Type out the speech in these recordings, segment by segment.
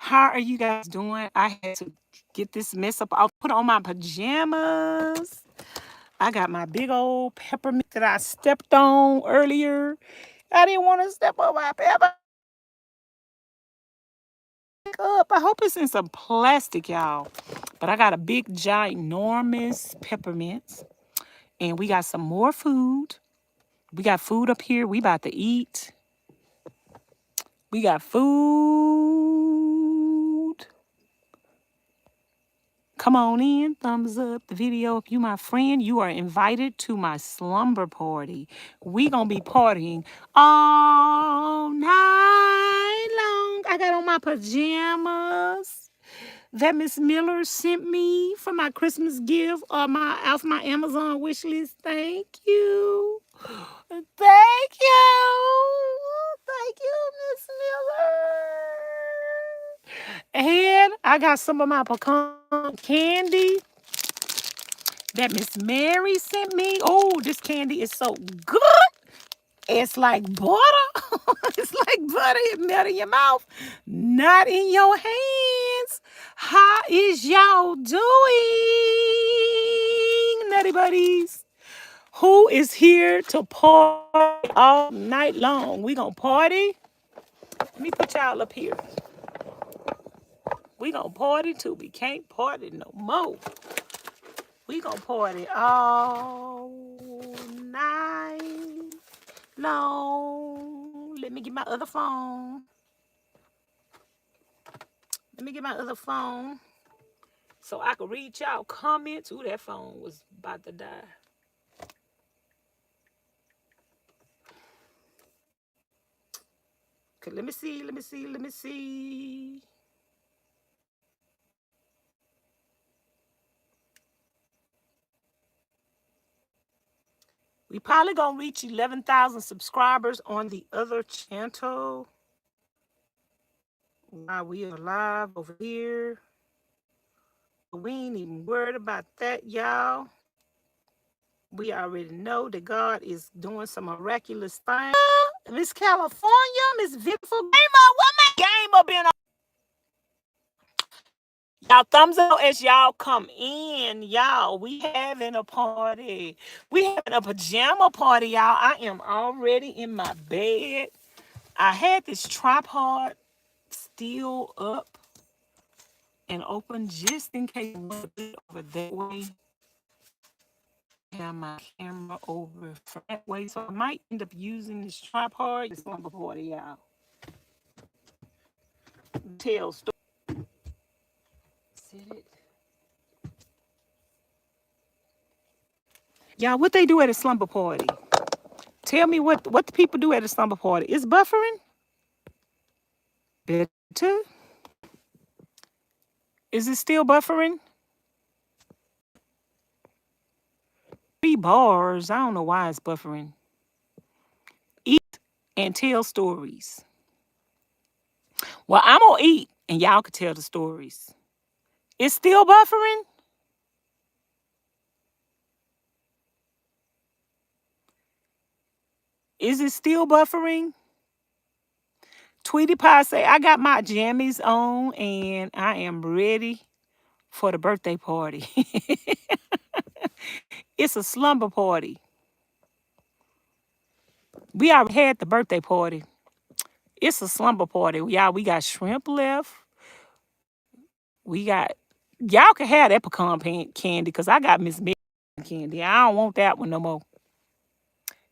How are you guys doing? I had to get this mess up. I'll put on my pajamas. I got my big old peppermint that I stepped on earlier. I didn't want to step on my peppermint up. I hope it's in some plastic, y'all. But I got a big, ginormous peppermint. And we got some more food. We got food up here. We about to eat. We got food. Come on in, thumbs up the video. If you my friend, you are invited to my slumber party. We gonna be partying all night long. I got on my pajamas that Miss Miller sent me for my Christmas gift off my Amazon wish list. Thank you. Thank you. Thank you, Miss Miller. And I got some of my pecan candy that Miss Mary sent me. Oh, this candy is so good. It's like butter. It's like butter. It melt in your mouth, not in your hands. How is y'all doing, Nutty Buddies? Who is here to party all night long? We gonna party. Let me put y'all up here. We gonna party till we can't party no more. We gonna party all night long. Let me get my other phone. Let me get my other phone so I can read y'all comments. Ooh, that phone was about to die. Okay, let me see. We probably gonna reach 11,000 subscribers on the other channel while we are live over here. We ain't even worried about that, y'all. We already know that God is doing some miraculous things. Miss California, Miss Beautiful Gamer, what my gamer been on? Y'all thumbs up as y'all come in, y'all. We having a party. We having a pajama party, y'all. I am already in my bed. I had this tripod still up and open just in case I want to put it over that way. Have my camera over that way, so I might end up using this tripod. It's on before y'all. Tell story. Sit it. Y'all, what they do at a slumber party? Tell me what the people do at a slumber party. Is buffering better? Is it still buffering? 3 bars. I don't know why it's buffering. Eat and tell stories. Well, I'm gonna eat and y'all can tell the stories. It's still buffering? Is it still buffering? Tweety Pie say, I got my jammies on and I am ready for the birthday party. It's a slumber party. We already had the birthday party. It's a slumber party. Y'all, we got shrimp left. We got, y'all can have that pecan candy because I got Miss Mary candy. I don't want that one no more.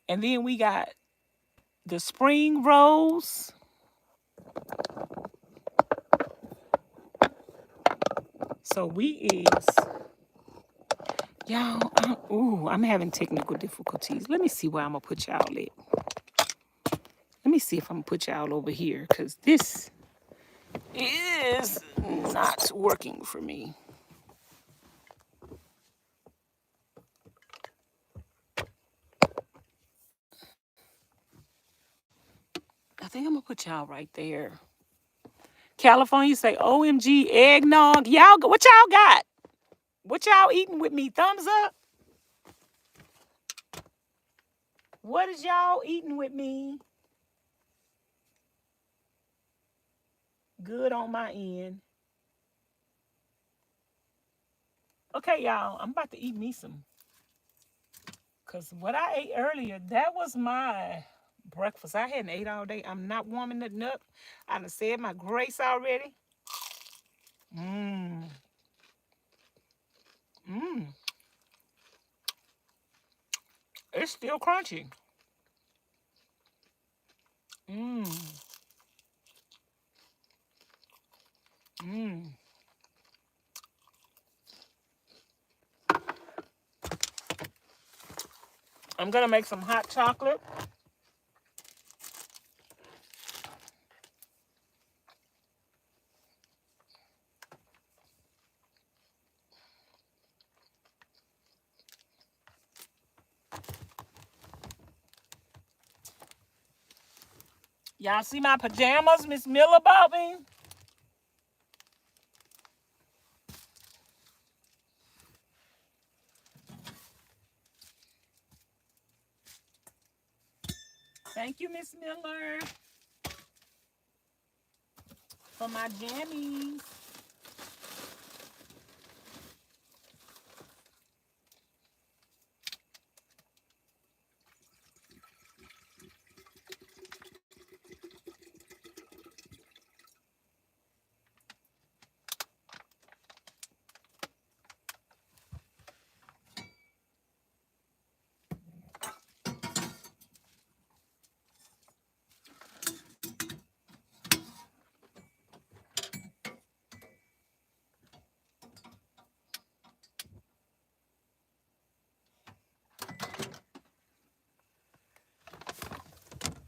And then we got the spring rolls. So we is, y'all, I'm having technical difficulties. Let me see where I'm going to put y'all at. Let me see if I'm going to put y'all over here because this is not working for me. I think I'm going to put y'all right there. California say, OMG, eggnog. Y'all, what y'all got? What y'all eating with me? Thumbs up. What is y'all eating with me? Good on my end. Okay, y'all, I'm about to eat me some. Because what I ate earlier, that was my breakfast. I hadn't ate all day. I'm not warming nothing up. I done said my grace already. Mmm. Mmm. It's still crunchy. Mmm. Mmm. I'm going to make some hot chocolate. Y'all see my pajamas, Miss Miller Bobbing? Thank you, Miss Miller, for my jammies.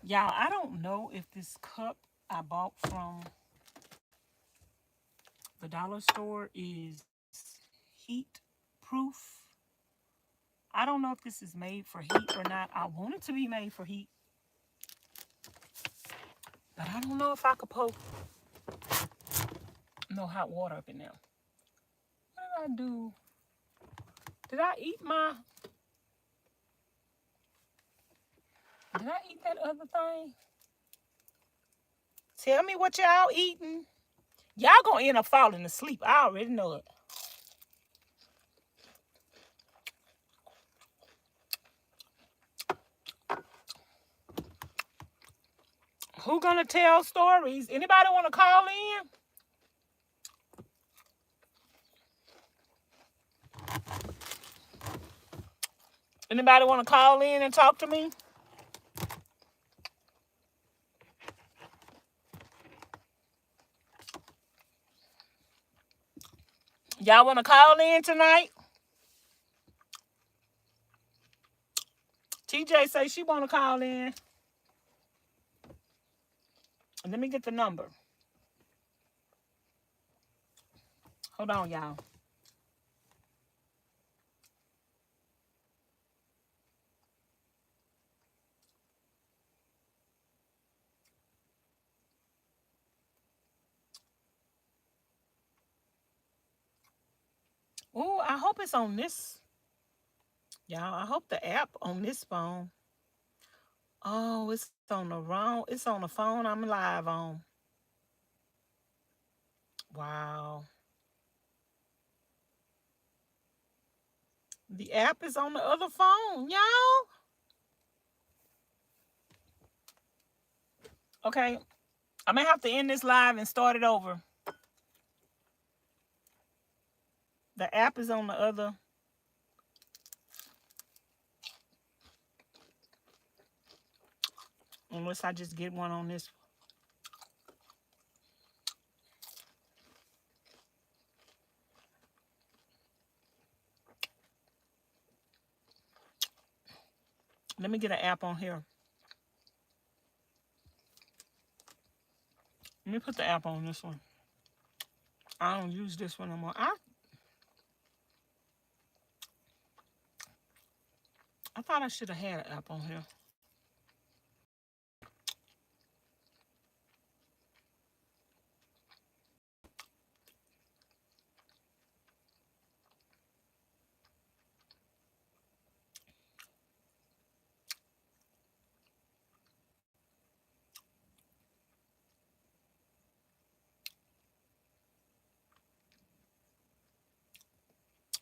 Y'all, I don't know if this cup I bought from the dollar store is heat proof. I don't know if this is made for heat or not. I want it to be made for heat, but I don't know if I could pour no hot water up in there. What did I do? Did I eat that other thing? Tell me what y'all eating. Y'all gonna end up falling asleep. I already know it. Who gonna tell stories? Anybody want to call in? Anybody want to call in and talk to me? Y'all want to call in tonight? TJ say she want to call in. Let me get the number. Hold on, y'all. Oh, I hope it's on this. Y'all, I hope the app on this phone. Oh, it's on the wrong. It's on the phone I'm live on. Wow. The app is on the other phone, y'all. Okay, I'm gonna have to end this live and start it over. The app is on the other. Unless I just get one on this. Let me get an app on here. Let me put the app on this one. I don't use this one no more. I thought I should have had an app on here.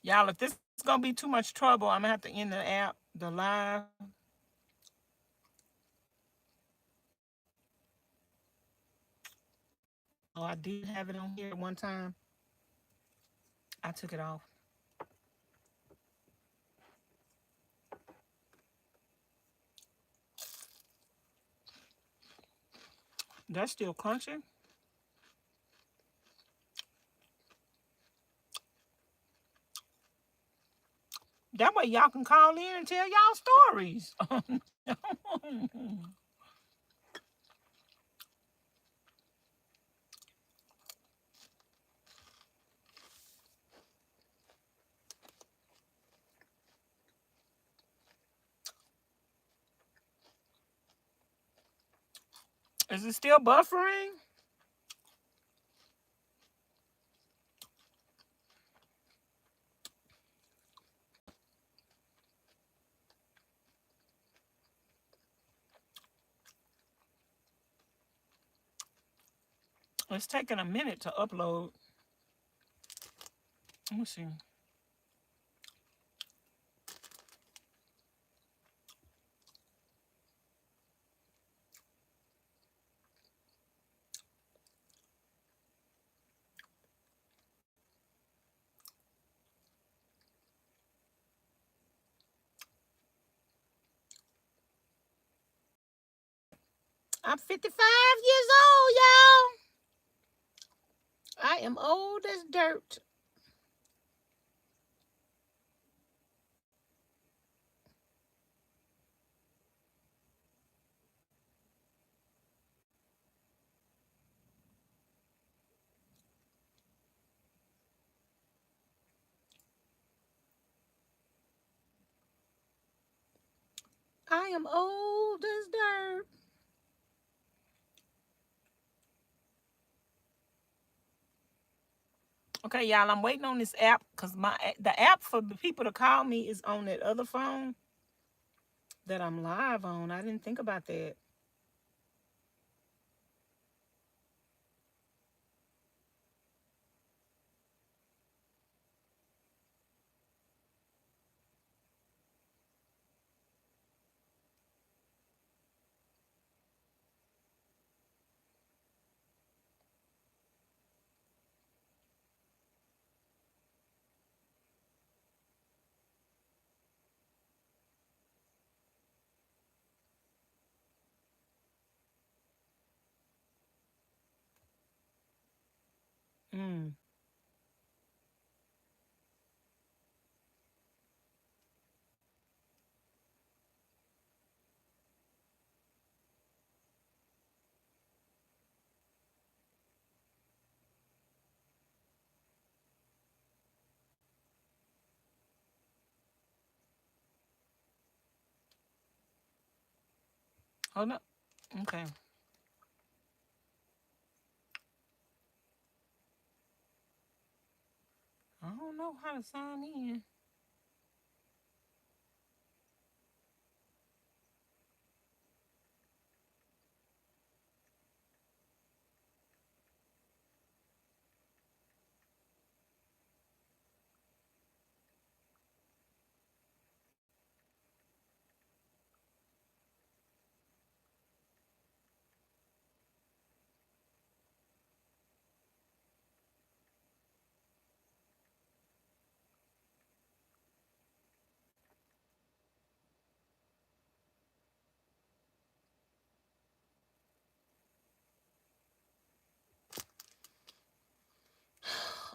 Y'all, if this is gonna be too much trouble, I'm gonna have to end the app, the live. Oh, I did have it on here one time. I took it off. That's still crunchy. That way y'all can call in and tell y'all stories. Is it still buffering? It's taking a minute to upload. Let me see. I'm 55 years old, y'all. I am old as dirt. I am old as dirt. Okay, y'all, I'm waiting on this app because the app for the people to call me is on that other phone that I'm live on. I didn't think about that. Mm. Hold up. Okay. I don't know how to sign in.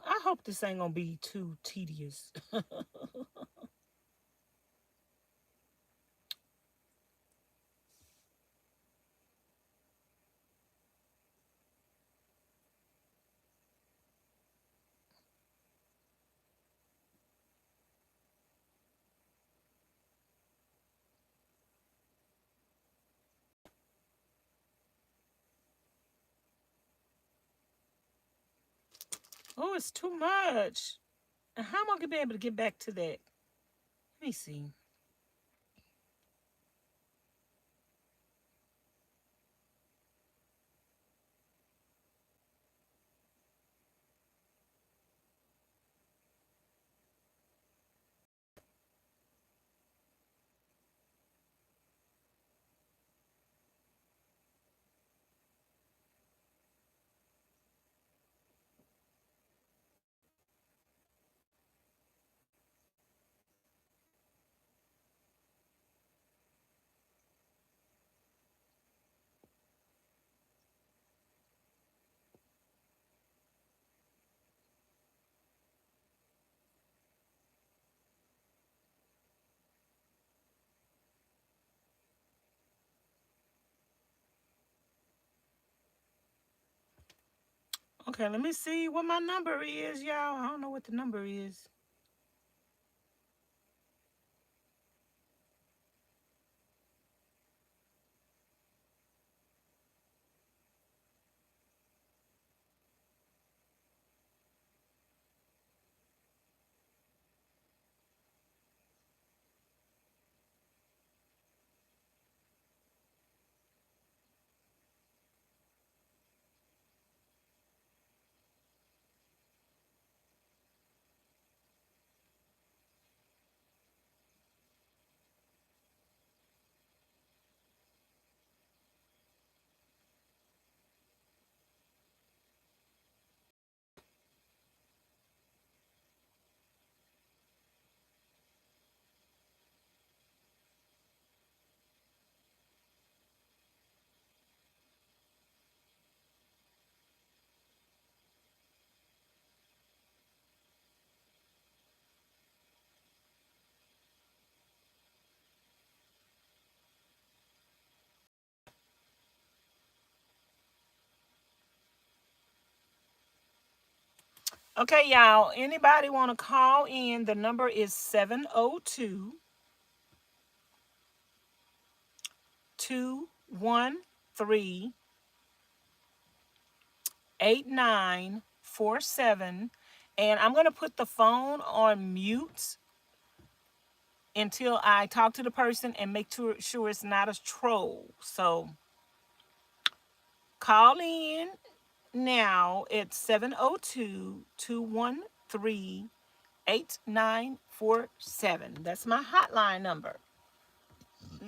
I hope this ain't gonna be too tedious. Oh, it's too much. How am I gonna be able to get back to that? Let me see. Okay, let me see what my number is, y'all. I don't know what the number is. Okay, y'all. Anybody want to call in? The number is 702-213-8947. And I'm going to put the phone on mute until I talk to the person and make sure it's not a troll. So call in now at 702-213-8947. That's my hotline number.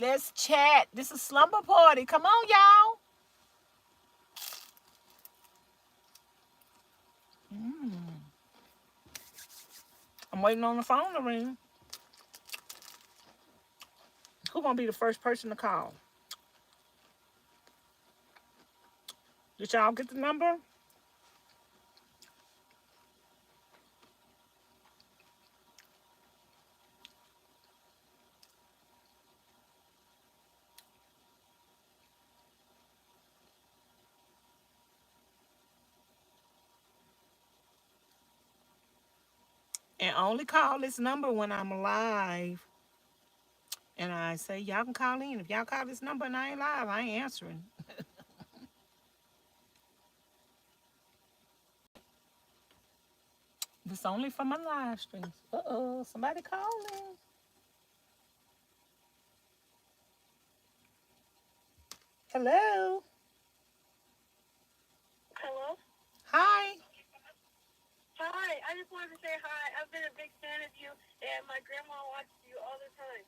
Let's chat. This is Slumber Party. Come on, y'all. I'm waiting on the phone to ring. Who gonna be the first person to call? Did y'all get the number? And only call this number when I'm live. And I say, y'all can call in. If y'all call this number and I ain't live, I ain't answering. This only for my live streams. Uh-oh, somebody calling. Hello. Hello? Hi. Hi, I just wanted to say hi. I've been a big fan of you, and my grandma watches you all the time.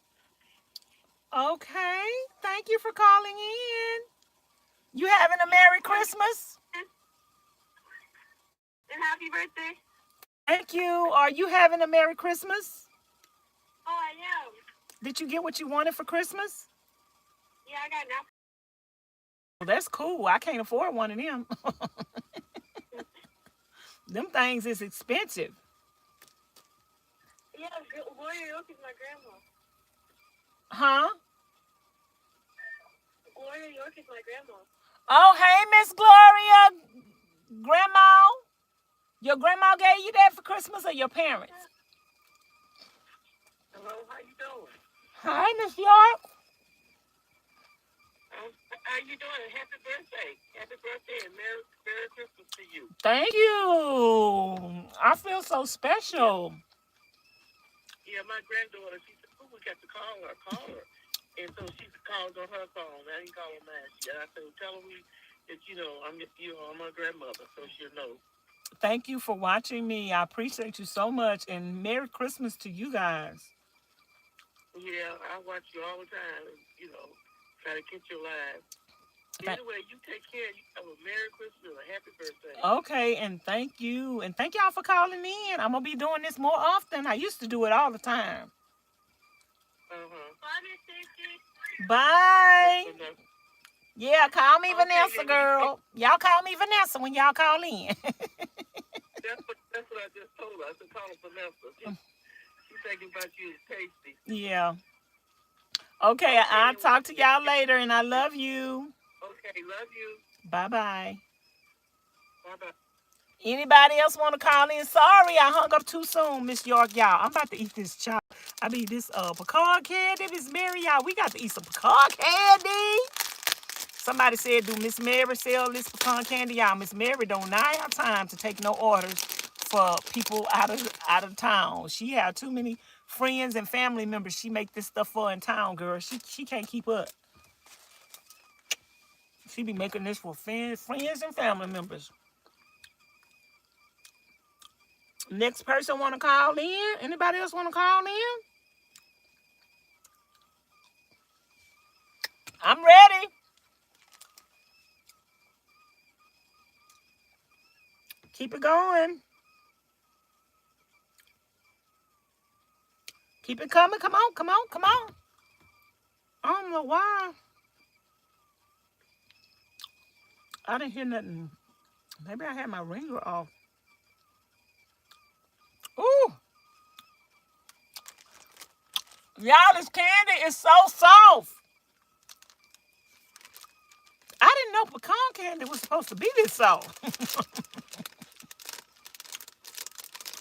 Okay. Thank you for calling in. You having a Merry Christmas? And happy birthday. Thank you. Are you having a Merry Christmas? Oh, I am. Did you get what you wanted for Christmas? Yeah, I got now. Well, that's cool. I can't afford one of them. Them things is expensive. Yeah, Gloria York is my grandma. Huh? Gloria York is my grandma. Oh, hey, Miss Gloria. Grandma. Your grandma gave you that for Christmas or your parents? Hello, how you doing? Hi, Miss York. How you doing? Happy birthday. Happy birthday and Merry Christmas to you. Thank you. I feel so special. Yeah, my granddaughter, she said, oh, we got to call her. And so she called on her phone. I didn't call her mine. And I said, well, tell her that, I'm my grandmother, so she'll know. Thank you for watching me. I appreciate you so much. And Merry Christmas to you guys. Yeah, I watch you all the time. Try to catch you live. Anyway, you take care. You have a Merry Christmas and a Happy birthday. Okay, and thank you. And thank y'all for calling in. I'm going to be doing this more often. I used to do it all the time. Bye, Miss Stacy. Bye. Yeah, call me Okay, Vanessa, girl. Y'all call me Vanessa when y'all call in. That's what I just told her. I said, call her Vanessa. She's thinking about you as Tasty. Yeah. Okay, I'll talk to y'all later, and I love you. Okay, love you. Bye-bye. Bye-bye. Anybody else want to call in? Sorry, I hung up too soon, Miss York, y'all. I'm about to eat this this pecan candy, Miss Mary, y'all. We got to eat some pecan candy. Somebody said, do Miss Mary sell this pecan candy? Y'all, Miss Mary don't not have time to take no orders for people out of town. She have too many friends and family members she make this stuff for in town, girl. She can't keep up. She be making this for friends and family members. Next person want to call in? Anybody else want to call in? I'm ready. Keep it going. Keep it coming. Come on, come on, come on. I don't know why. I didn't hear nothing. Maybe I had my ringer off. Ooh. Y'all, this candy is so soft. I didn't know pecan candy was supposed to be this soft.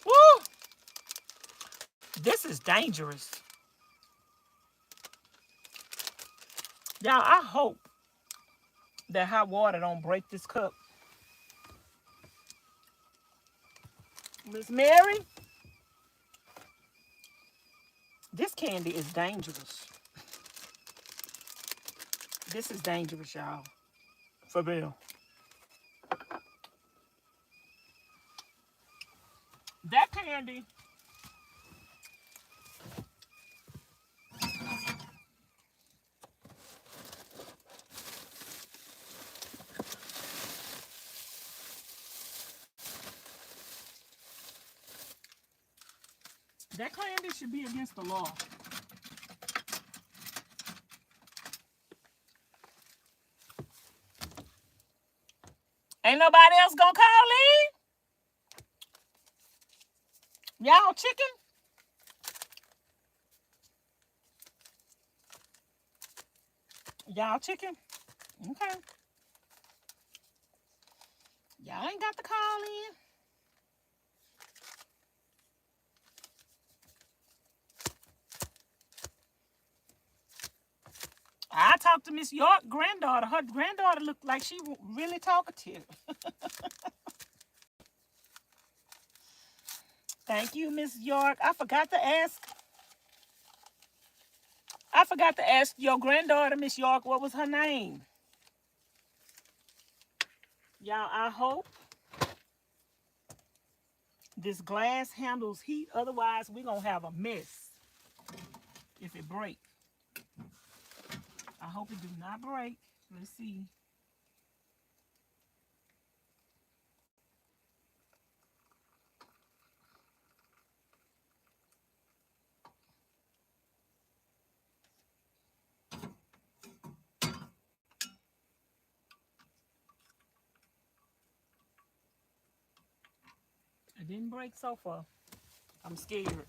Woo. This is dangerous. Y'all, I hope that hot water don't break this cup. Miss Mary, this candy is dangerous. This is dangerous, y'all. For real. That candy. That candy should be against the law. Ain't nobody else gonna call in? Y'all chicken? Y'all chicken? Okay. Y'all ain't got to call in. I talked to Miss York granddaughter. Her granddaughter looked like she really talkative. Thank you, Miss York. I forgot to ask your granddaughter, Miss York, what was her name? Y'all, I hope this glass handles heat. Otherwise, we're going to have a mess if it breaks. I hope it do not break. Let's see. It didn't break so far. I'm scared.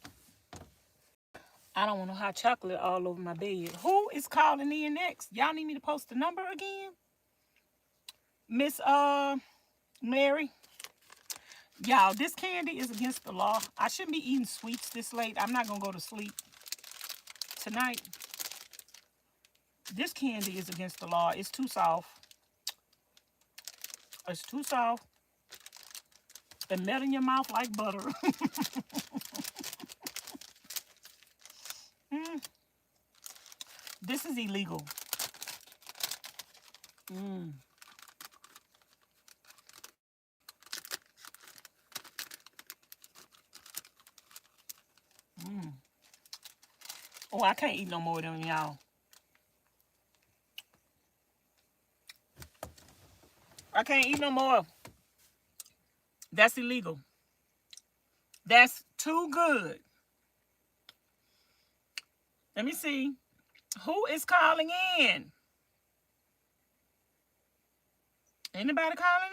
I don't want no hot chocolate all over my bed. Who is calling in next? Y'all need me to post the number again? Miss Mary? Y'all, this candy is against the law. I shouldn't be eating sweets this late. I'm not going to go to sleep tonight. This candy is against the law. It's too soft. It's too soft. It melt in your mouth like butter. This is illegal. Oh, I can't eat no more of them, y'all. I can't eat no more. That's illegal. That's too good. Let me see. Who is calling in? Anybody calling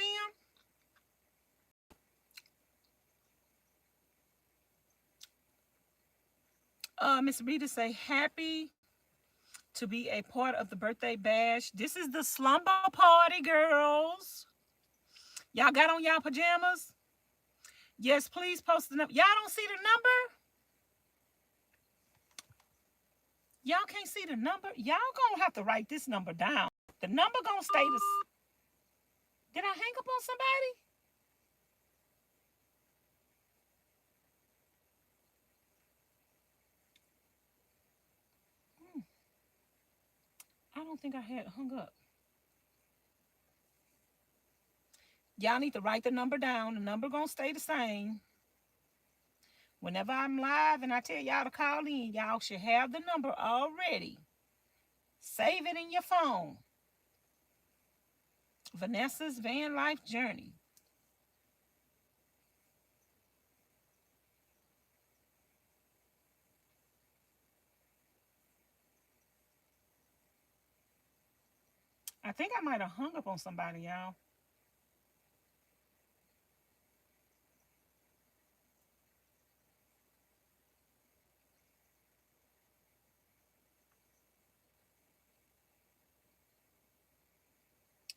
in? Miss Rita say, happy to be a part of the birthday bash. This is the slumber party, girls. Y'all got on y'all pajamas? Yes, please post the number. Y'all don't see the number? Y'all can't see the number? Y'all gonna have to write this number down. The number gonna stay the... Did I hang up on somebody? I don't think I had hung up. Y'all need to write the number down. The number gonna stay the same. Whenever I'm live and I tell y'all to call in, y'all should have the number already. Save it in your phone. Vanessa's Van Life Journey. I think I might have hung up on somebody, y'all.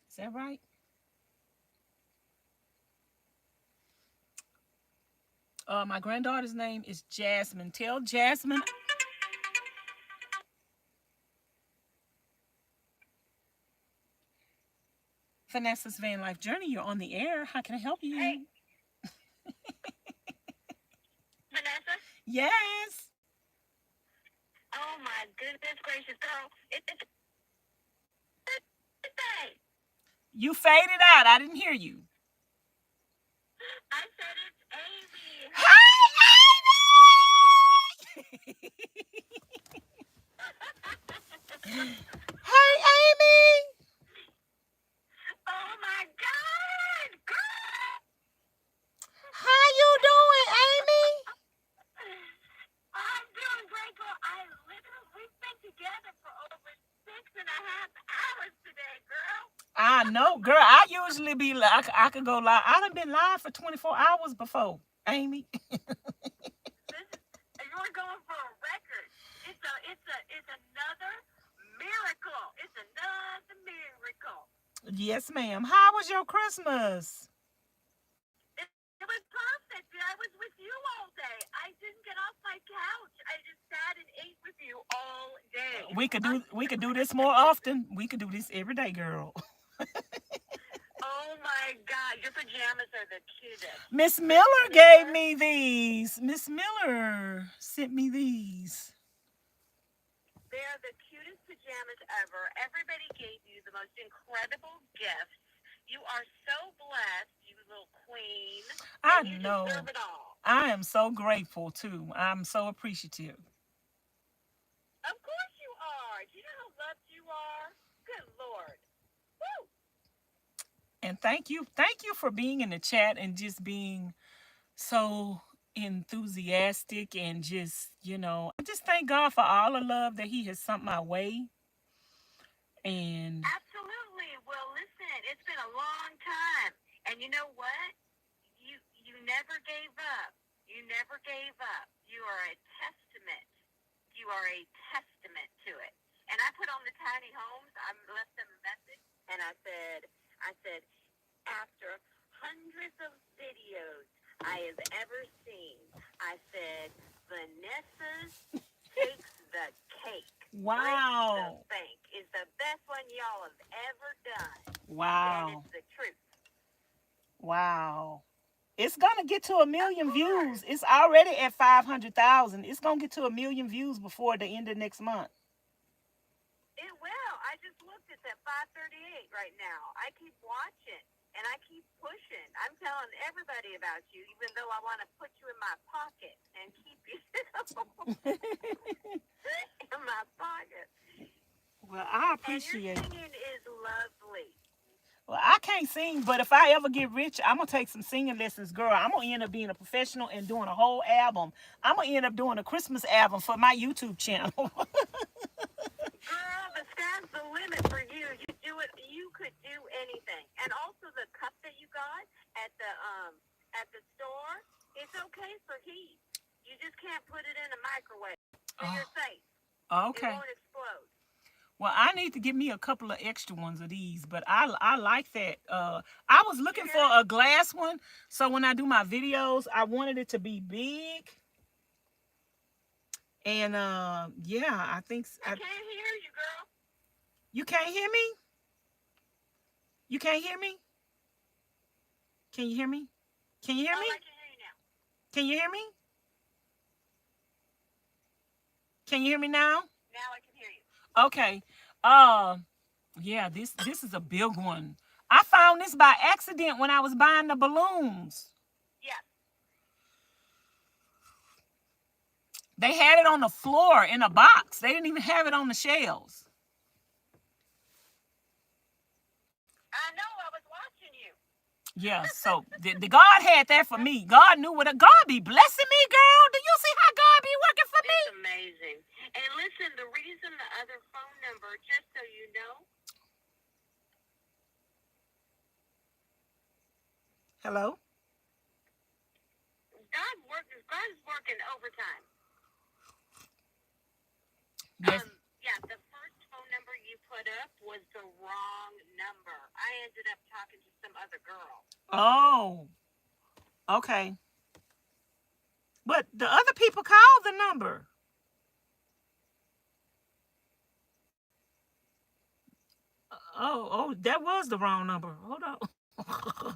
Is that right? My granddaughter's name is Jasmine. Tell Jasmine. Vanessa's Van Life Journey. You're on the air. How can I help you? Hey, Vanessa? Yes. Oh my goodness gracious, girl. It's birthday. You faded out. I didn't hear you. I said it's Amy. Hi, Amy. Hey, Amy. Oh my God, girl. How you doing, Amy? I'm doing great, girl. We've been together for over 6.5 hours today, girl. I know, girl. I usually be like, I could go live. I done been live for 24 hours before, Amy. You're going for a record. It's another miracle. It's another miracle. Yes, ma'am. How was your Christmas? It was perfect. I was with you all day. I didn't get off my couch. I just sat and ate with you all day. We could do this more often. We could do this every day, girl. Oh my God, your pajamas are the cutest. Miss Miller gave me these. Miss Miller sent me these. They're the cutest pajamas ever. Everybody gave you the most incredible gifts. You are so blessed, you little queen. I and you know. deserve it all. I am so grateful too. I'm so appreciative. Of course you are. Do you know how loved you are? Good Lord. Woo! And thank you for being in the chat and just being so enthusiastic and just, I just thank God for all the love that he has sent my way. And absolutely. Well, listen, it's been a long time. And you know what? You never gave up. You never gave up. You are a testament. You are a testament to it. And I put on the tiny homes. I left them a message, and I said, after hundreds of videos I have ever seen, I said, Vanessa's takes the cake. wow. Breaks the bank is the best one y'all have ever done. Wow. And it's the truth. Wow. It's gonna get to 1 million views. It's already at 500,000. It's gonna get to 1 million views before the end of next month. It will. I just looked. It's at 538 right now. I keep watching and I keep pushing. I'm telling everybody about you, even though I want to put you in my pocket and keep you in my pocket. Well, I appreciate it. And your singing is lovely. Well, I can't sing, but if I ever get rich, I'm going to take some singing lessons, girl. I'm going to end up being a professional and doing a whole album. I'm going to end up doing a Christmas album for my YouTube channel. Girl, the sky's the limit for you. You do it. You could do anything. And also the cup that you got at the store, it's okay for heat. You just can't put it in a microwave. So you're safe. Okay. It won't explode. Well, I need to get me a couple of extra ones of these, but I like that. I was looking for a glass one, so when I do my videos, I wanted it to be big. And yeah, I think I can't hear you, girl. You can't hear me? You can't hear me? Can you hear me? Can you hear me? I can hear you now. Can you hear me? Can you hear me now? Now I can hear you. Okay. Yeah, this is a big one. I found this by accident when I was buying the balloons. Yeah. They had it on the floor in a box. They didn't even have it on the shelves. I know, I was watching you. Yeah, so the God had that for me. God knew what God be blessing me, girl. Do you see how God be working for me? It's amazing. And listen, the reason the other phone number, just so you know. Hello? God's working overtime. Yes. Yeah, the first phone number you put up was the wrong number. I ended up talking to some other girl. Oh. Okay. But the other people called the number. Oh, that was the wrong number. Hold on.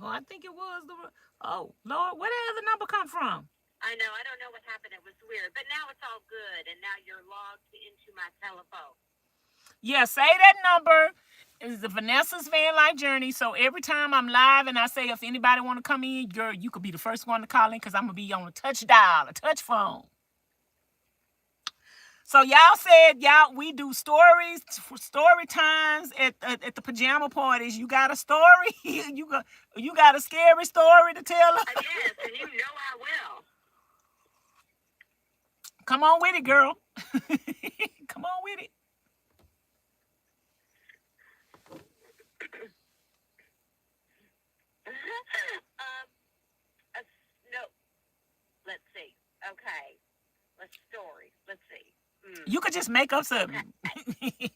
I think it was the. Oh, Lord, where did the other number come from? I know. I don't know what happened. It was weird. But now it's all good. And now you're logged into my telephone. Yeah, say that number. It's the Vanessa's Van Life Journey. So every time I'm live and I say if anybody want to come in, girl, you could be the first one to call in because I'm going to be on a touch dial, a touch phone. So y'all said we do story times at the pajama parties. You got a story? you got a scary story to tell us? Yes, and you know I will. Come on with it, girl. Come on with it. No. Let's see. Okay. Story. Let's see. You could just make up something.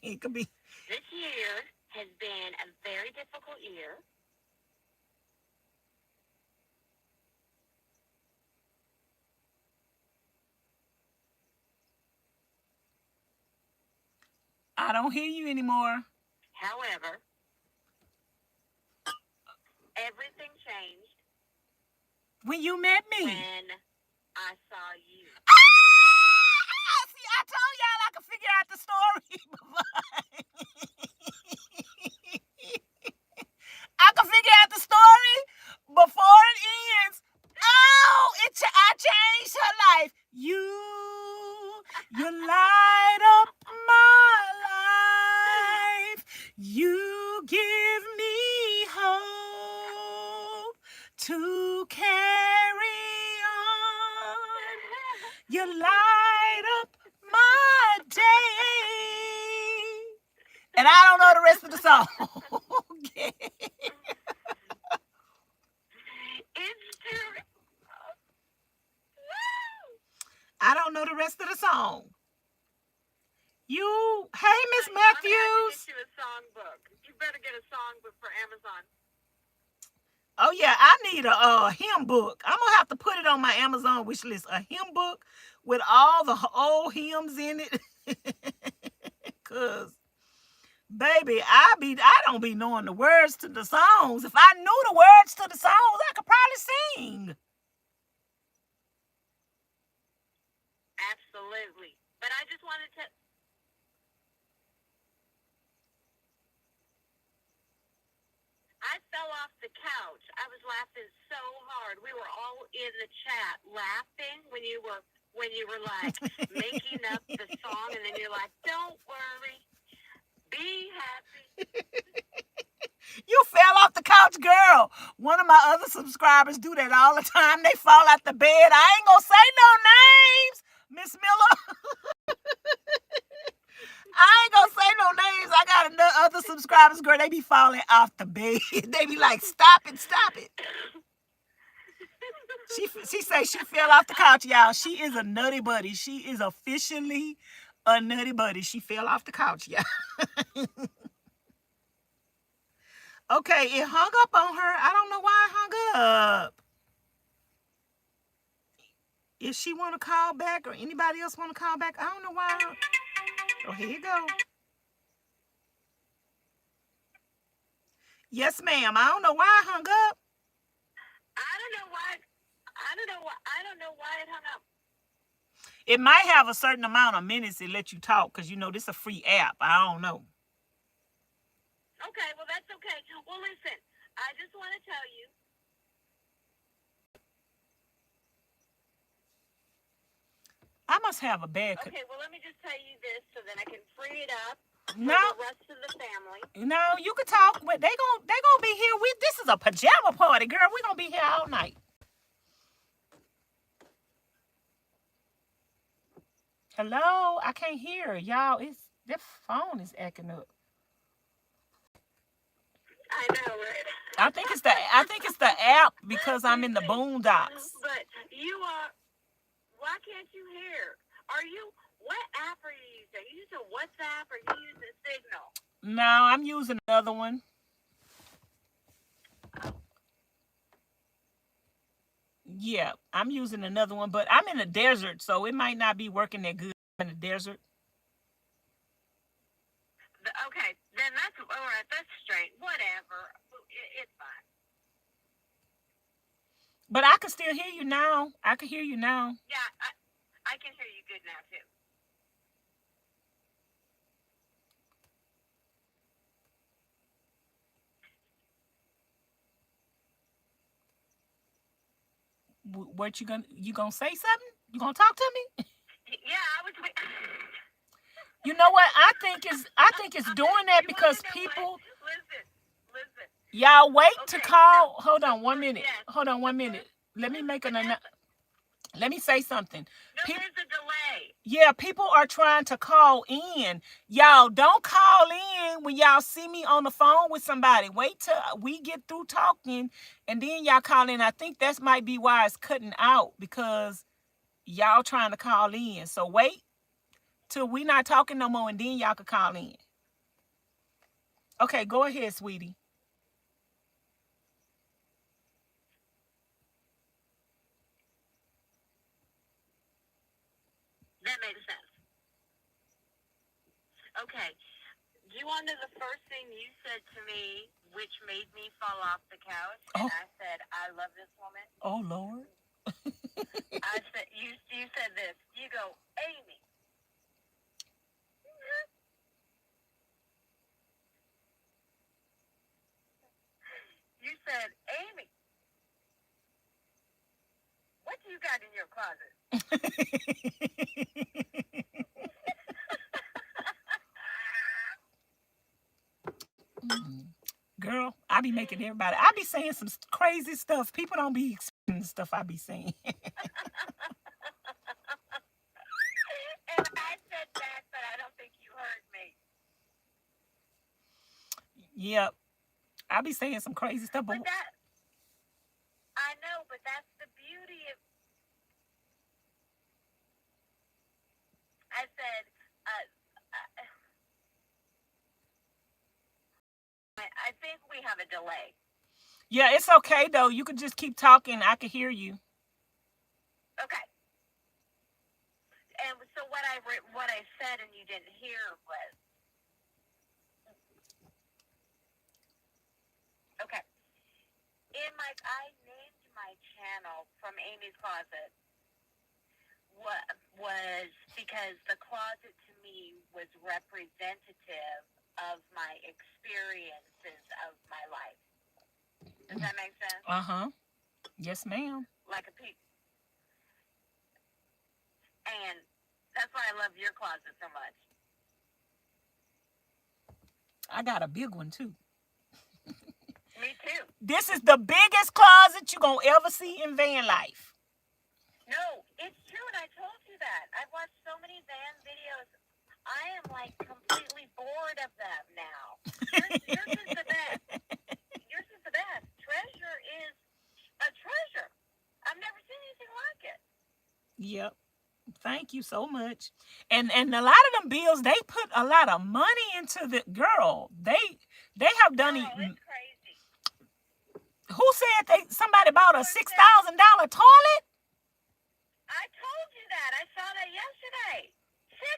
It could be. This year has been a very difficult year. I don't hear you anymore. However, everything changed when you met me. When I saw you. See, I told y'all I could figure out the story. I can figure out the story before it ends. Oh, I changed her life. You light up my life. You give me hope to carry on. You light up my day. And I don't know the rest of the song. Okay. It's true. I don't know the rest of the song. Hey, Miss Matthews. I'm going to get you a songbook. You better get a songbook for Amazon. Oh, yeah, I need a hymn book. I'm going to have to put it on my Amazon wish list. A hymn book with all the old hymns in it. Because, baby, I don't be knowing the words to the songs. If I knew the words to the songs, I could probably sing. Absolutely. But I just wanted to... I fell off the couch. I was laughing so hard. We were all in the chat laughing when you were like making up the song, and then you're like, "Don't worry, be happy." You fell off the couch, girl. One of my other subscribers do that all the time. They fall out the bed. I ain't gonna say no names, Miss Miller. I ain't gonna say no names. I got other subscribers, girl. They be falling off the bed. They be like, stop it. She say she fell off the couch, y'all. She is a nutty buddy. She is officially A nutty buddy. She fell off the couch, yeah. Okay, it hung up on her. I don't know why it hung up. If she want to call back or anybody else want to call back, I don't know why. Oh, here you go. Yes, ma'am. I don't know why it hung up. I don't know why it hung up. It might have a certain amount of minutes to let you talk because, this is a free app. I don't know. Okay, well, that's okay. Well, listen, I just want to tell you. I must have a bad... Okay, well, let me just tell you this so then I can free it up for No. the rest of the family. No, you can talk. But they gonna be here. This is a pajama party, girl. We're going to be here all night. Hello? I can't hear. Y'all, their phone is acting up. I know, right? I think it's the app because I'm in the boondocks. But you are... Why can't you hear? What app are you using? Are you using WhatsApp or are you using Signal? No, I'm using another one. Yeah, I'm using another one, but I'm in the desert, so it might not be working that good in the desert. Okay, then that's all right. That's straight. Whatever. It's fine. But I can still hear you now. I can hear you now. Yeah, I can hear you good now, too. What you gonna say something? You gonna talk to me? Yeah, I was. You know what? I think it's doing that because people. Listen. Y'all wait to call. So, Hold on 1 minute. Yes. Hold on 1 minute. Let me let me say something. No, there's a delay. Yeah, people are trying to call in. Y'all don't call in when y'all see me on the phone with somebody. Wait till we get through talking and then y'all call in. I think that might be why it's cutting out because y'all trying to call in. So wait till we not talking no more and then y'all can call in. Okay, go ahead, sweetie. That made sense. Okay. Do you want to know the first thing you said to me, which made me fall off the couch? And I said, I love this woman. Oh, Lord. I said, you said this. You go, Amy. You said, Amy, what do you got in your closet? Girl, I be making everybody. I be saying some crazy stuff. People don't be expecting the stuff I be saying. And I said that, but I don't think you heard me. Yep. I be saying some crazy stuff. But that, I know, but that's the beauty of... I said, I think we have a delay. Yeah, it's okay, though. You could just keep talking. I can hear you. Okay. And so what I said and you didn't hear was... Okay. I named my channel From Amy's Closet was because the closet to me was representative of my experiences of my life. Does that make sense? Uh-huh. Yes, ma'am. Like a piece. And that's why I love your closet so much. I got a big one, too. Me too. This is the biggest closet you're going to ever see in Vanlife. No, it's true, and I told you that. I've watched so many van videos. I am, like, completely bored of them now. Yours is the best. Yours is the best. Treasure is a treasure. I've never seen anything like it. Yep. Thank you so much. And a lot of them bills, they put a lot of money into the girl. They have done it. Girl, it's crazy. Who said somebody bought People a are six saying, thousand dollar toilet? I told you that. I saw that yesterday.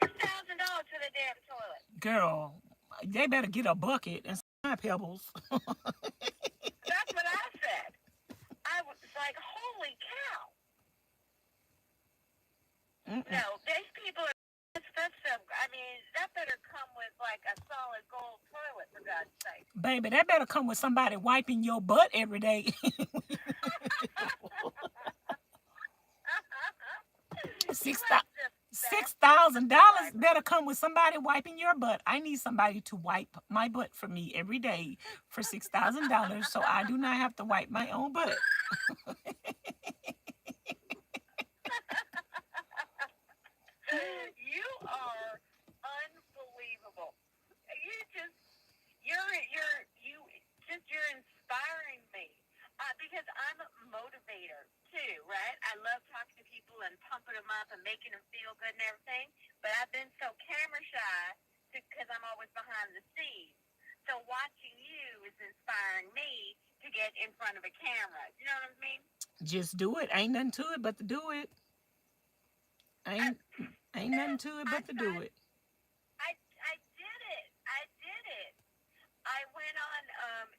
$6,000 for the damn toilet. Girl, they better get a bucket and some pebbles. That's what I said. I was like, holy cow. Mm-mm. No, these people are expensive. I mean, that better come with like a solid gold toilet, for God's sake. Baby, that better come with somebody wiping your butt every day. You Six have the six best thousand dollars subscriber. better come with somebody wiping your butt. I need somebody to wipe my butt for me every day for $6,000, so I do not have to wipe my own butt. You are unbelievable. You just you're inspiring me because I'm a motivator too, right? I love talking to people and pumping them up and making them feel good and everything. But I've been so camera shy because I'm always behind the scenes. So watching you is inspiring me to get in front of a camera. You know what I mean? Just do it. Ain't nothing to it but to do it. I, Ain't ain't nothing to it I but to do tried. it. I did it. I did it. I went on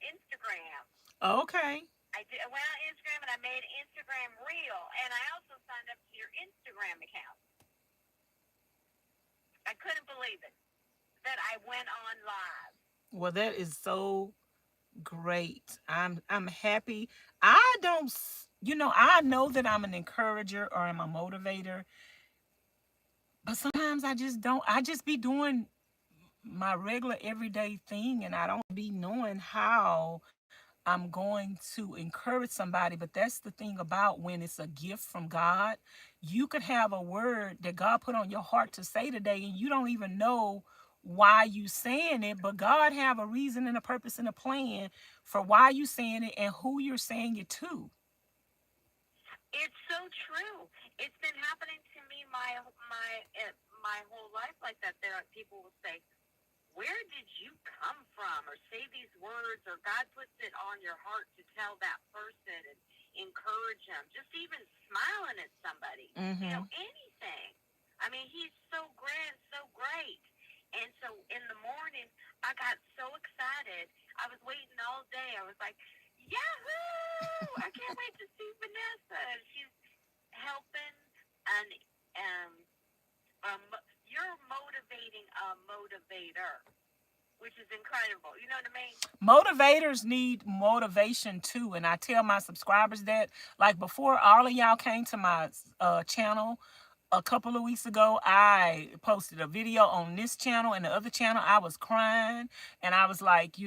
Instagram. Okay. I went on Instagram and I made an Instagram reel, and I also signed up to your Instagram account. I couldn't believe it that I went on live. Well, that is so great. I'm happy. I don't I know that I'm an encourager or I'm a motivator, but sometimes I just don't. I just be doing my regular everyday thing and I don't be knowing how I'm going to encourage somebody. But that's the thing about when it's a gift from God. You could have a word that God put on your heart to say today and you don't even know why you saying it, but God have a reason and a purpose and a plan for why you saying it and who you're saying it to. It's so true. It's been happening to me my whole life like that. There are people will say, "Where did you come from?" or say these words, or God puts it on your heart to tell that person and encourage them. Just even smiling at somebody, Mm-hmm. anything. I mean, He's so grand, so great. And so in the morning, I got so excited. I was waiting all day. I was like, Yahoo! I can't wait to see Vanessa. She's helping and um, um, you're motivating a motivator, which is incredible. You know what I mean? Motivators need motivation too, and I tell my subscribers that, like, before all of y'all came to my channel a couple of weeks ago, I posted a video on this channel and the other channel. I was crying and I was like,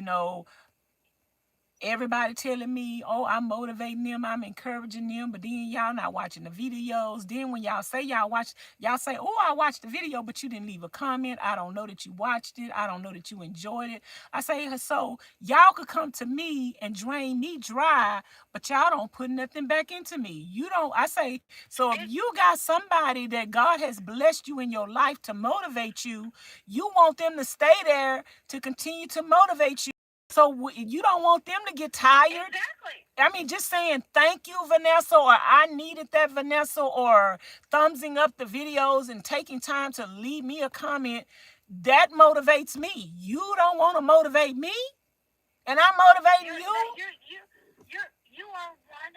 everybody telling me, oh, I'm motivating them, I'm encouraging them, but then y'all not watching the videos. Then when y'all say y'all say, oh, I watched the video, but you didn't leave a comment. I don't know that you watched it. I don't know that you enjoyed it. I say, so y'all could come to me and drain me dry, but y'all don't put nothing back into me. You don't, I say, so if you got somebody that God has blessed you in your life to motivate you, you want them to stay there to continue to motivate you. So you don't want them to get tired. Exactly. I mean, just saying thank you, Vanessa, or I needed that, Vanessa, or thumbsing up the videos and taking time to leave me a comment, that motivates me. You don't want to motivate me, and I'm motivating you. You are 1,000%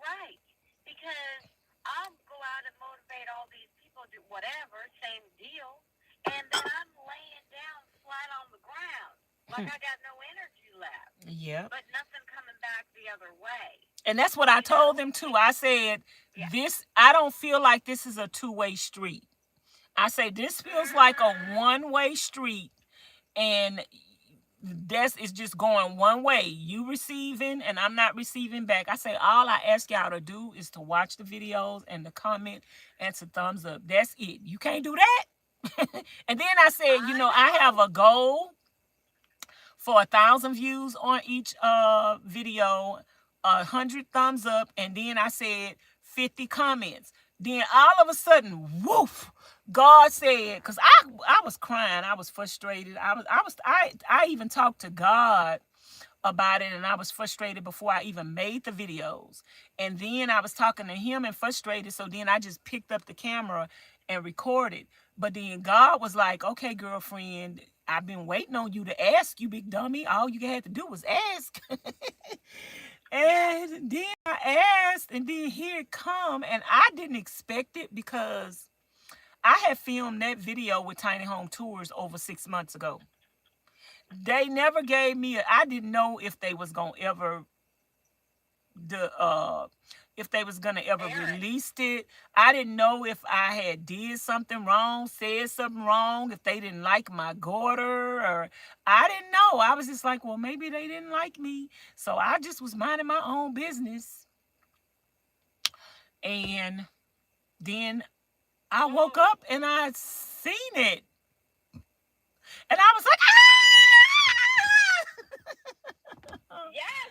right, because I'll go out and motivate all these people to whatever, same deal, and then I'm laying down flat on the ground like I got no energy left. Yeah. But nothing coming back the other way. And that's what I told them too. I said, I don't feel like this is a two-way street. I say this feels like a one-way street, and that's it's just going one way. You receiving and I'm not receiving back. I say all I ask y'all to do is to watch the videos and to comment and to thumbs up. That's it. You can't do that. And then I said, I have a goal for 1,000 views on each video, 100 thumbs up, and then I said 50 comments. Then all of a sudden, woof, God said, because I was crying, I was frustrated. I even talked to God about it, and I was frustrated before I even made the videos. And then I was talking to him and frustrated. So then I just picked up the camera and recorded. But then God was like, okay, girlfriend, I've been waiting on you to ask, you big dummy. All you had to do was ask. And then I asked, and then here it come. And I didn't expect it because I had filmed that video with Tiny Home Tours over 6 months ago. They never gave me I didn't know if they was gonna ever the if they was gonna ever released it. I didn't know if I had did something wrong, said something wrong, if they didn't like my daughter, or I didn't know. I was just like, well, maybe they didn't like me. So I just was minding my own business. And then I woke up and I seen it. And I was like, ah! Yes,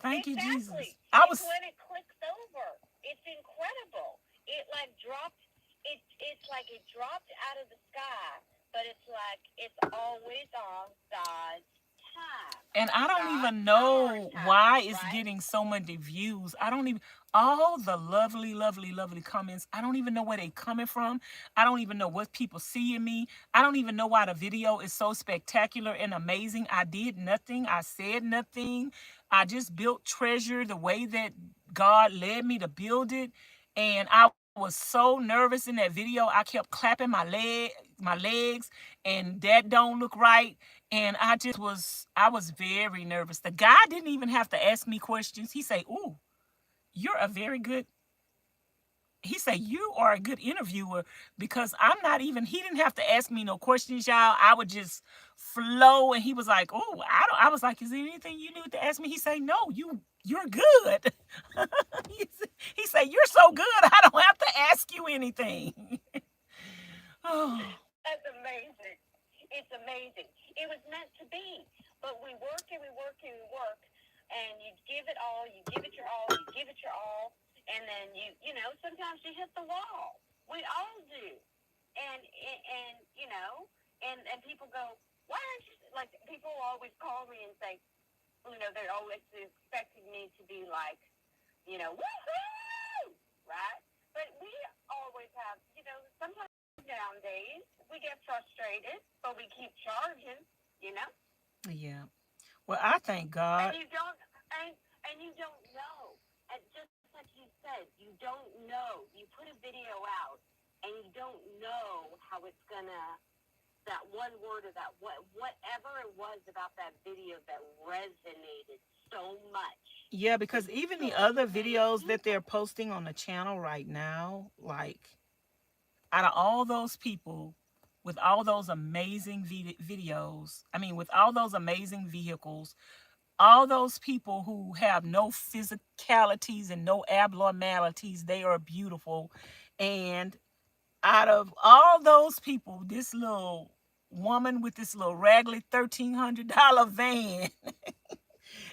Thank you, Jesus. exactly. I It's was when it clicks over. It's incredible. It like dropped. It's like it dropped out of the sky, but it's like it's always on God's time. and I don't God's even our know time, why it's right? getting so many views. I don't even all the lovely, lovely, lovely comments. I don't even know where they coming from. I don't even know what people see in me. I don't even know why the video is so spectacular and amazing. I did nothing. I said nothing. I just built treasure the way that God led me to build it. And I was so nervous in that video. I kept clapping my legs, and that don't look right. And I was very nervous. The guy didn't even have to ask me questions. He said, "Ooh, you're a very good." He said, "You are a good interviewer," because I'm not even. He didn't have to ask me no questions, y'all. I would just flow, and he was like, "Oh, I don't." I was like, "Is there anything you need to ask me?" He said, "No, you're good." He said, "You're so good. I don't have to ask you anything." Oh, That's amazing. It's amazing. It was meant to be. But we work and we work and we work, and you give it all, you give it your all, you give it your all, and then you know, sometimes you hit the wall. We all do. And and people go, why aren't you, like, people always call me and say, they're always expecting me to be like, woohoo, right? But we always have, sometimes down days. We get frustrated, but we keep charging, you know? yeah. Well, I thank And God. you don't and you don't know. And just like you said, you don't know. You put a video out and you don't know how it's gonna, that one word or that whatever it was about that video that resonated so much Yeah, with because even the so other many videos that they're people. posting on the channel right now, like out of all those people with all those amazing videos, I mean, with all those amazing vehicles, all those people who have no physicalities and no abnormalities, they are beautiful. And out of all those people, this little woman with this little raggedy $1,300 van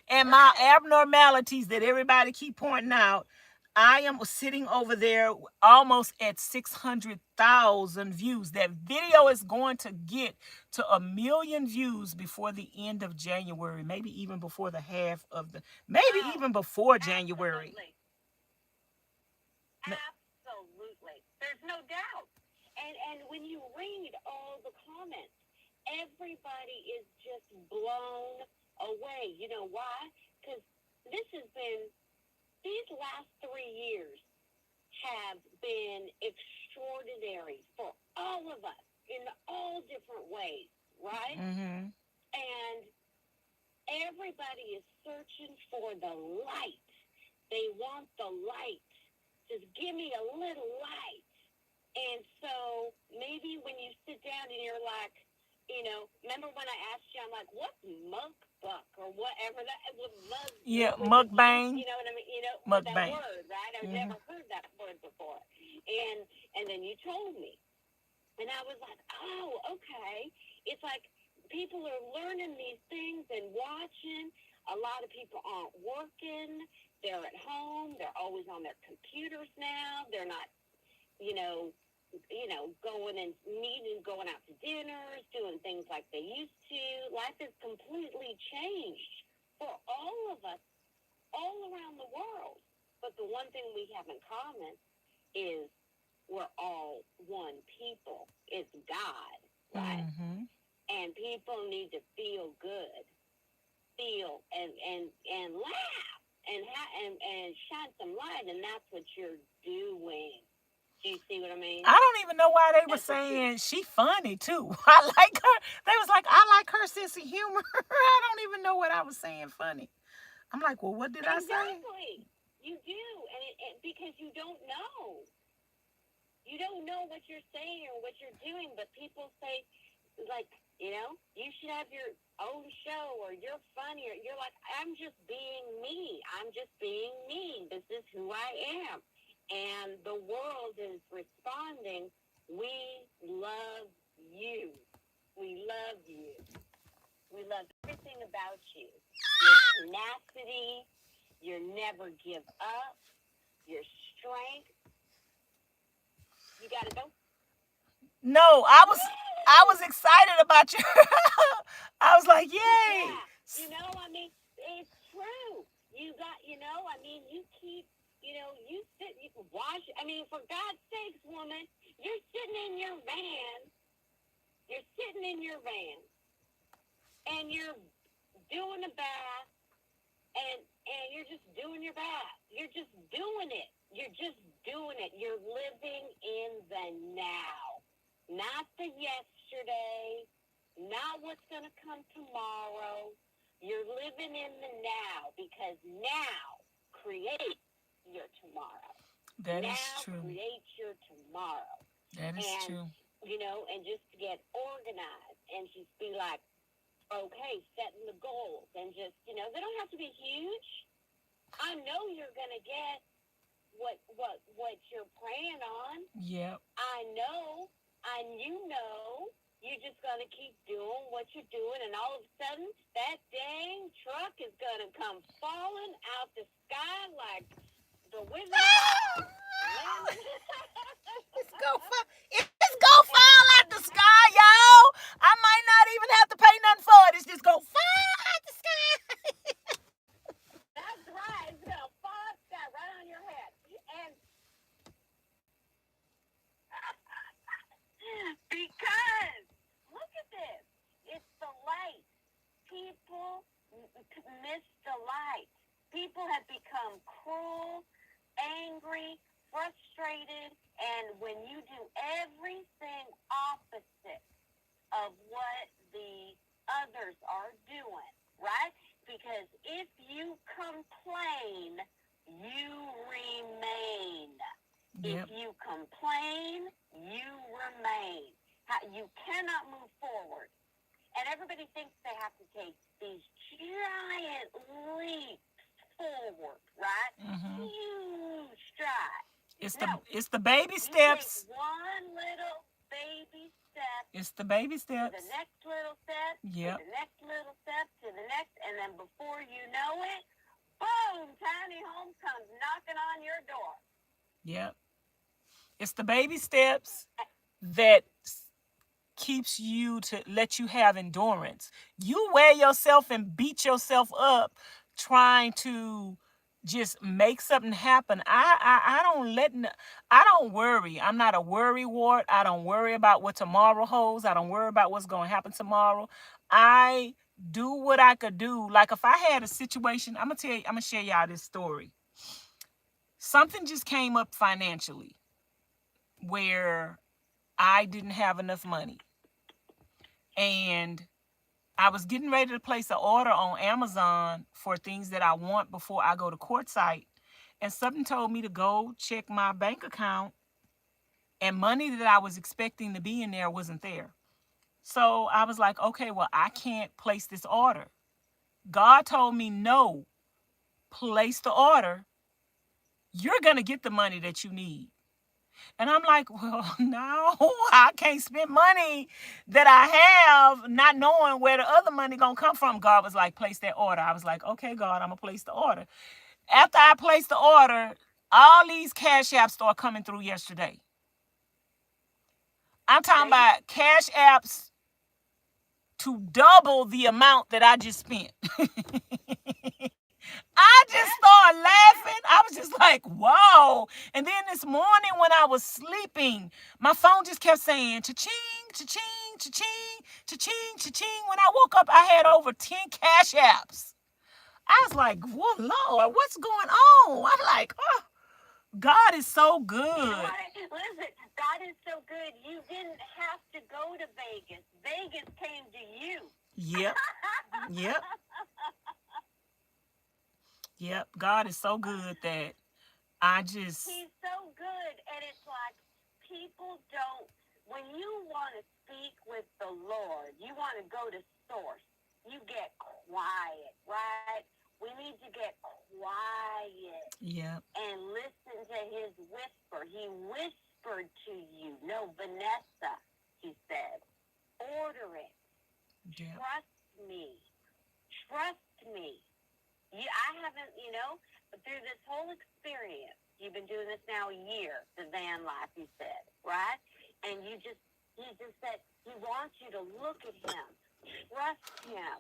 and my Right. abnormalities that everybody keep pointing out, I am sitting over there almost at 600,000 views. That video is going to get to 1 million views before the end of January, maybe even before the half of maybe Wow. even before January. Absolutely. Absolutely. There's no doubt. And when you read all the comments, everybody is just blown away. You know why? Because this has been, these last 3 years have been extraordinary for all of us in all different ways, right? Mm-hmm. And everybody is searching for the light. They want the light. Just give me a little light. And so maybe when you sit down and you're like, remember when I asked you, I'm like, what's mukbang or whatever that was, Yeah, with the juice, mukbang. you know what I mean? With that Mukbang. word, right? I've Mm-hmm. never heard that word before. And then you told me. And I was like, oh, okay. It's like people are learning these things and watching. A lot of people aren't working. They're at home. They're always on their computers now. They're not. you know, going and meeting, going out to dinners, doing things like they used to. Life has completely changed for all of us, all around the world. But the one thing we have in common is we're all one people. It's God, right? Mm-hmm. And people need to feel good, feel and laugh and shine some light, and that's what you're doing. Do you see what I mean? I don't even know why they were That's what you. saying she funny too. I like her. They was like, I like her sense of humor. I don't even know what I was saying funny. I'm like, well, what did I say? Exactly. You do, because you don't know what you're saying or what you're doing, but people say, like, you should have your own show, or you're funny, or you're like, I'm just being me. I'm just being me. This is who I am. And the world is responding. We love you. We love you. We love everything about you. Your tenacity, your never give up, your strength. You got to go. No, I was excited about you. I was like, yay. Yeah. It's true. You keep, you sit, you can watch. For God's sakes, woman, you're sitting in your van. You're sitting in your van, and you're doing a bath, and you're just doing your bath. You're just doing it. You're just doing it. You're living in the now, not the yesterday, not what's going to come tomorrow. You're living in the now, because now creates your tomorrow. That is Now true. creates your tomorrow. That is true. And just to get organized and just be like, okay, setting the goals, and just, they don't have to be huge. I know you're going to get what you're praying on. Yep. I know, and you're just going to keep doing what you're doing, and all of a sudden, that dang truck is going to come falling out the sky like the Wizard of Oz. It's gonna fall out the sky, y'all. I might not even have to pay nothing for it. It's just gonna fall out the sky. That's right. It's going to fall out the sky right on your head. And because, look at this. It's the light. People miss the light. People have become cruel, angry, frustrated, and when you do everything opposite of what the others are doing, right? Because if you complain, you remain. Yep. If you complain, you remain. You cannot move forward. And everybody thinks they have to take these giant leaps forward, right? Mm-hmm. Huge strides. It's the baby steps. You take one little baby step. It's the baby To steps. the next little step. Yep. To the next little step. To the next. And then before you know it, boom, tiny home comes knocking on your door. Yep. It's the baby steps that keeps you to let you have endurance. You wear yourself and beat yourself up trying to just make something happen. I don't worry. I'm not a worry wart. I don't worry about what tomorrow holds. I don't worry about what's going to happen tomorrow. I do what I could do. Like if I had a situation, I'm gonna share y'all this story. Something just came up financially where I didn't have enough money. And I was getting ready to place an order on Amazon for things that I want before I go to quartzsite. And something told me to go check my bank account, and money that I was expecting to be in there wasn't there. So I was like, okay, well, I can't place this order. God told me, no, place the order. You're going to get the money that you need. And I'm like, well, no, I can't spend money that I have not knowing where the other money going to come from. God was like, place that order. I was like, okay, God, I'm going to place the order. After I placed the order, all these cash apps start coming through yesterday. I'm talking about cash apps to double the amount that I just spent. I just started laughing. I was just like, whoa. And then this morning when I was sleeping, my phone just kept saying, cha-ching, cha-ching, cha-ching, cha-ching, cha-ching. When I woke up, I had over 10 cash apps. I was like, well, Lord, what's going on? I'm like, oh, God is so good. Listen, God is so good. You didn't have to go to Vegas. Vegas came to you. Yep. Yep. Yep. God is so good that He's so good. And it's like people don't, when you want to speak with the Lord, you want to go to source, you get quiet, right? We need to get quiet. Yep. And listen to his whisper. He whispered to you. No, Vanessa, he said. Order it. Yep. Trust me. Trust me. I haven't, through this whole experience, you've been doing this now a year, the van life, he said, right? And he just said, he wants you to look at him, trust him,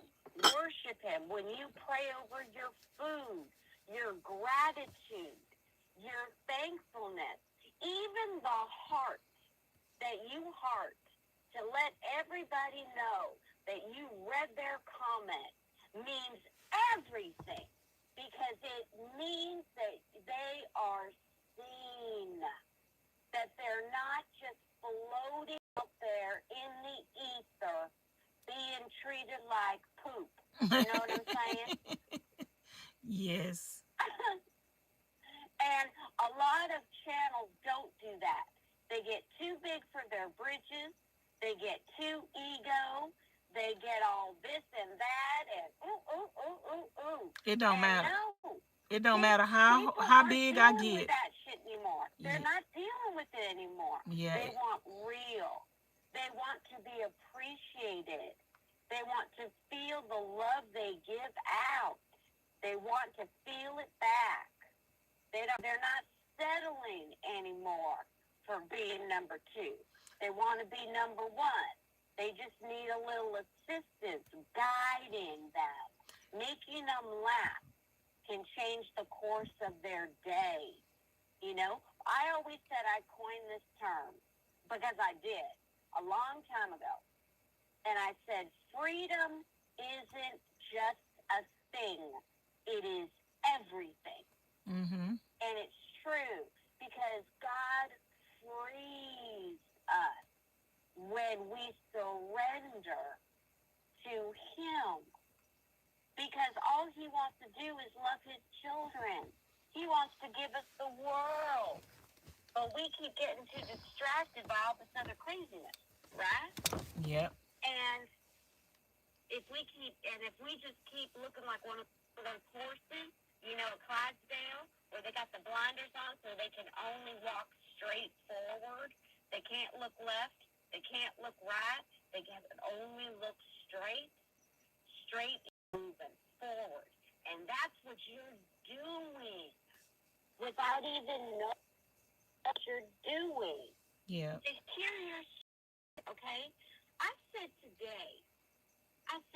worship him. When you pray over your food, your gratitude, your thankfulness, even the heart that you heart to let everybody know that you read their comment means everything, because it means that they are seen, that they're not just floating out there in the ether being treated like poop. You know what I'm saying? Yes. And a lot of channels don't do that. They get too big for their britches. They get too ego. They get all this and that, and ooh. It don't matter. No, it don't matter how big I get. With that shit anymore. They're not dealing with it anymore. Yeah. They want real. They want to be appreciated. They want to feel the love they give out. They want to feel it back. They're not settling anymore for being number two. They want to be number one. They just need a little assistance, guiding them, making them laugh can change the course of their day. I always said I coined this term because I did a long time ago. And I said, freedom isn't just a thing. It is everything. Mm-hmm. And it's true, because God frees us when we surrender to him. Because all he wants to do is love his children. He wants to give us the world. But we keep getting too distracted by all this other craziness, right? Yep. And if we just keep looking like one of those horses, at Clydesdale, where they got the blinders on so they can only walk straight forward. They can't look left. They can't look right. They can only look straight moving forward. And that's what you're doing without even knowing what you're doing. Yeah. To hear your shit, okay? I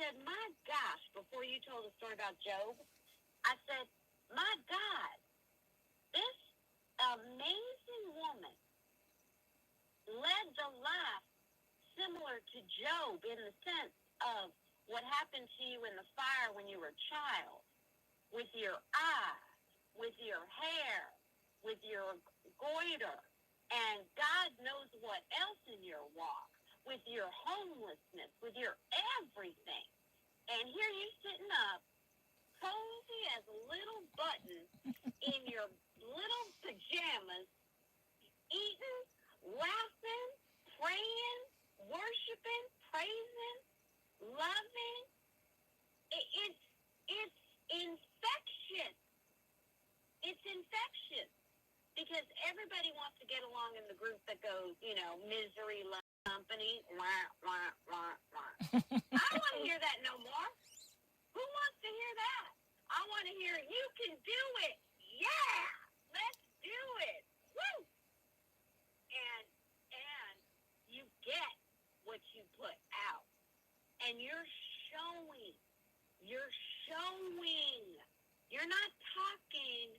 said, my gosh, before you told the story about Job, I said, my God, this amazing woman led the life similar to Job in the sense of what happened to you in the fire when you were a child, with your eyes, with your hair, with your goiter, and God knows what else in your walk, with your homelessness, with your everything. And here you sitting up, cozy as a little button in your little pajamas, eating, laughing, praying, worshiping, praising, loving. It's infectious. It's infectious, because everybody wants to get along in the group that goes, misery loves company. Wah, wah, wah, wah. I don't want to hear that no more. Who wants to hear that? I want to hear you can do it. Yeah, let's do it. Woo! And you get and you're showing. You're showing. You're not talking,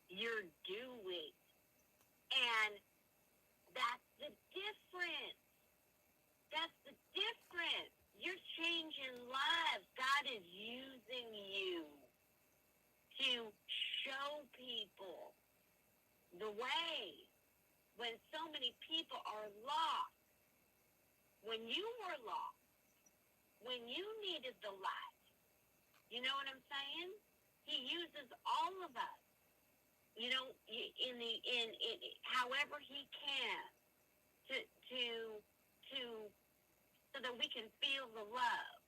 you're doing. And that's the difference. That's the difference. You're changing lives. God is using you to show people the way. When so many people are lost, when you were lost, when you needed the light, you know what I'm saying? He uses all of us, you know, in however he can to so that we can feel the love,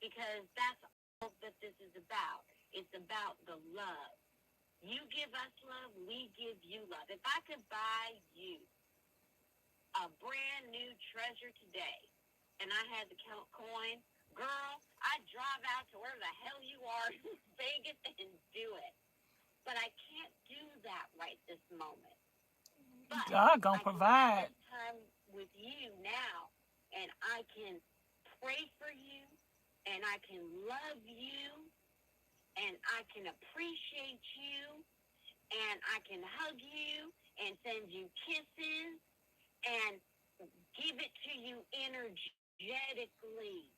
because that's all that this is about. It's about the love. You give us love, we give you love. If I could buy you a brand new treasure today, and I had the coin, girl, I'd drive out to wherever the hell you are in Vegas and do it. But I can't do that right this moment. But God gonna provide. I can spend time with you now, and I can pray for you, and I can love you, and I can appreciate you, and I can hug you and send you kisses and give it to you energetically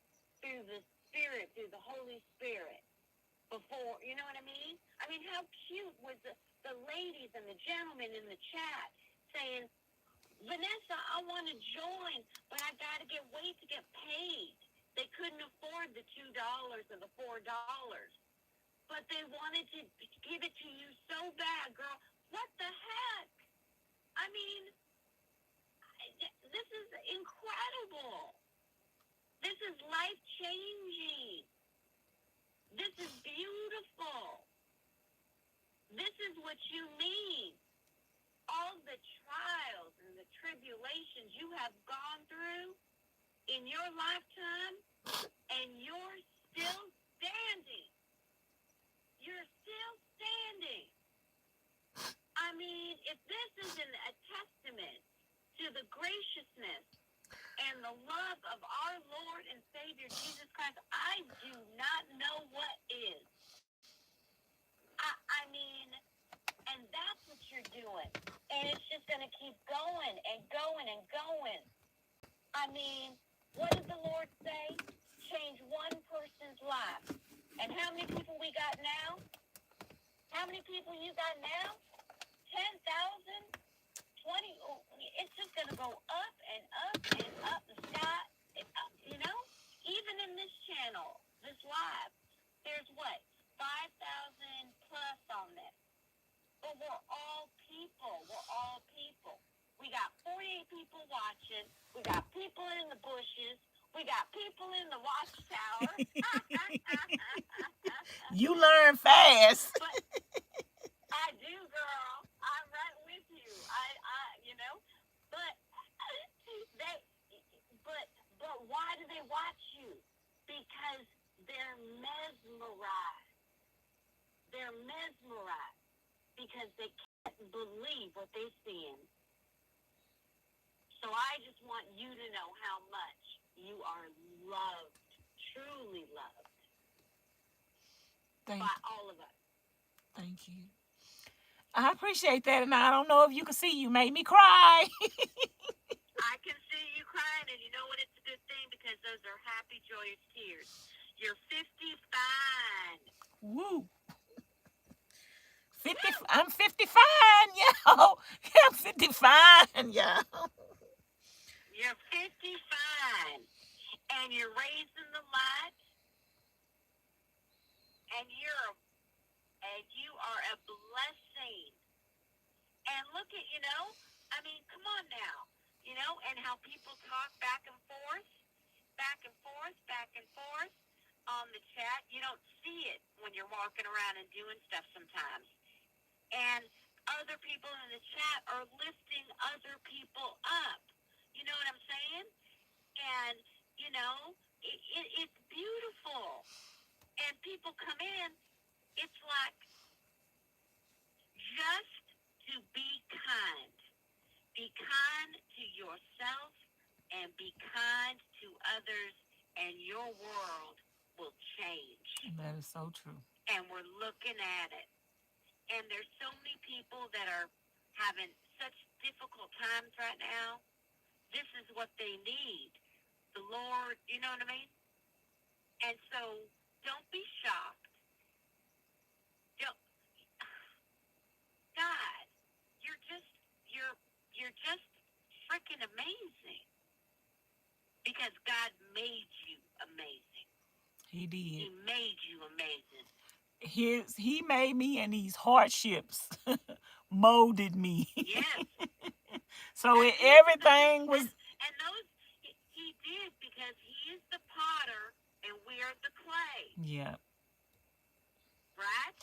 through the Spirit, through the Holy Spirit. Before, you know what I mean? I mean, how cute was the ladies and the gentlemen in the chat saying, Vanessa, I want to join, but I got to wait to get paid. They couldn't afford the $2 or the $4. But they wanted to give it to you so bad, girl. What the heck? I mean, this is incredible. This is life-changing. This is beautiful. This is what you need. All the trials and the tribulations you have gone through in your lifetime, and you're still standing. You're still standing. I mean, if this isn't a testament to the graciousness and the love of our Lord and Savior Jesus Christ, I do not know what is. I mean, and that's what you're doing. And it's just going to keep going and going and going. I mean, what did the Lord say? Change one person's life. And how many people we got now? How many people you got now? 10,000? 20? Oh, it's just going to go up and up and up the sky. You know, even in this channel, this live, there's what? 5,000 plus on this. But we're all people. We're all people. We got 48 people watching. We got people in the bushes. We got people in the watchtower. You learn fast. But I do, girl. I'm right with you. You know, but but why do they watch you? Because they're mesmerized. They're mesmerized because they can't believe what they're seeing. So I just want you to know how much you are loved, truly loved by all of us. Thank you. I appreciate that, and I don't know if you can see, you made me cry. I can see you crying, and you know what? It's a good thing, because those are happy, joyous tears. You're 55. Woo. 50. Woo. I'm 55, yo. I'm 55, yo. You're 55, and you're raising the light, and you are a blessing. And look at, I mean, come on now, and how people talk back and forth on the chat. You don't see it when you're walking around and doing stuff sometimes. And other people in the chat are lifting other people up. You know what I'm saying? And, it's beautiful. And people come in, it's like, just to be kind. Be kind to yourself, and be kind to others, and your world will change. That is so true. And we're looking at it. And there's so many people that are having such difficult times right now. This is what they need. The Lord, you know what I mean? And so don't be shocked. Don't, God, you're just you're just freaking amazing. Because God made you amazing. He did. He made you amazing. He made me, and these hardships molded me. Yes. So everything was. And those he did because he is the potter and we are the clay. Yeah. Right?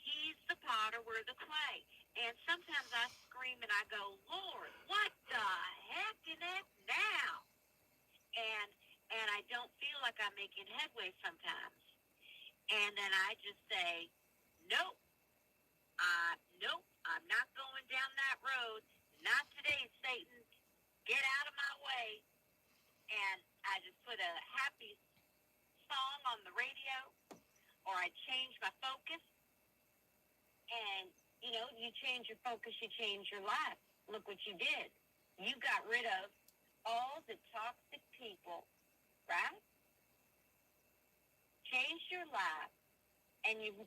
He's the potter, we're the clay. And sometimes I scream and I go, Lord, what the heck in it now? And I don't feel like I'm making headway sometimes. And then I just say, nope, nope, I'm not going down that road. Not today, Satan. Get out of my way. And I just put a happy song on the radio, or I change my focus. And, you know, you change your focus, you change your life. Look what you did. You got rid of all the toxic people, right? Changed your life. And you've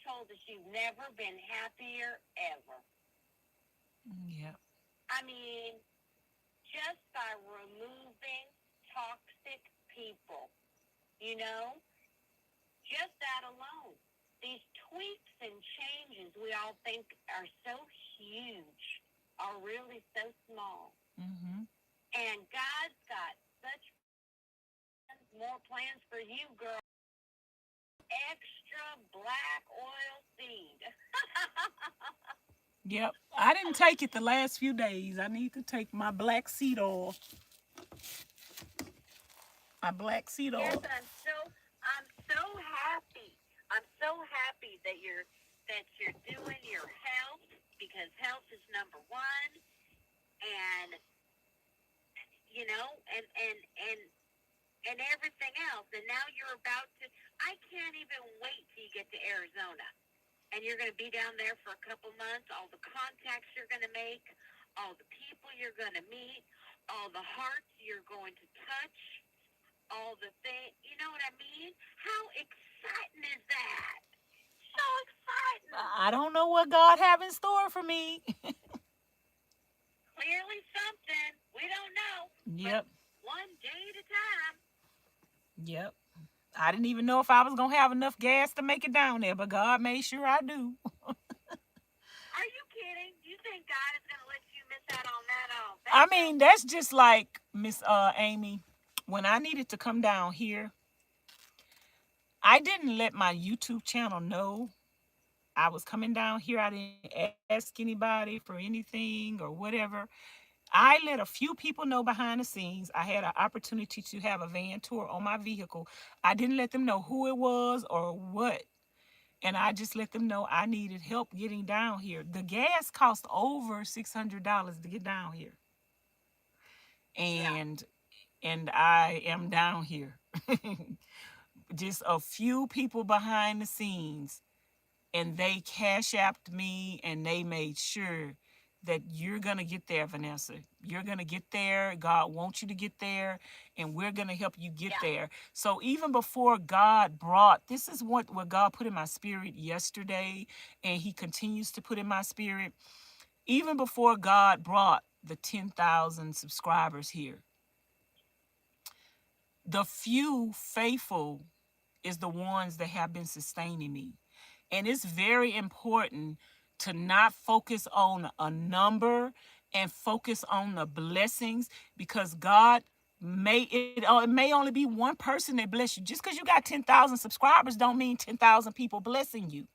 told us you've never been happier ever. Yeah. I mean, just by removing toxic people, you know, just that alone. These tweaks and changes we all think are so huge are really so small. Mm-hmm. And God's got such more plans for you, girl. Extra black oil seed. Yep. I didn't take it the last few days. I need to take my black seed oil. My black seed oil. Yes, I'm so happy. I'm so happy that you're doing your health, because health is number one. And you know, and everything else. And now you're about to, I can't even wait till you get to Arizona. And you're going to be down there for a couple months, all the contacts you're going to make, all the people you're going to meet, all the hearts you're going to touch, all the things, you know what I mean? How exciting is that? So exciting. I don't know what God have in store for me. Clearly something. We don't know. Yep. One day at a time. Yep. I didn't even know if I was going to have enough gas to make it down there, but God made sure I do. Are you kidding? Do you think God is going to let you miss out on that? I mean, that's just like Miss Amy. When I needed to come down here, I didn't let my YouTube channel know I was coming down here. I didn't ask anybody for anything or whatever. I let a few people know behind the scenes. I had an opportunity to have a van tour on my vehicle. I didn't let them know who it was or what. And I just let them know I needed help getting down here. The gas cost over $600 to get down here. And I am down here. Just a few people behind the scenes, and they cashapped me, and they made sure that you're going to get there, Vanessa. You're going to get there. God wants you to get there, and we're going to help you get there. So even before God brought, this is what God put in my spirit yesterday, and he continues to put in my spirit. Even before God brought the 10,000 subscribers here, the few faithful is the ones that have been sustaining me. And it's very important to not focus on a number and focus on the blessings, because God it may only be one person that bless you. Just because you got 10,000 subscribers don't mean 10,000 people blessing you.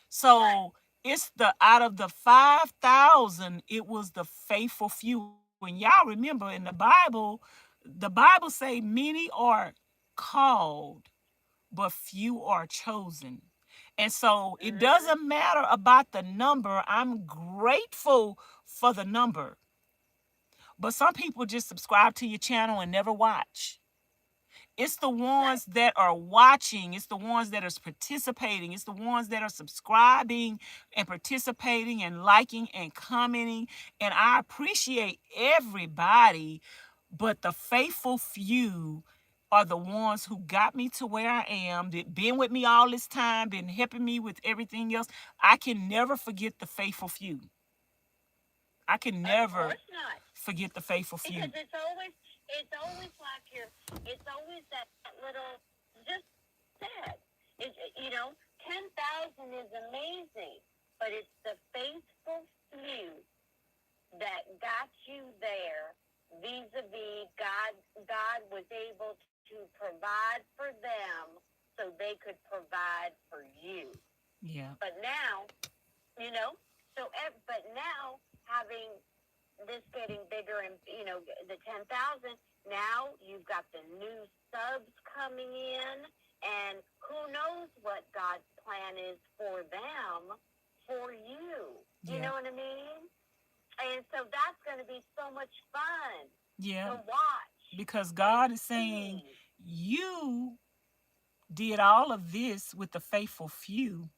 So it's out of the 5,000, it was the faithful few. And y'all remember in the Bible say many are called, but few are chosen. And so it doesn't matter about the number. I'm grateful for the number. But some people just subscribe to your channel and never watch. It's the ones that are watching. It's the ones that are participating. It's the ones that are subscribing and participating and liking and commenting. And I appreciate everybody, but the faithful few are the ones who got me to where I am, that been with me all this time, been helping me with everything else. I can never forget the faithful few. I can never forget the faithful few. Because it's always like it's always that little, just sad. You know, 10,000 is amazing, but it's the faithful few that got you there. Vis-a-vis, God was able to provide for them so they could provide for you. Yeah. But now, you know, but now having this getting bigger and, you know, the 10,000, now you've got the new subs coming in, and who knows what God's plan is for them, for you. You know what I mean? And so that's going to be so much fun to watch. Because God is saying, you did all of this with the faithful few.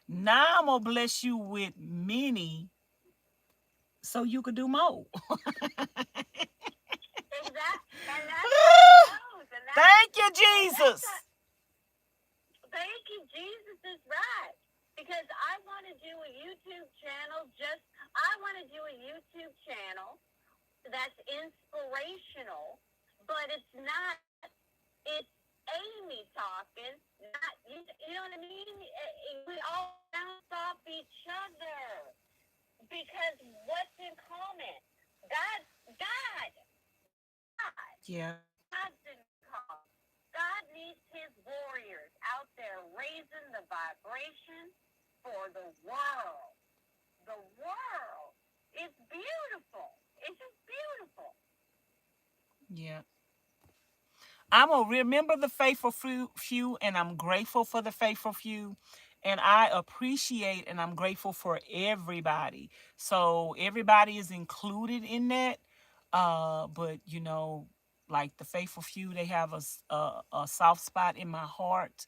Now I'm going to bless you with many so you could do more. Exactly. And that's how it goes. And thank you, Jesus. Thank you, Jesus is right. Because I want to do a YouTube channel that's inspirational, but it's not, it's Amy talking, not, you know what I mean? We all bounce off each other. Because what's in common? God. Yeah. God's in common. God needs his warriors out there raising the vibration for the world. The world. It's beautiful. It's just beautiful. Yeah. I'm going to remember the faithful few, and I'm grateful for the faithful few. And I appreciate and I'm grateful for everybody. So everybody is included in that. But, you know, like the faithful few, they have a soft spot in my heart.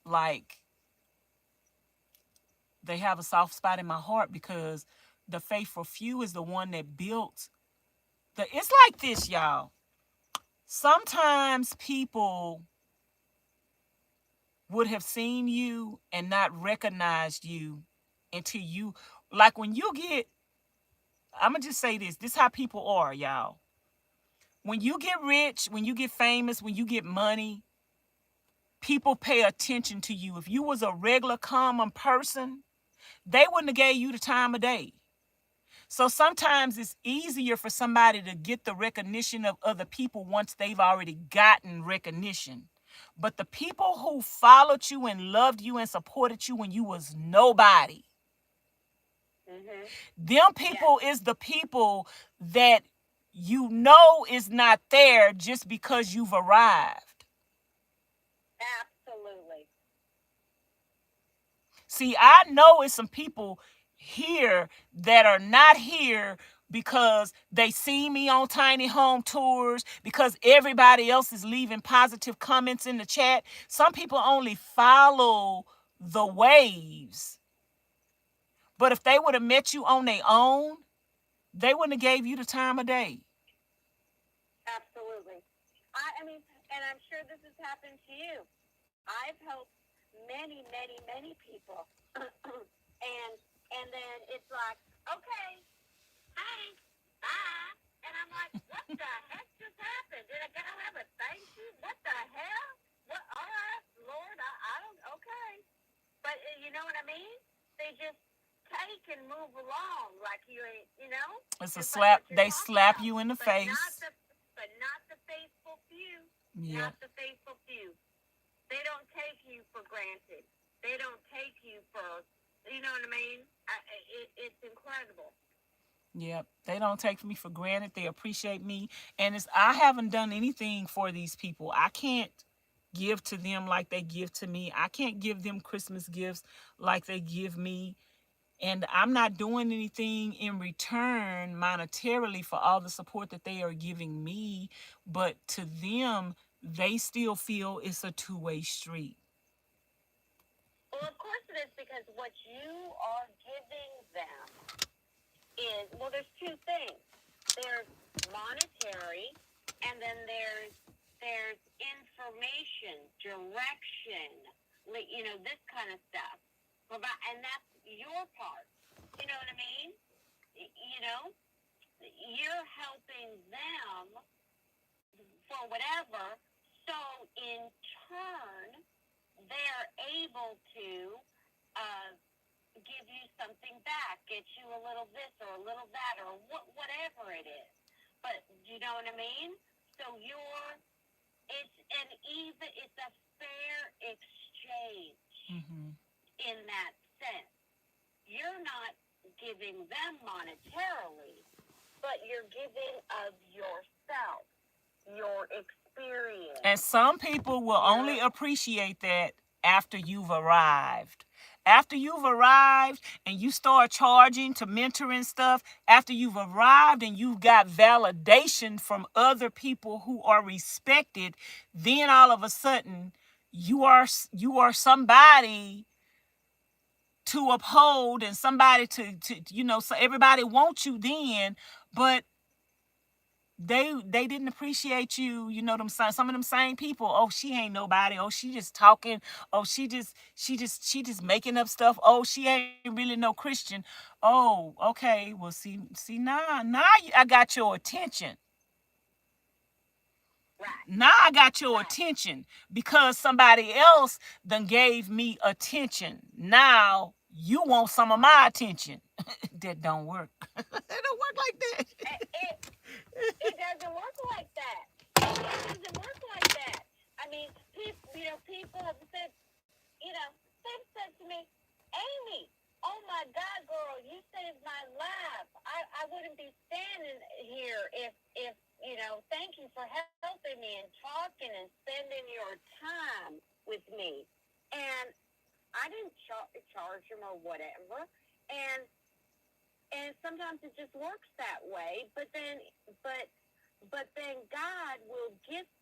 Like, they have a soft spot in my heart because the faithful few is the one that built it's like this, y'all. Sometimes people would have seen you and not recognized you until you, like when you get, I'm going to just say this is how people are, y'all. When you get rich, when you get famous, when you get money, people pay attention to you. If you was a regular common person, they wouldn't have gave you the time of day. So sometimes it's easier for somebody to get the recognition of other people once they've already gotten recognition. But the people who followed you and loved you and supported you when you was nobody, them people is the people that you know is not there just because you've arrived. Absolutely. See, I know it's some people here that are not here because they see me on tiny home tours, because everybody else is leaving positive comments in the chat. Some people only follow the waves. But if they would have met you on their own, they wouldn't have gave you the time of day. Absolutely. I mean, and I'm sure this has happened to you. I've helped many, many, many people. and then it's like, okay, hey, bye. And I'm like, what the heck just happened? Did I have a thank you? What the hell? What? All right, Lord, I don't, okay. But you know what I mean? They just take and move along like you ain't, you know? It's a slap. They slap you in the face. But not the faithful few. Yeah. Not the faithful few. They don't take you for granted. They don't take you for, you know what I mean? It's incredible. Yep. They don't take me for granted. They appreciate me. And I haven't done anything for these people. I can't give to them like they give to me. I can't give them Christmas gifts like they give me. And I'm not doing anything in return monetarily for all the support that they are giving me, but to them, they still feel it's a two-way street. Well, of course it is, because what you are giving them is, well, there's two things. There's monetary, and then there's information, direction, this kind of stuff. And that's your part. You know what I mean? You know, you're helping them for whatever. So in turn, they're able to uh, give you something back, get you a little this or a little that or whatever it is. But you know what I mean? So it's a fair exchange in that sense. You're not giving them monetarily, but you're giving of yourself, your experience. And some people will only appreciate that after you've arrived. After you've arrived and you start charging to mentor and stuff, after you've arrived and you've got validation from other people who are respected, then all of a sudden you are somebody to uphold and somebody to so everybody wants you then, but they didn't appreciate you. You know them, some of them same people. Oh, she ain't nobody. Oh, she just talking. Oh, she just making up stuff. Oh, she ain't really no Christian. Oh, okay. Well, see now I got your attention. Right. Now I got your attention because somebody else done gave me attention. Now you want some of my attention. That don't work. It don't work like that. It doesn't work like that. It doesn't work like that. I mean, people have said, they've said to me, Amy, oh my God, girl, you saved my life. I wouldn't be standing here if thank you for helping me and talking and spending your time with me. And I didn't charge them or whatever. And sometimes it just works that way. But then God will gift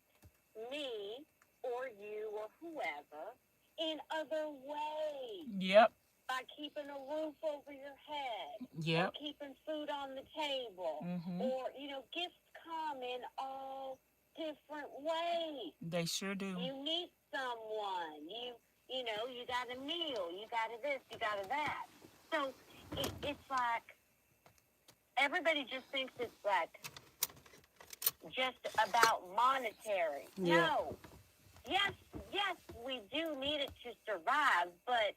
me or you or whoever in other ways. Yep. By keeping a roof over your head. Yep. Or keeping food on the table. Or, gifts come in all different ways. They sure do. You meet someone. You got a meal. You got a this. You got a that. So it's like everybody just thinks it's like just about monetary. Yeah. No. Yes, we do need it to survive, but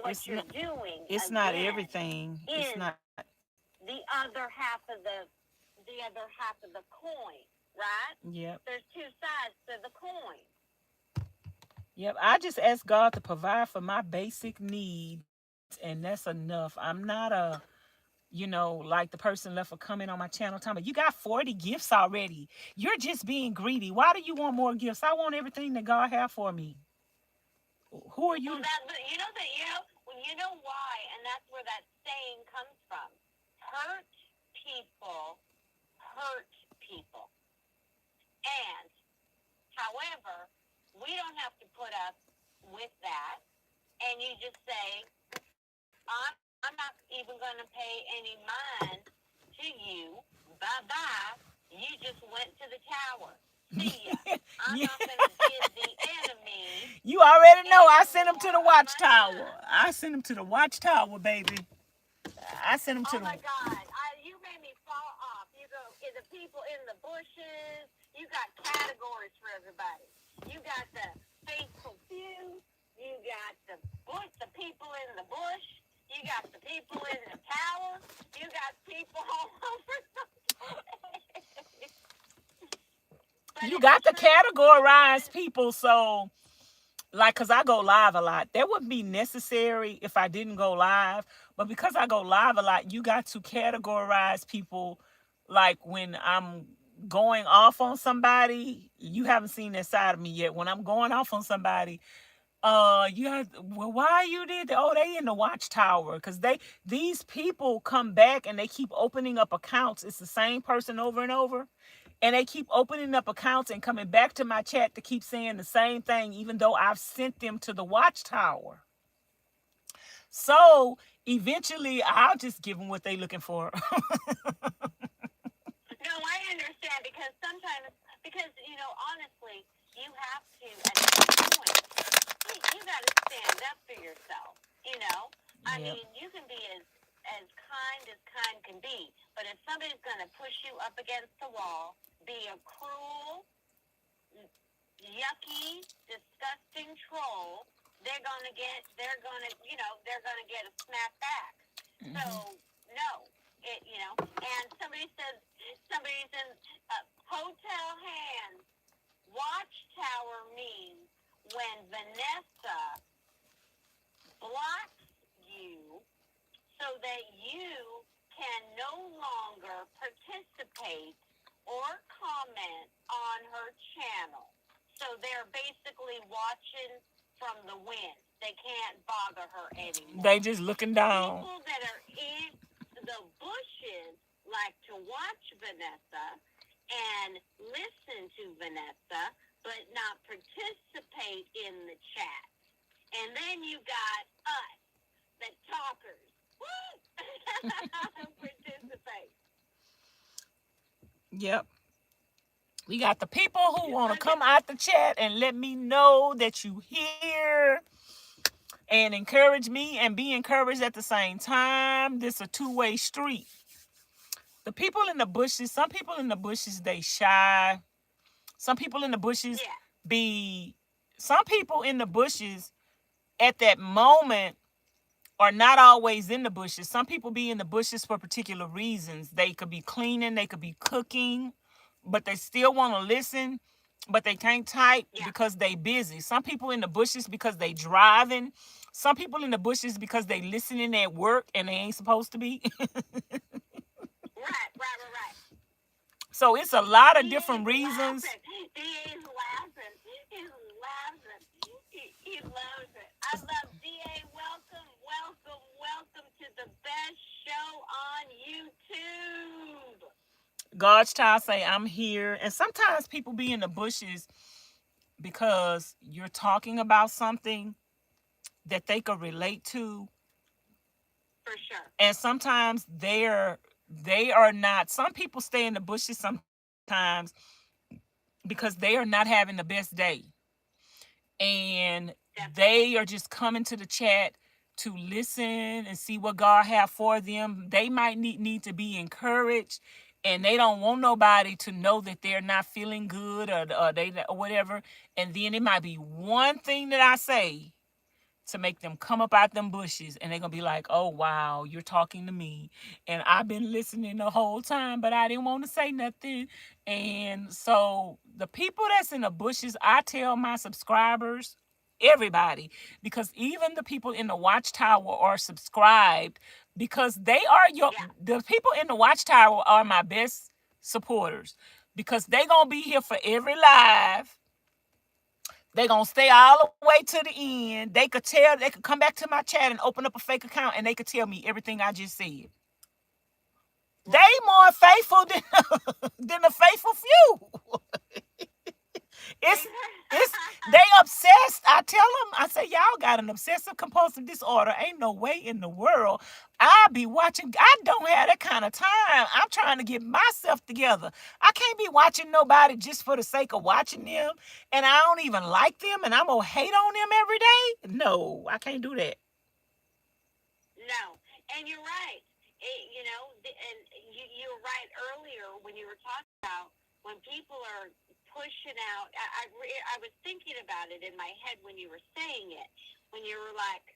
what you're doing, it's not everything. It's not the other half of the coin, right? Yep. There's two sides to the coin. Yep. I just ask God to provide for my basic needs, and that's enough. I'm not like the person left a comment on my channel talking about, you got 40 gifts already. You're just being greedy. Why do you want more gifts? I want everything that God has for me. Who are you? Well, you know why, and that's where that saying comes from. Hurt people hurt people. And, however, we don't have to put up with that. And you just say, I'm not even going to pay any mind to you. Bye-bye. You just went to the tower. See ya. I'm not going to give the enemy. You already know I sent him to the watchtower. I sent him to the watchtower, baby. I sent him to the... Oh, my God. You made me fall off. You go, the people in the bushes. You got categories for everybody. You got the faithful few. You got the people in the bush. You got the people in the tower. You got people all over the place. You got to categorize people, so because I go live a lot. That wouldn't be necessary if I didn't go live, but because I go live a lot, you got to categorize people. Like when I'm going off on somebody, you haven't seen that side of me yet. When I'm going off on somebody, You have, well, why you did that? Oh, they in the watchtower because these people come back and they keep opening up accounts. It's the same person over and over, and they keep opening up accounts and coming back to my chat to keep saying the same thing, even though I've sent them to the watchtower. So eventually, I'll just give them what they looking for. No, I understand because sometimes, because, honestly, you have to, at some point, you got to stand up for yourself, you know? I Yep. mean, you can be as kind can be, but if somebody's going to push you up against the wall, be a cruel, yucky, disgusting troll, they're going to get a snap back. So, no, and somebody's in hotel hands. Watchtower means when Vanessa blocks you so that you can no longer participate or comment on her channel. So they're basically watching from the wind. They can't bother her anymore. They just looking down. People that are in the bushes like to watch Vanessa and listen to Vanessa, but not participate in the chat. And then you got us, the talkers. Participate. Yep. We got the people who want to come out the chat and let me know that you here and encourage me and be encouraged at the same time. This is a two-way street. The people in the bushes, some people in the bushes, they shy. Some people in the bushes some people in the bushes at that moment are not always in the bushes. Some people be in the bushes for particular reasons. They could be cleaning, they could be cooking, but they still want to listen, but they can't type because they busy. Some people in the bushes because they driving. Some people in the bushes because they listening at work and they ain't supposed to be. Right. So it's a lot of different reasons. DA's laughing. He's laughing. He loves it. I love DA. Welcome to the best show on YouTube. God's child say, I'm here. And sometimes people be in the bushes because you're talking about something that they could relate to. For sure. And sometimes they are not. Some people stay in the bushes sometimes because they are not having the best day. And they are just coming to the chat to listen and see what God have for them. They might need to be encouraged, and they don't want nobody to know that they're not feeling good or they or whatever. And then it might be one thing that I say to make them come up out them bushes, and they're gonna be like, oh wow, you're talking to me, and I've been listening the whole time, but I didn't want to say nothing. And so the people that's in the bushes, I tell my subscribers, everybody, because even the people in the watchtower are subscribed, because they are the people in the watchtower are my best supporters, because they gonna be here for every live. They gonna stay all the way to the end. They could come back to my chat and open up a fake account, and they could tell me everything I just said. They more faithful than the faithful few. It's they obsessed. I tell them, I say, y'all got an obsessive compulsive disorder. Ain't no way in the world I be watching. I don't have that kind of time. I'm trying to get myself together. I can't be watching nobody just for the sake of watching them, and I don't even like them, and I'm gonna hate on them every day. No, I can't do that. No, and you're right. And you were right earlier when you were talking about when people are pushing out. I was thinking about it in my head when you were saying it. When you were like,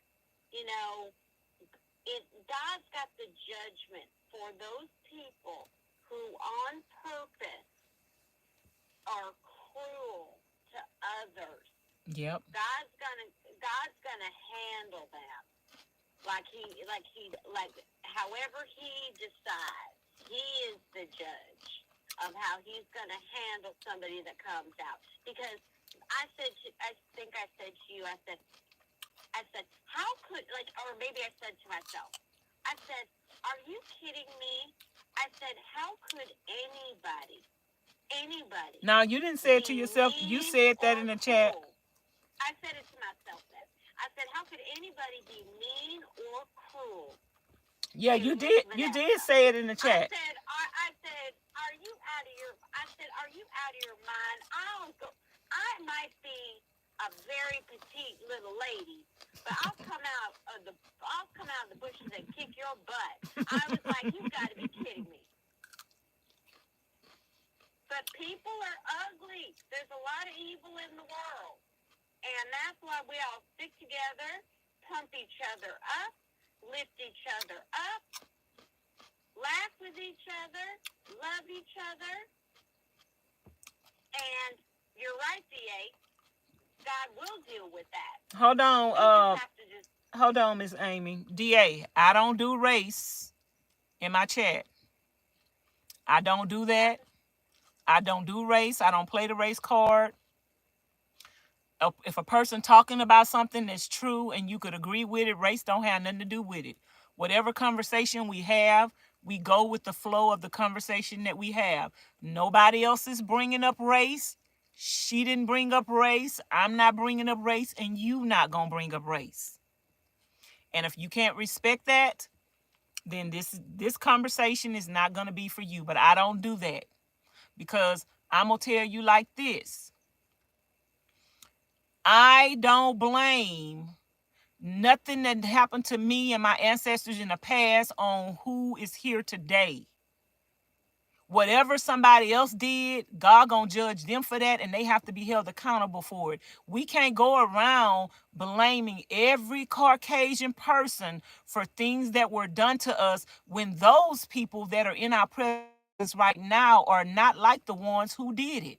God's got the judgment for those people who, on purpose, are cruel to others. Yep. God's gonna handle them. Like however he decides, he is the judge of how he's going to handle somebody that comes out. Because I think I said to you, I said, how could, like, or maybe I said to myself, I said, are you kidding me? I said, how could anybody Now, you didn't say it to be yourself. You mean said that or in the chat. cruel? I said it to myself then. I said, how could anybody be mean or cruel Yeah, to you Miss did. You did Vanessa? say it in the I chat. said, are you out of your? I said, are you out of your mind? I don't go. I might be a very petite little lady, but I'll come out of the bushes and kick your butt. I was like, you've got to be kidding me. But people are ugly. There's a lot of evil in the world, and that's why we all stick together, pump each other up, lift each other up, laugh with each other, love each other. And you're right, DA. God will deal with that. Hold on. We just have to hold on, Miss Amy. DA, I don't do race in my chat. I don't do that. I don't do race. I don't play the race card. If a person talking about something that's true and you could agree with it, race don't have nothing to do with it. Whatever conversation we have, we go with the flow of the conversation that we have. Nobody else is bringing up race. She didn't bring up race. I'm not bringing up race, and you not gonna bring up race. And if you can't respect that, then this conversation is not gonna be for you. But I don't do that, because I'm gonna tell you like this. I don't blame nothing that happened to me and my ancestors in the past on who is here today. Whatever somebody else did, God gonna judge them for that, and they have to be held accountable for it. We can't go around blaming every Caucasian person for things that were done to us when those people that are in our presence right now are not like the ones who did it.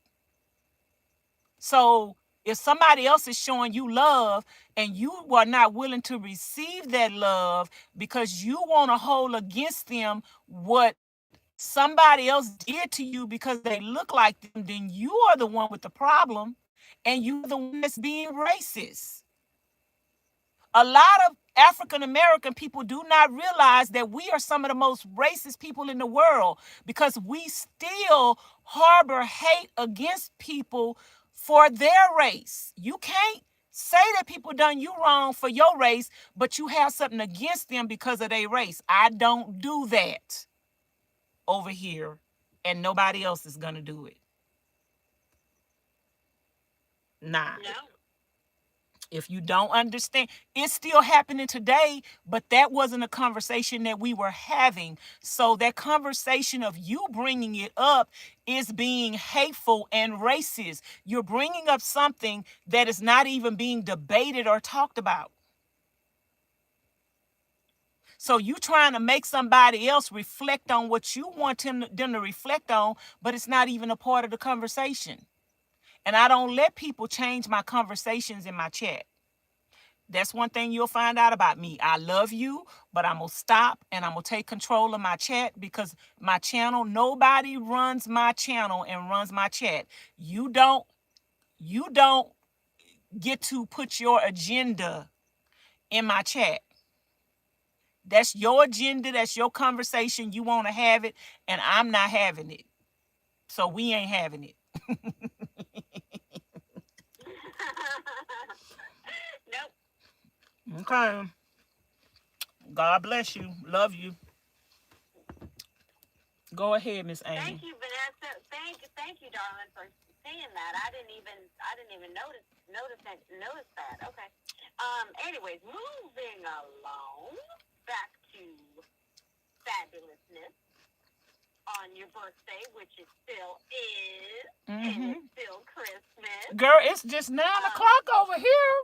So if somebody else is showing you love and you are not willing to receive that love because you want to hold against them what somebody else did to you because they look like them, then you are the one with the problem, and you are the one that's being racist. A lot of African American people do not realize that we are some of the most racist people in the world because we still harbor hate against people for their race. You can't say that people done you wrong for your race, but you have something against them because of their race. I don't do that over here, and nobody else is gonna do it. Nah. no. If you don't understand, it's still happening today, but that wasn't a conversation that we were having. So that conversation of you bringing it up is being hateful and racist. You're bringing up something that is not even being debated or talked about. So you trying to make somebody else reflect on what you want them to reflect on, but it's not even a part of the conversation. And I don't let people change my conversations in my chat. That's one thing you'll find out about me. I love you, but I'm going to stop and I'm going to take control of my chat, because my channel, nobody runs my channel and runs my chat. You don't get to put your agenda in my chat. That's your agenda. That's your conversation. You want to have it, and I'm not having it. So we ain't having it. Nope. Okay. God bless you. Love you. Go ahead, Miss Amy. Thank you, Vanessa. Thank you, darling, for seeing that. I didn't even notice that. Okay. Anyways, moving along, back to fabulousness on your birthday, which it still is, and it's still Christmas. Girl, it's just 9 o'clock over here.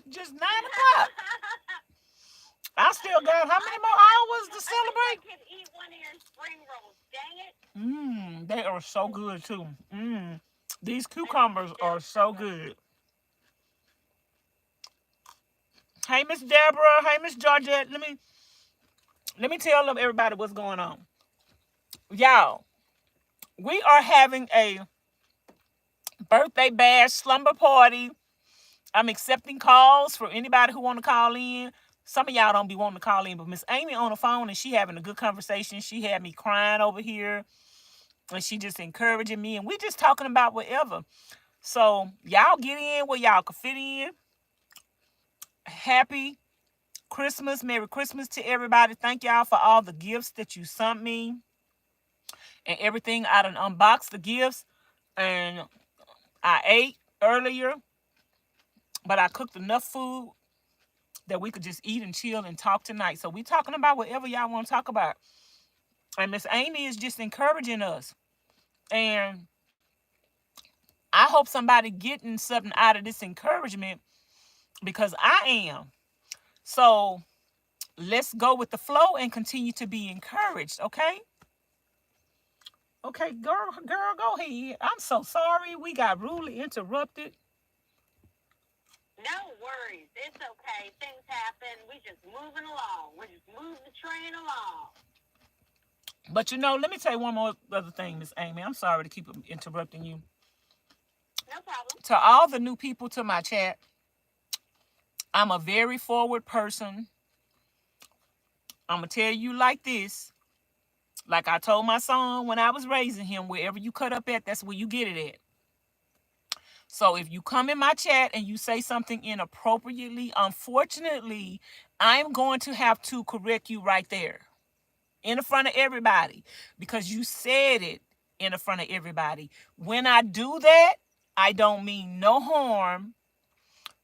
Just 9 o'clock. I still got how many more hours to celebrate? I could eat one of your spring rolls. Dang it. They are so good too. These cucumbers are so good. Hey, Miss Deborah. Hey, Miss Georgette. Let me tell everybody what's going on. Y'all, we are having a birthday bash slumber party. I'm accepting calls for anybody who want to call in. Some of y'all don't be wanting to call in, but Miss Amy on the phone and she having a good conversation. She had me crying over here, and she just encouraging me, and we just talking about whatever. So y'all get in where y'all can fit in. Happy Christmas, Merry Christmas to everybody. Thank y'all for all the gifts that you sent me and everything. I done unboxed the gifts, and I ate earlier, but I cooked enough food that we could just eat and chill and talk tonight. So we talking about whatever y'all want to talk about. And Miss Amy is just encouraging us. And I hope somebody getting something out of this encouragement, because I am. So let's go with the flow and continue to be encouraged, okay? Okay, girl, go ahead. I'm so sorry we got rudely interrupted. No worries. It's okay. Things happen. We just moving along. We just move the train along. But let me tell you one more other thing, Miss Amy. I'm sorry to keep interrupting you. No problem. To all the new people to my chat, I'm a very forward person. I'm going to tell you like this. Like I told my son when I was raising him, wherever you cut up at, that's where you get it at. So if you come in my chat and you say something inappropriately, unfortunately, I'm going to have to correct you right there in front of everybody, because you said it in front of everybody. When I do that, I don't mean no harm.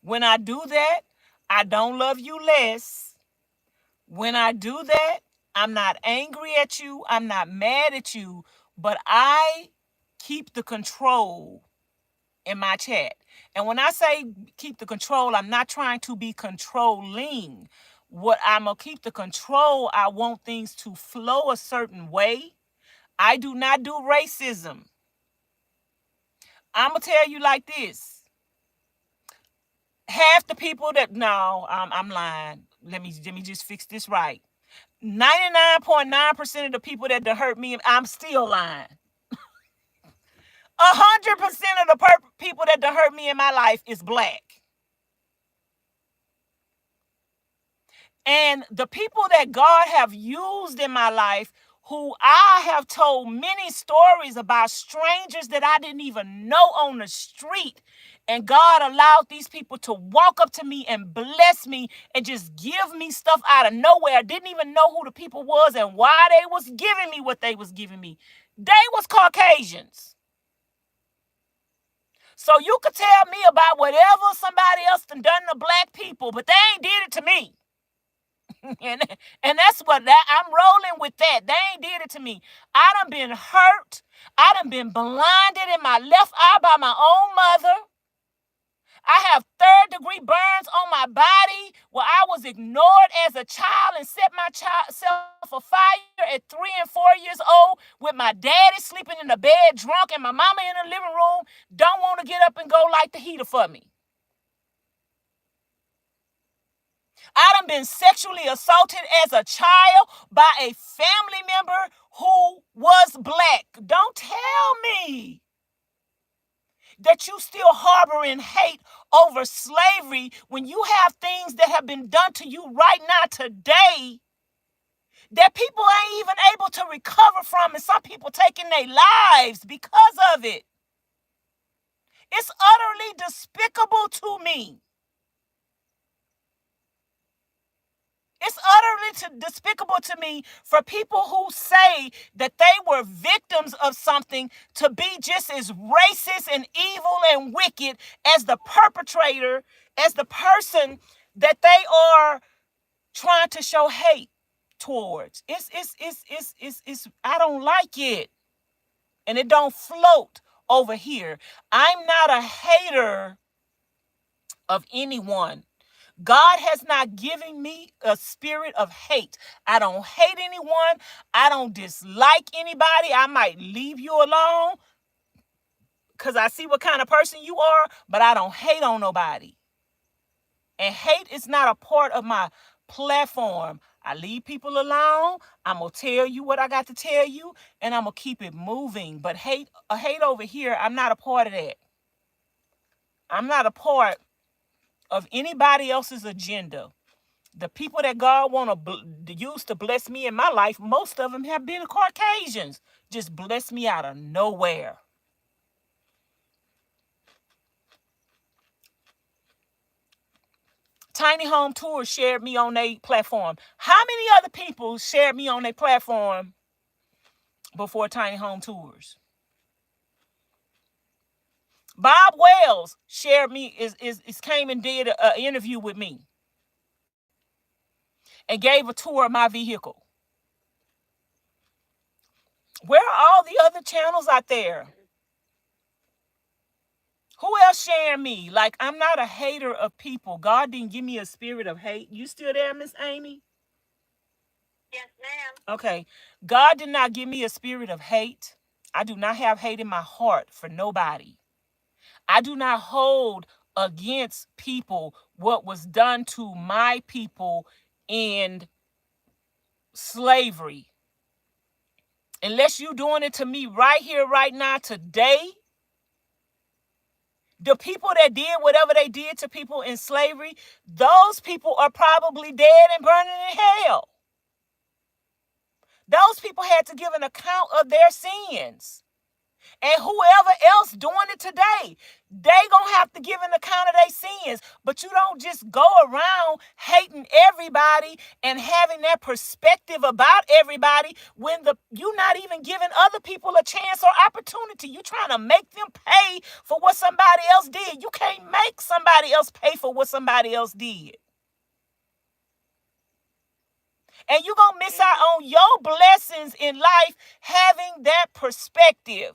When I do that, I don't love you less. When I do that, I'm not angry at you. I'm not mad at you, but I keep the control in my chat. And when I say keep the control, I'm not trying to be controlling. What I'm going to keep the control, I want things to flow a certain way. I do not do racism. I'm going to tell you like this. Half the people that, no, I'm lying. Let me just fix this right. 99.9% of the people that hurt me, I'm still lying. 100% of the people that hurt me in my life is black. And the people that God have used in my life, who I have told many stories about, strangers that I didn't even know on the street. And God allowed these people to walk up to me and bless me and just give me stuff out of nowhere. I didn't even know who the people was and why they was giving me what they was giving me. They was Caucasians. So you could tell me about whatever somebody else done to black people, but they ain't did it to me. and that's what I'm rolling with that. They ain't did it to me. I done been hurt. I done been blinded in my left eye by my own mother. I have third-degree burns on my body where I was ignored as a child and set myself afire at 3 and 4 years old with my daddy sleeping in the bed drunk and my mama in the living room don't want to get up and go light the heater for me. I done been sexually assaulted as a child by a family member who was black. Don't tell me that you still harboring hate over slavery when you have things that have been done to you right now today that people ain't even able to recover from, and some people taking their lives because of it. It's utterly despicable to me. It's utterly despicable to me for people who say that they were victims of something to be just as racist and evil and wicked as the perpetrator, as the person that they are trying to show hate towards. It's I don't like it. And it don't float over here. I'm not a hater of anyone. God has not given me a spirit of hate. I don't hate anyone. I don't dislike anybody. I might leave you alone because I see what kind of person you are, but I don't hate on nobody. And hate is not a part of my platform. I leave people alone. I'm going to tell you what I got to tell you, and I'm going to keep it moving. But hate over here, I'm not a part of that. I'm not a part of anybody else's agenda. The people that God want to use to bless me in my life, most of them have been Caucasians. Just bless me out of nowhere. Tiny Home Tours shared me on their platform. How many other people shared me on their platform before Tiny Home Tours? Bob Wells shared me, is came and did an interview with me and gave a tour of my vehicle. Where are all the other channels out there? Who else sharing me? Like, I'm not a hater of people. God didn't give me a spirit of hate. You still there, Miss Amy? Yes, ma'am. Okay. God did not give me a spirit of hate. I do not have hate in my heart for nobody. I do not hold against people what was done to my people in slavery. Unless you doing it to me right here, right now, today, the people that did whatever they did to people in slavery, those people are probably dead and burning in hell. Those people had to give an account of their sins. And whoever else doing it today, they gonna have to give an account of their sins. But you don't just go around hating everybody and having that perspective about everybody when you're not even giving other people a chance or opportunity. You trying to make them pay for what somebody else did. You can't make somebody else pay for what somebody else did. And you're gonna miss out on your blessings in life having that perspective.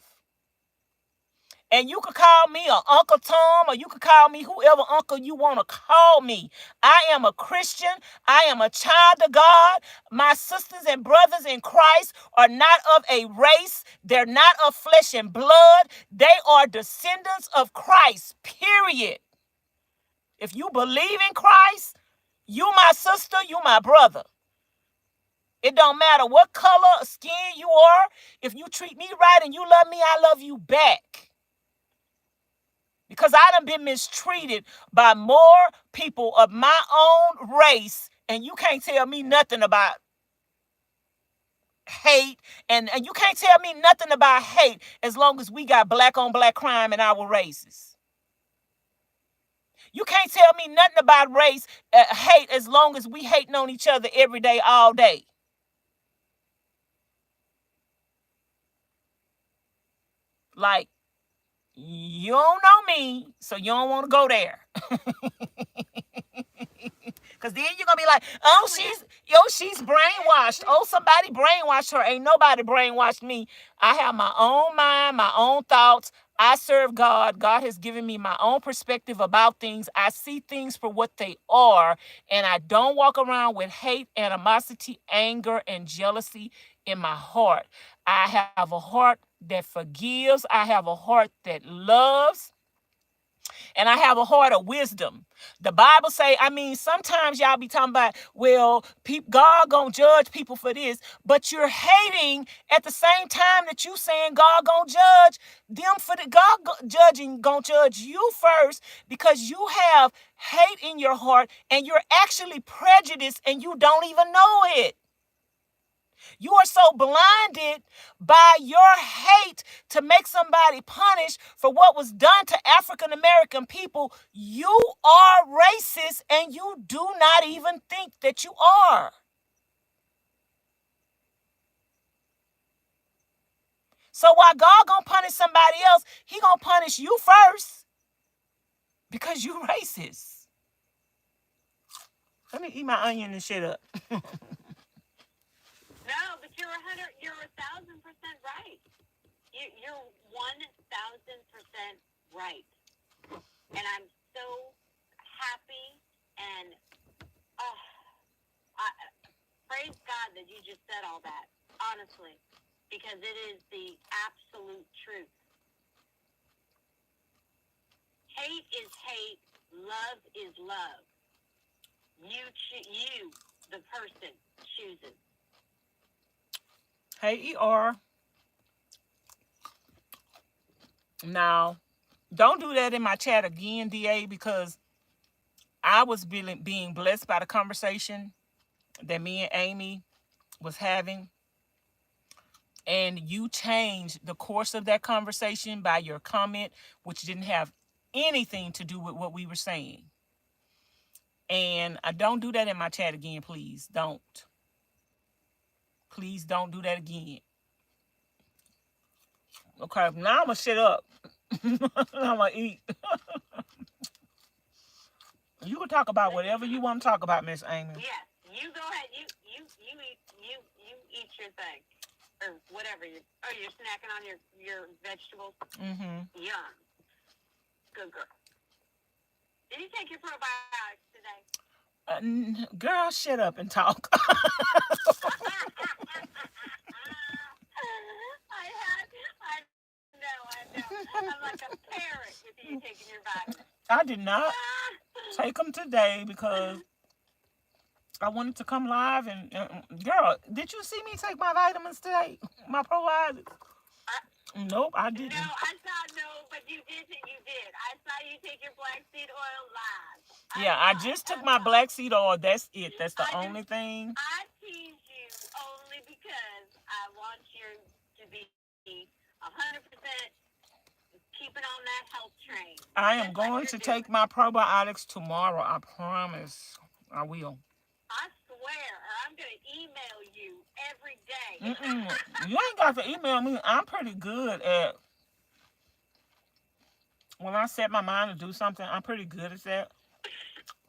And you could call me an Uncle Tom, or you could call me whoever uncle you want to call me. I am a Christian. I am a child of God. My sisters and brothers in Christ are not of a race. They're not of flesh and blood. They are descendants of Christ, period. If you believe in Christ, you my sister, you my brother. It don't matter what color or skin you are. If you treat me right and you love me, I love you back. Because I done been mistreated by more people of my own race, and you can't tell me nothing about hate, and you can't tell me nothing about hate as long as we got black on black crime in our races. You can't tell me nothing about race, hate, as long as we hating on each other every day, all day. Like, you don't know me, so you don't want to go there. Because then you're going to be like, oh, she's brainwashed. Oh, somebody brainwashed her. Ain't nobody brainwashed me. I have my own mind, my own thoughts. I serve God. God has given me my own perspective about things. I see things for what they are. And I don't walk around with hate, animosity, anger, and jealousy in my heart. I have a heart that forgives. I have a heart that loves. And I have a heart of wisdom. The Bible say, sometimes y'all be talking about, well, God gonna judge people for this, but you're hating at the same time that you saying God gonna judge them for the gonna judge you first, because you have hate in your heart and you're actually prejudiced and you don't even know it. You are so blinded by your hate to make somebody punish for what was done to African American people. You are racist and you do not even think that you are. So while God gonna punish somebody else, he gonna punish you first because you racist. Let me eat my onion and shit up. No, but you're 1,000% right. You're 1,000% right. And I'm so happy and praise God that you just said all that, honestly, because it is the absolute truth. Hate is hate. Love is love. You, the person, chooses. Hey, ER. Now, Don't do that in my chat again, DA, because I was being blessed by the conversation that me and Amy was having, and you changed the course of that conversation by your comment, which didn't have anything to do with what we were saying. And I don't do that in my chat again, please. Don't. Please don't do that again. Okay, now I'm gonna shut up. I'm gonna eat. You can talk about whatever you want to talk about, Miss Amy. Yes, you go ahead. You eat your thing or whatever. You're snacking on your vegetables. Mm-hmm. Yum. Good girl. Did you take your probiotics today? Girl, shut up and talk. I know. I'm like a parrot with you taking your vitamins. I did not take them today because I wanted to come live. And girl, did you see me take my vitamins today? My probiotics? Nope, I didn't. No, I saw but you did. You did. I saw you take your black seed oil live. Yeah, I just took my black seed oil. That's it. That's the only thing. I tease you only because I want you to be 100% keeping on that health train. I am going to take my probiotics tomorrow. I promise. I will. I swear, or I'm going to email you every day. You ain't got to email me. I'm pretty good at, when I set my mind to do something, I'm pretty good at that.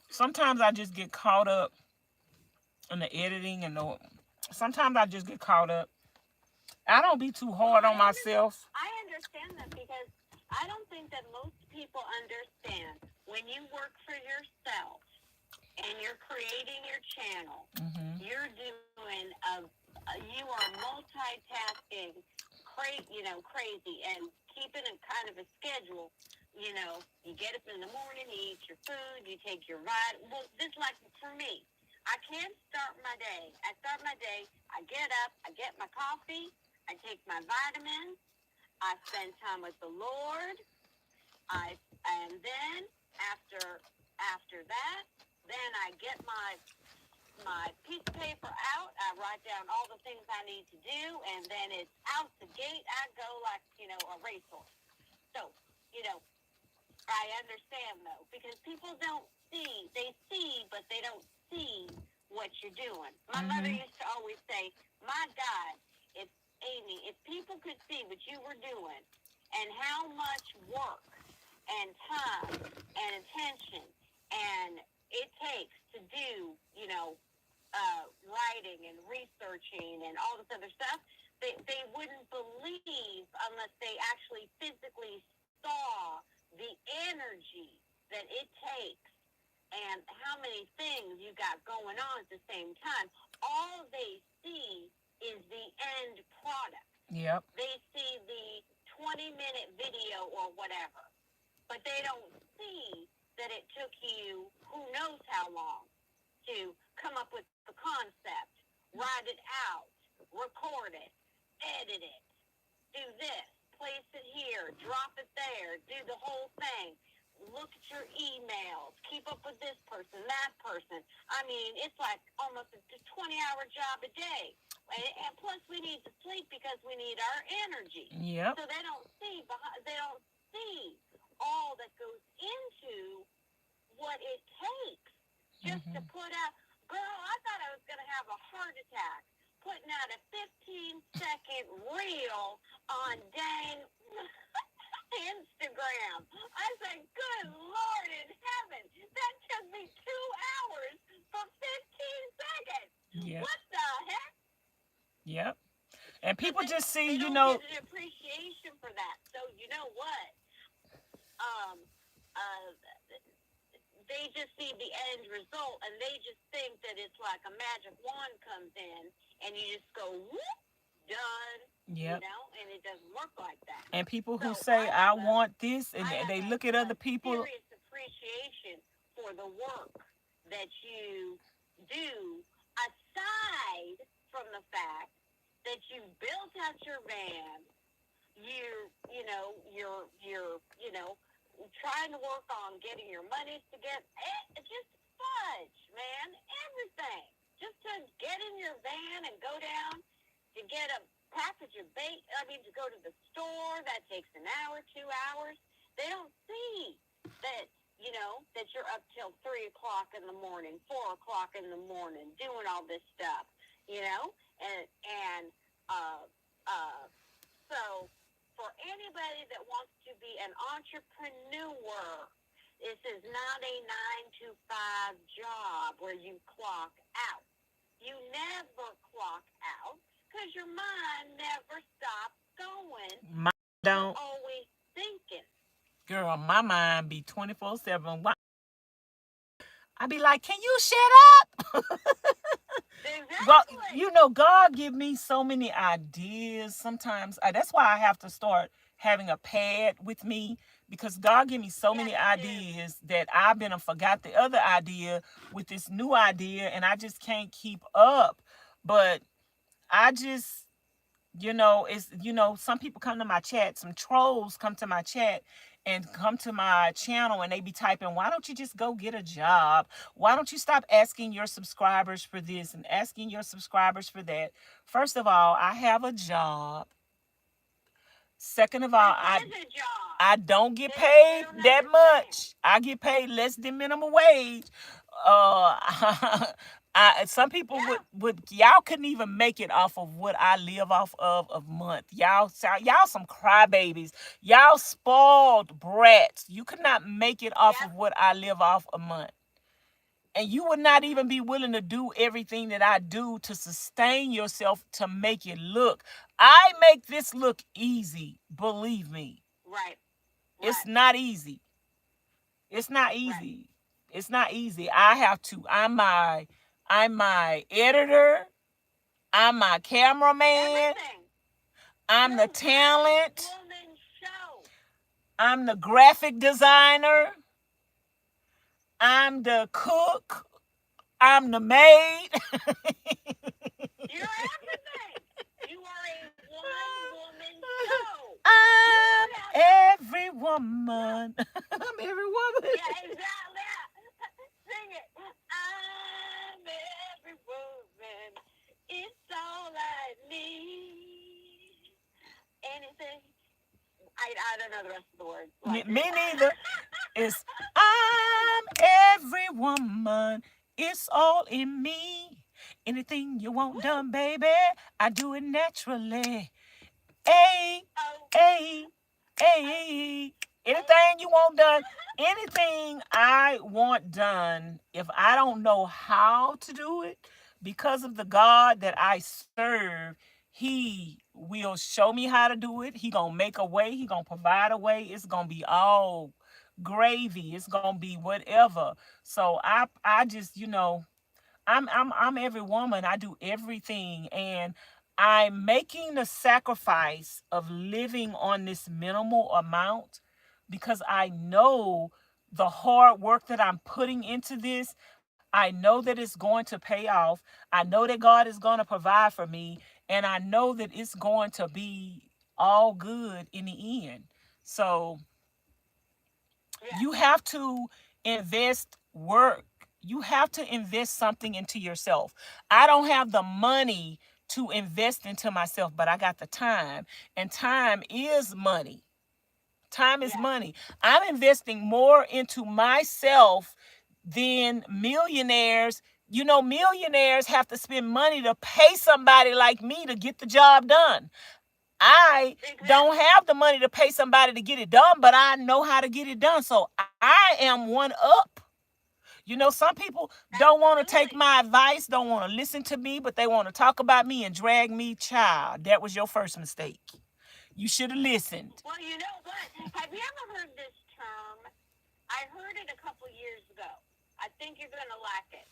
Sometimes I just get caught up in the editing and sometimes I just get caught up. I don't be too hard on myself. I understand that because I don't think that most people understand when you work for yourself and you're creating your channel, you're doing you are multitasking, crazy, and keeping a kind of a schedule. You get up in the morning, you eat your food, you take your ride. Well, this like for me, I can't start my day. I start my day. I get up, I get my coffee, I take my vitamins, I spend time with the Lord, and then after that, then I get my piece of paper out. I write down all the things I need to do, and then it's out the gate. I go like a racehorse. So I understand though because people don't see. They see, but they don't see what you're doing. My mother used to always say, "My God, if people could see what you were doing and how much work and time and attention and it takes to do, writing and researching and all this other stuff, they wouldn't believe unless they actually physically saw the energy that it takes and how many things you got going on at the same time. All they see is the end product. Yep. They see the 20-minute video or whatever, but they don't see that it took you who knows how long to come up with the concept, write it out, record it, edit it, do this, place it here, drop it there, do the whole thing. Look at your emails, keep up with this person, that person. I mean, it's like almost a 20-hour job a day. And plus, we need to sleep because we need our energy. Yep. So they don't see all that goes into what it takes just to put out. Girl, I thought I was going to have a heart attack putting out a 15-second reel on dang Instagram. I said, good Lord in heaven, that took me 2 hours for 15 seconds. Yep. What the heck? Yep. And people just see, they don't get an appreciation for that. So you know what? They just see the end result, and they just think that it's like a magic wand comes in, and you just go, whoop, done. Yep. And it doesn't work like that. And people who say, I want this, and they look at other people. Serious appreciation for the work that you do, aside from the fact that you built out your van, you're trying to work on getting your money together. It's just fudge, man. Everything. Just to get in your van and go down to get a package of bait. To go to the store, that takes an hour, 2 hours. They don't see that, that you're up till 3 o'clock in the morning, 4 o'clock in the morning, doing all this stuff, so for anybody that wants to be an entrepreneur, this is not a 9 to 5 job where you clock out. You never clock out because your mind never stops going. My don't. You're always thinking. Girl, my mind be 24/7. I be like, can you shut up? Exactly. Well, God give me so many ideas. Sometimes that's why I have to start having a pad with me, because God give me so many ideas that I've been and forgot the other idea with this new idea, and I just can't keep up. But I just, some people come to my chat, some trolls come to my chat and come to my channel, and they be typing, why don't you just go get a job? Why don't you stop asking your subscribers for this and asking your subscribers for that? First of all, I have a job. Second of all, I don't get paid that much. I get paid less than minimum wage. Some people would y'all couldn't even make it off of what I live off of a month. Y'all some crybabies. Y'all spoiled brats. You could not make it off of what I live off a month. And you would not even be willing to do everything that I do to sustain yourself to make it look. I make this look easy, believe me. Right. It's not easy. It's not easy. Right. It's not easy. I have to. I'm my editor. I'm my cameraman. Everything. I'm the talent. I'm the graphic designer. I'm the cook. I'm the maid. You're everything. You are a one-woman show. I'm every woman. I'm every woman. Yeah, exactly. Sing it. I'm every woman. It's all I need. Anything. I don't know the rest of the words. Me neither. It's I'm every woman. It's all in me. Anything you want done, baby, I do it naturally. Hey, hey, hey. Anything you want done, anything I want done, if I don't know how to do it, because of the God that I serve, He will show me how to do it. He gonna make a way. He gonna provide a way. It's gonna be all gravy. It's gonna be whatever. So I just, I'm every woman. I do everything, and I'm making the sacrifice of living on this minimal amount because I know the hard work that I'm putting into this. I know that it's going to pay off. I know that God is going to provide for me, and I know that it's going to be all good in the end. So you have to invest work. You have to invest something into yourself. I don't have the money to invest into myself, but I got the time, and time is money. Time is money. I'm investing more into myself than millionaires. Millionaires have to spend money to pay somebody like me to get the job done. I don't have the money to pay somebody to get it done, but I know how to get it done. So I am one up. Some people don't want to take my advice, don't want to listen to me, but they want to talk about me and drag me. Child, that was your first mistake. You should have listened. Well, you know what? Have you ever heard this term? I heard it a couple years ago. I think you're going to like it.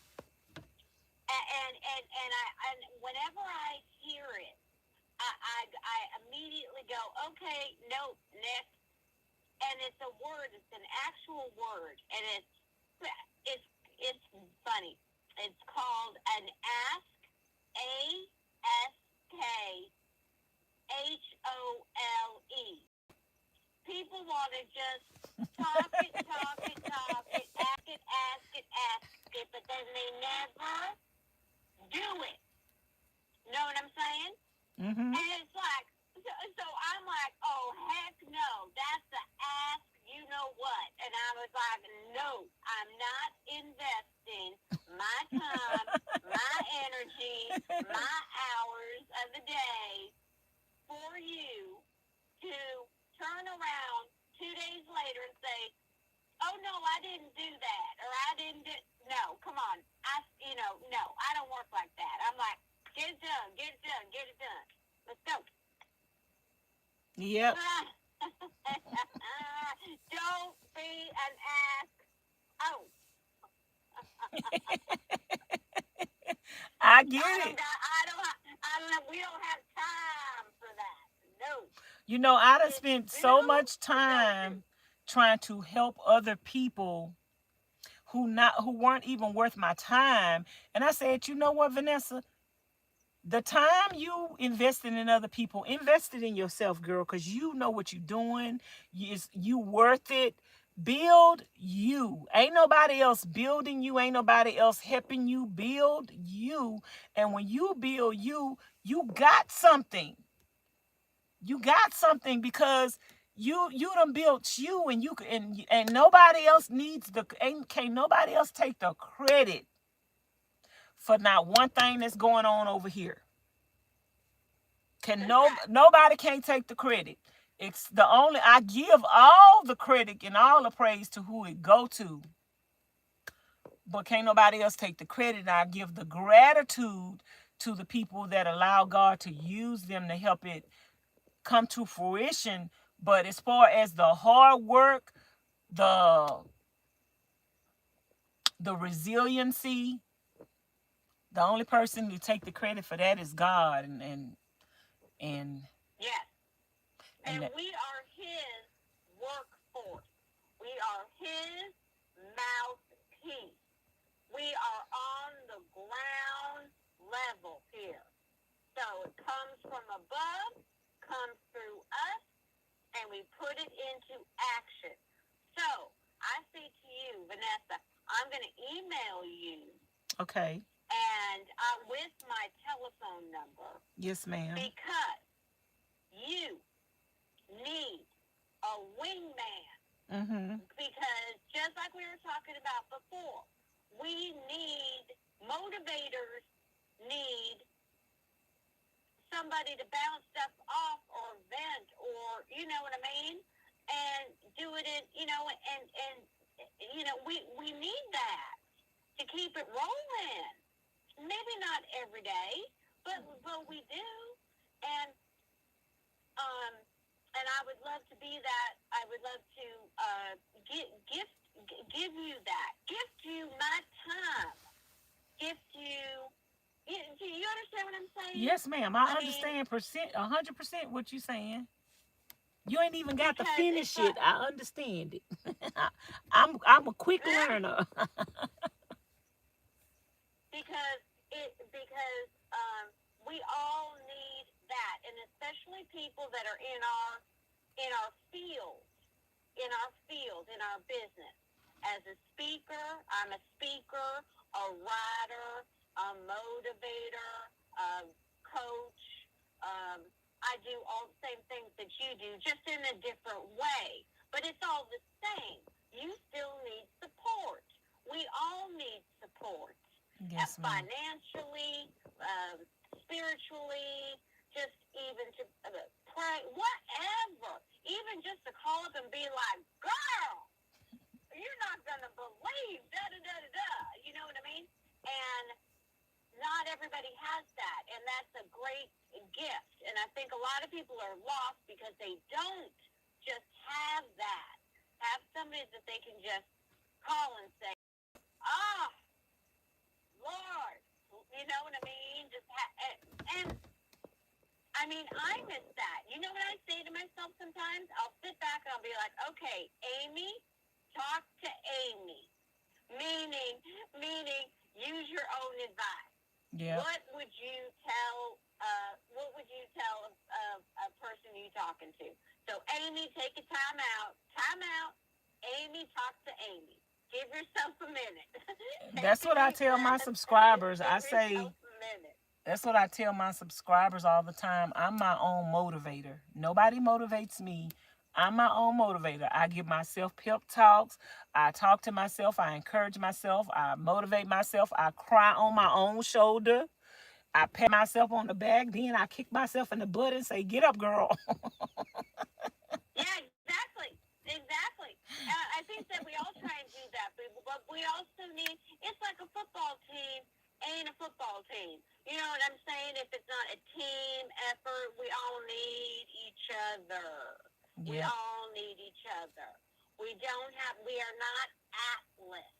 And whenever I hear it, I immediately go, okay, no, next. And it's a word. It's an actual word, and it's funny. It's called an ask, ASKHOLE. People want to just talk saying? Mm-hmm. And it's like, so I'm like, oh, heck no. That's the ask you know what. And I was like, no, I'm not investing my time, my energy, my hours of the day for you to turn around 2 days later and say, oh, no, I didn't do that. Or I didn't do, no, come on. No, I don't work like that. I'm like, get it done, get it done, get it done. Let's go. Yep. Don't be an ass. Oh. I get it. I don't know. We don't have time for that. No. You know, I done Just spent do so much or don't do. time trying to help other people who weren't even worth my time. And I said, you know what, Vanessa? The time you invested in other people, invested in yourself, girl, because you know what you're doing. You worth it. Build you. Ain't nobody else building you. Ain't nobody else helping you. Build you. And when you build you, you got something. You got something because you done built you, and you and nobody else needs can't nobody else take the credit for not one thing that's going on over here. Nobody can't take the credit. It's the only I give all the credit and all the praise to who it go to, but can't nobody else take the credit. And I give the gratitude to the people that allow God to use them to help it come to fruition. But as far as the hard work, the resiliency, the only person who take the credit for that is God. And yes. And we are his workforce. We are his mouthpiece. We are on the ground level here. So it comes from above, comes through us, and we put it into action. So I say to you, Vanessa, I'm going to email you. Okay. And with my telephone number. Yes, ma'am. Because you need a wingman. Mm-hmm. Because just like we were talking about before, we need motivators, need somebody to bounce stuff off or vent, or you know what I mean, and do it in, and we need that to keep it rolling. Maybe not every day, but we do, and I would love to be that. I would love to give you that, gift you my time, gift you. Do you understand what I'm saying? Yes, ma'am. I understand 100% what you're saying. You ain't even got to finish it. I understand it. I'm a quick learner. because we all need that, and especially people that are in our field, in our business. As a speaker, I'm a speaker, a writer, a motivator, a coach. I do all the same things that you do, just in a different way. But it's all the same. You still need support. We all need support. Yes, ma'am. Financially, spiritually, just even to pray, whatever. Even just to call up and be like, girl, you're not going to believe, da-da-da-da-da. You know what I mean? And not everybody has that, and that's a great gift. And I think a lot of people are lost because they don't just have that. Have somebody that they can just call and say, Lord, you know what I mean? And I mean, I miss that. You know what I say to myself sometimes? I'll sit back and I'll be like, okay, Amy, talk to Amy. Meaning, use your own advice. Yeah. What would you tell a person you're talking to? So, Amy, take a time out. Amy, talk to Amy. Give yourself a minute. That's what I tell my subscribers. I say, That's what I tell my subscribers all the time. I'm my own motivator. Nobody motivates me. I'm my own motivator. I give myself pep talks. I talk to myself. I encourage myself. I motivate myself. I cry on my own shoulder. I pat myself on the back. Then I kick myself in the butt and say, "Get up, girl." Yeah, exactly. Exactly. I think that we all try and do that, but we also need, it's like a football team ain't a football team. You know what I'm saying? If it's not a team effort, we all need each other. We Yeah. all need each other. We are not atlas.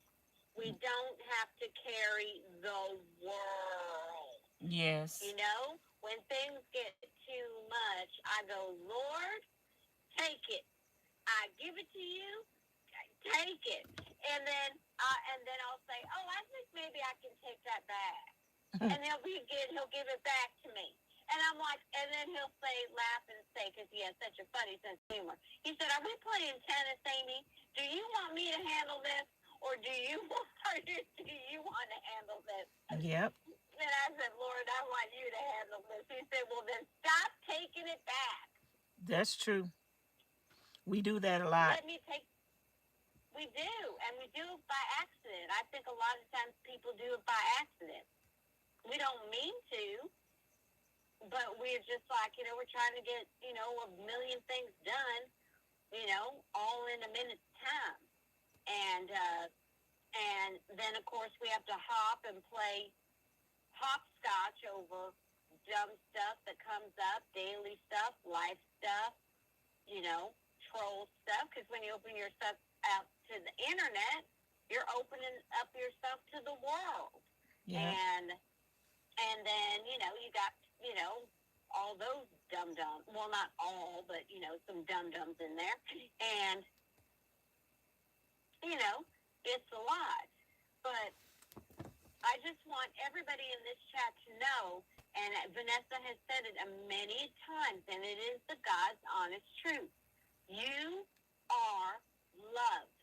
We don't have to carry the world. Yes. You know, when things get too much, I go, Lord, take it. I give it to you. Take it. And then I'll say, oh, I think maybe I can take that back. And he'll give it back to me. And I'm like, and then he'll say, laugh and say, because he has such a funny sense of humor. He said, are we playing tennis, Amy? Do you want me to handle this? Or do you want to handle this? Yep. And I said, Lord, I want you to handle this. He said, well, then stop taking it back. That's true. We do that a lot. We do, and we do it by accident. I think a lot of times people do it by accident. We don't mean to, but we're just like, we're trying to get, a million things done, all in a minute's time. And then, of course, we have to hop and play hopscotch over dumb stuff that comes up, daily stuff, life stuff, troll stuff. Because when you open yourself out to the internet, you're opening up yourself to the world. Yeah. And then, you got, all those dum-dums. Well, not all, but, some dum-dums in there. And, it's a lot. But I just want everybody in this chat to know, and Vanessa has said it many times, and it is the God's honest truth. You are loved.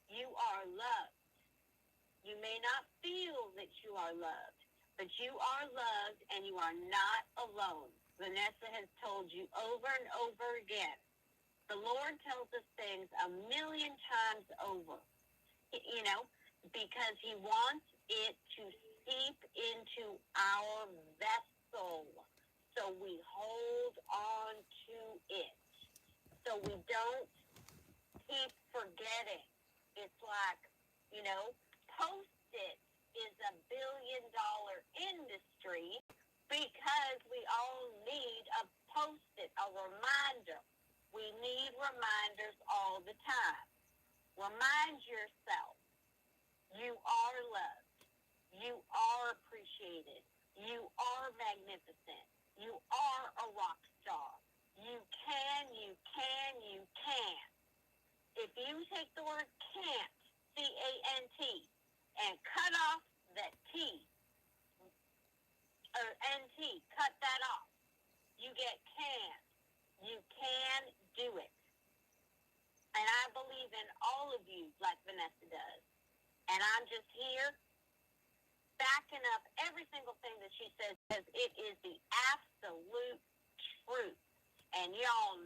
You are loved. You may not feel that you are loved, but you are loved and you are not alone. Vanessa has told you over and over again. The Lord tells us things a million times over, because he wants it to seep into our vessel. So we hold on to it. So we don't keep forgetting. It's like, Post-it is a billion-dollar industry because we all need a Post-it, a reminder. We need reminders all the time. Remind yourself, you are loved. You are appreciated. You are magnificent. You are a rock star. You can. If you take the word can't, C-A-N-T, and cut off that T, or N-T, cut that off, you get can. You can do it. And I believe in all of you like Vanessa does. And I'm just here backing up every single thing that she says because it is the absolute truth. And y'all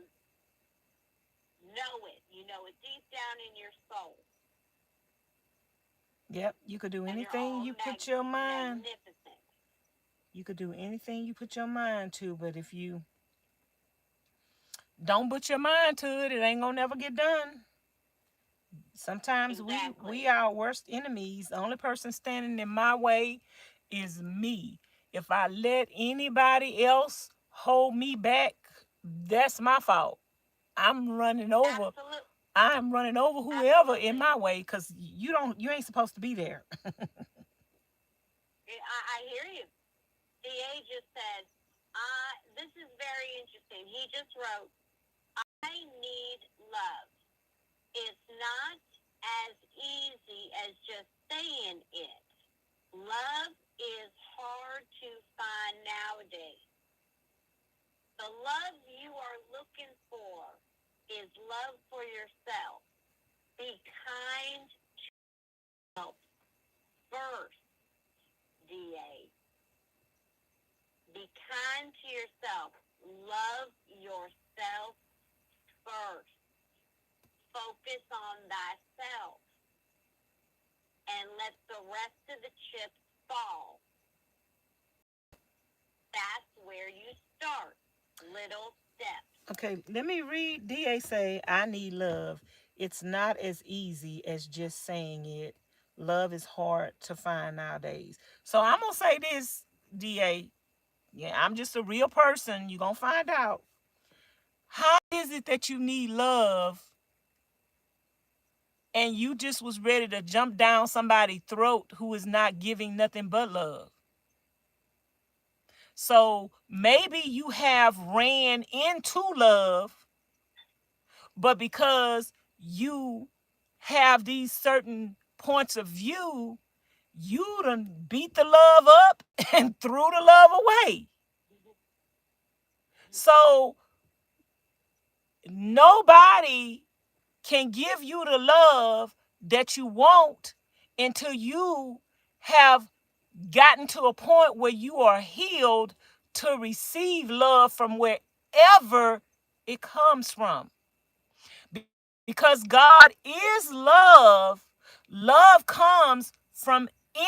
know it. You know it deep down in your soul. Yep, you could do anything you put your mind. Magnificent. You could do anything you put your mind to, but if you don't put your mind to it, it ain't gonna never get done. Sometimes we are our worst enemies. The only person standing in my way is me. If I let anybody else hold me back, that's my fault. I'm running over. I'm running over whoever in my way because you ain't supposed to be there. I hear you. DA just said, this is very interesting. He just wrote, I need love. It's not as easy as just saying it. Love is hard to find nowadays. The love you are looking for is love for yourself. Be kind to yourself first, DA. Be kind to yourself. Love yourself first. Focus on thyself. And let the rest of the chips fall. That's where you start. Little steps. Okay, let me read. DA say, I need love. It's not as easy as just saying it. Love is hard to find nowadays. So I'm going to say this, DA. Yeah, I'm just a real person. You're going to find out. How is it that you need love and you just was ready to jump down somebody's throat who is not giving nothing but love? So maybe you have ran into love, but because you have these certain points of view, you done beat the love up and threw the love away. So nobody can give you the love that you want until you have gotten to a point where you are healed to receive love from wherever it comes from. Because God is love, love comes from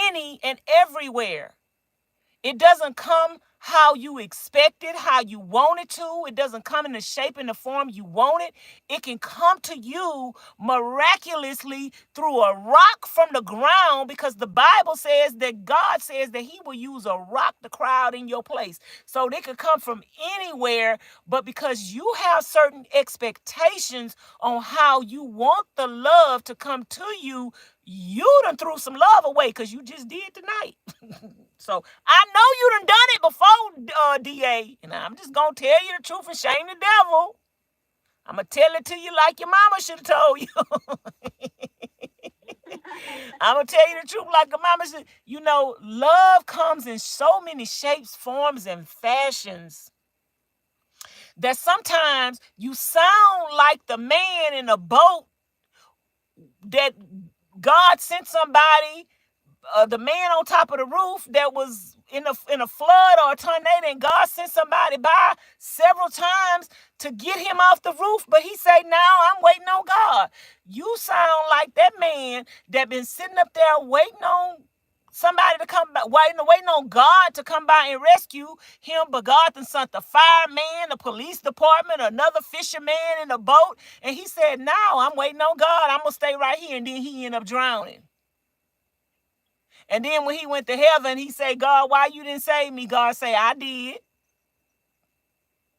any and everywhere. It doesn't come how you expect it, how you want it to. It doesn't come in the shape and the form you want it. It can come to you miraculously through a rock from the ground, because the Bible says that God says that he will use a rock to cry out in your place. So they could come from anywhere, but because you have certain expectations on how you want the love to come to you, you done threw some love away because you just did tonight. So I know you done done it before, DA, and I'm just going to tell you the truth and shame the devil. I'm going to tell it to you like your mama should have told you. I'm going to tell you the truth like your mama should. You know, love comes in so many shapes, forms, and fashions that sometimes you sound like the man in a boat that God sent somebody, the man on top of the roof that was in a flood or a tornado, and God sent somebody by several times to get him off the roof, but he said, "Now I'm waiting on God." You sound like that man that been sitting up there waiting on somebody to come by, waiting on God to come by and rescue him, but God then sent the fireman, the police department, another fisherman in a boat, and he said, "Now I'm waiting on God. I'm gonna stay right here," and then he ended up drowning. And then when he went to heaven, he said, "God, why you didn't save me?" God said, "I did.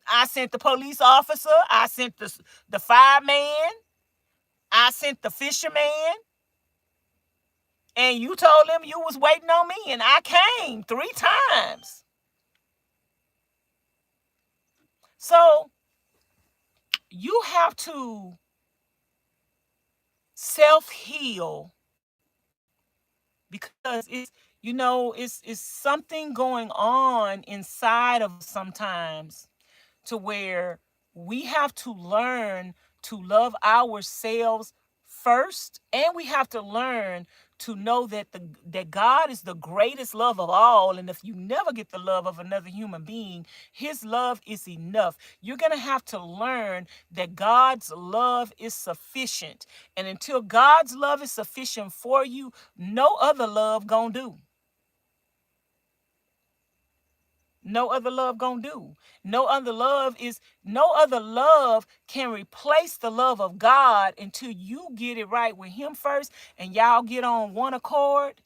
I sent the police officer. I sent the fireman. I sent the fisherman. And you told him you was waiting on me, and I came 3 times." So you have to self-heal, because it's something going on inside of us sometimes, to where we have to learn to love ourselves first, and we have to learn to know that God is the greatest love of all, and if you never get the love of another human being, his love is enough. You're going to have to learn that God's love is sufficient, and until God's love is sufficient for you, no other love gonna do. No other love gonna do. No other love can replace the love of God until you get it right with him first, and y'all get on one accord.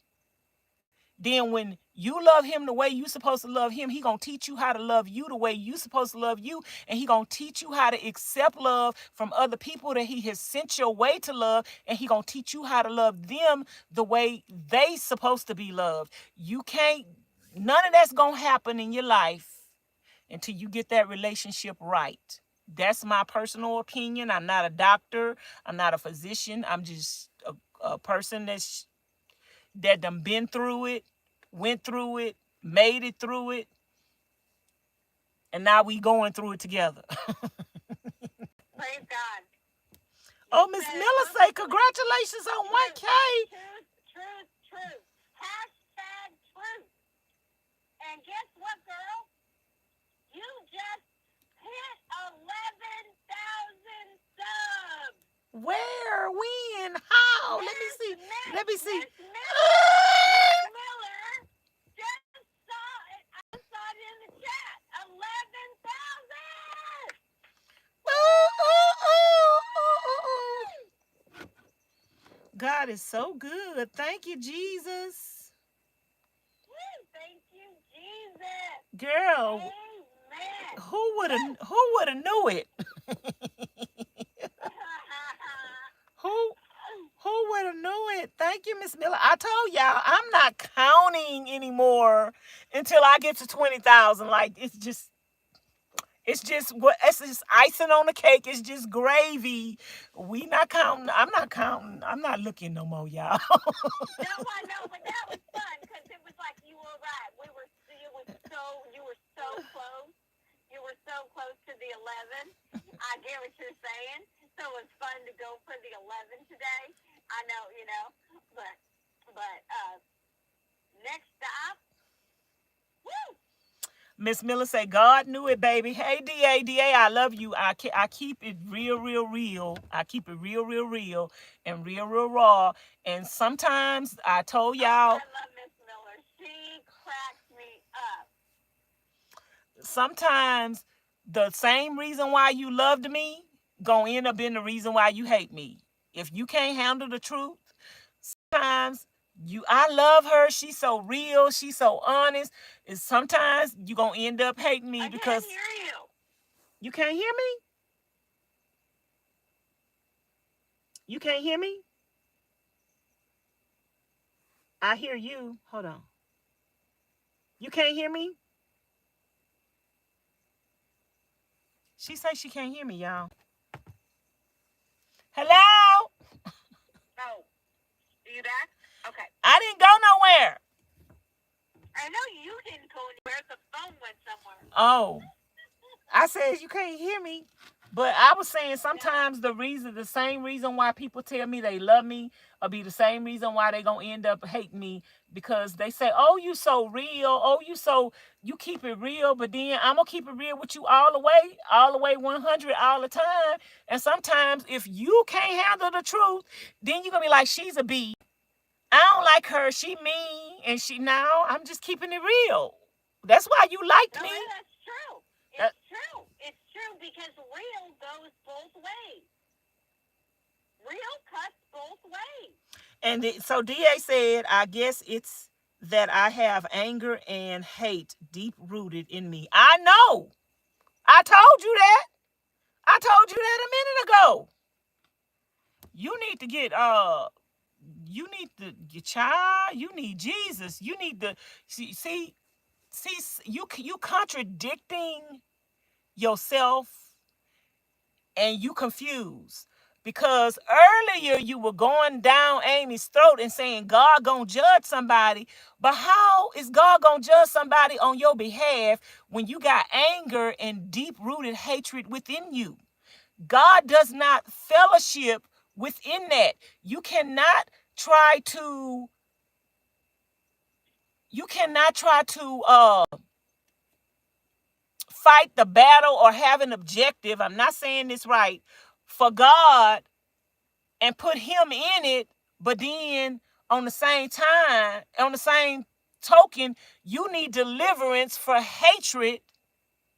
Then when you love him the way you supposed to love him, he gonna teach you how to love you the way you supposed to love you, and he gonna teach you how to accept love from other people that he has sent your way to love, and he gonna teach you how to love them the way they supposed to be loved. You can't, none of that's gonna happen in your life until you get that relationship right. That's my personal opinion. I'm not a doctor. I'm not a physician. I'm just a person that done been through it, went through it, made it through it, and now we going through it together. Praise God. Oh, Miss Miller say congratulations on 1K. Truth. Hashtag truth. And guess what, girl? Let me see. Let me see. Miss Miller just saw it. I just saw it in the chat. 11,000. God is so good. Thank you, Jesus. Thank you, Jesus. Girl, Amen. who would have knew it? who who would have knew it? Thank you, Miss Miller. I told y'all I'm not counting anymore until I get to 20,000. Like it's just icing on the cake. It's just gravy. We not counting. I'm not counting. I'm not looking no more, y'all. No, I know, but that was fun because it was like you were right. You were so close. You were so close to the 11. I get what you're saying. So it was fun to go for the 11 today. I know, but next stop. Woo! Miss Miller say, God knew it, baby. Hey, DA, I love you. I keep it real. I keep it real, and real raw. And sometimes I told y'all. I love Miss Miller. She cracks me up. Sometimes the same reason why you loved me gonna end up being the reason why you hate me. If you can't handle the truth, sometimes I love her. She's so real. She's so honest. And sometimes you gonna end up hating me because I can't hear you. You can't hear me? You can't hear me? I hear you. Hold on. You can't hear me? She says she can't hear me, y'all. Hello? Oh, are you back? Okay. I didn't go nowhere. I know you didn't go anywhere. The phone went somewhere. Oh. I said you can't hear me. But I was saying sometimes the same reason why people tell me they love me will be the same reason why they gonna end up hating me, because they say, oh, you so real. Oh, you keep it real. But then I'm gonna keep it real with you all the way 100 all the time. And sometimes if you can't handle the truth, then you're gonna be like, she's a bee. I don't like her. She mean. And now I'm just keeping it real. That's why you liked me. That's true. It's true. It's true because real goes both ways. Real cuts both ways. And so DA said, I guess it's that I have anger and hate deep rooted in me. I know. I told you that. I told you that a minute ago. You need to get child. You need Jesus. You need to see you contradicting yourself, and you confused, because earlier you were going down Amy's throat and saying God gonna judge somebody. But how is God gonna judge somebody on your behalf when you got anger and deep-rooted hatred within you? God does not fellowship within that. You cannot try to fight the battle or have an objective. I'm not saying this right, for God, and put him in it, but then on the same token, you need deliverance for hatred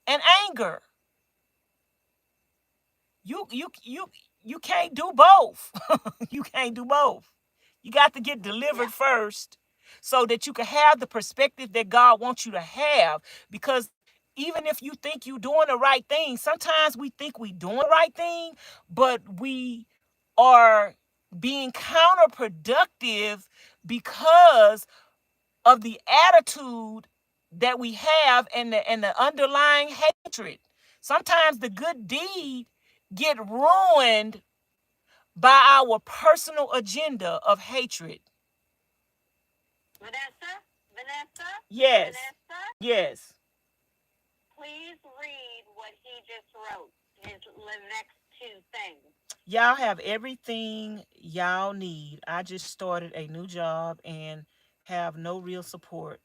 and anger. You can't do both. You can't do both. You got to get delivered first so that you can have the perspective that God wants you to have. Because even if you think you're doing the right thing, sometimes we think we're doing the right thing, but we are being counterproductive because of the attitude that we have and the underlying hatred. Sometimes the good deed get ruined by our personal agenda of hatred. Vanessa? Yes. Vanessa? Yes. Please read what he just wrote, his next two things. Y'all have everything y'all need. I just started a new job and have no real support.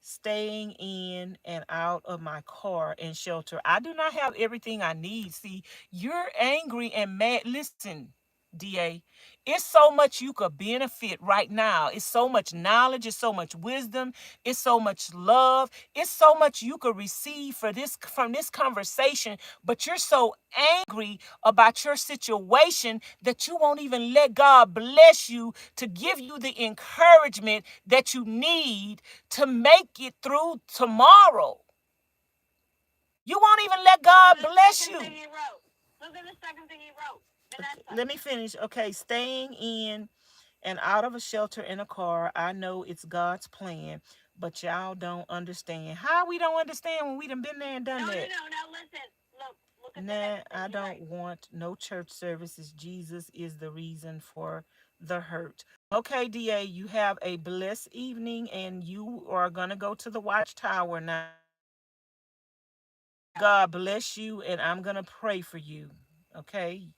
Staying in and out of my car and shelter. I do not have everything I need. See, you're angry and mad. Listen, DA. It's so much you could benefit right now. It's so much knowledge, it's so much wisdom, it's so much love, it's so much you could receive for this from this conversation, but you're so angry about your situation that you won't even let God bless you to give you the encouragement that you need to make it through tomorrow. You won't even let God bless you. Look at the second thing he wrote. Vanessa. Let me finish. Okay, staying in and out of a shelter in a car. I know it's God's plan, but y'all don't understand. How we don't understand when we done been there and done that? No. Now listen. Look at the Nah, next thing I he don't writes. want no church services. Jesus is the reason for the hurt. Okay, DA, you have a blessed evening and you are going to go to the watchtower now. God bless you and I'm going to pray for you. Okay?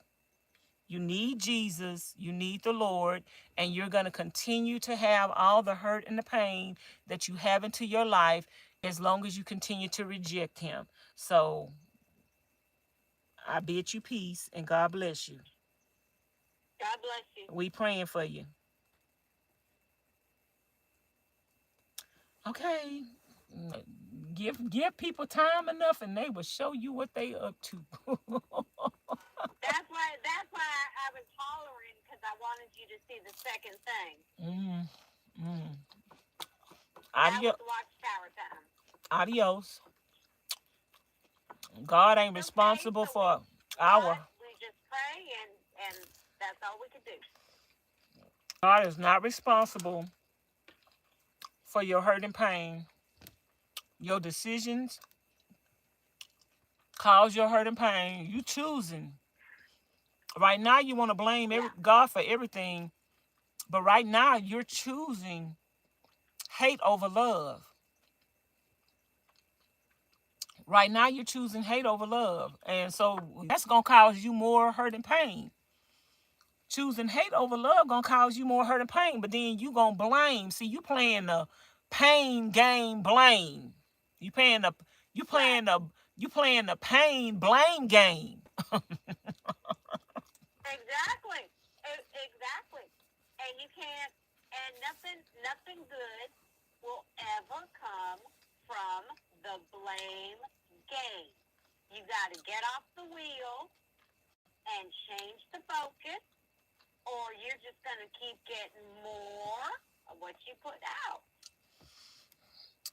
You need Jesus, you need the Lord, and you're going to continue to have all the hurt and the pain that you have into your life as long as you continue to reject him. So I bid you peace and God bless you. God bless you. We praying for you. Okay. Give people time enough and they will show you what they up to. That's why I was hollering, because I wanted you to see the second thing. mm, mm. That was watchtower time. Adios. God ain't responsible for our. We just pray, and that's all we can do. God is not responsible for your hurt and pain. Your decisions cause your hurt and pain. You choosing. Right now you want to blame God for everything, but right now you're choosing hate over love. Right now you're choosing hate over love. And so that's going to cause you more hurt and pain. Choosing hate over love going to cause you more hurt and pain, but then you going to blame. See, you playing the pain game blame. You playing the you playing the you playing the pain blame game. Exactly. Exactly. And you can't. And nothing good will ever come from the blame game. You got to get off the wheel and change the focus, or you're just going to keep getting more of what you put out.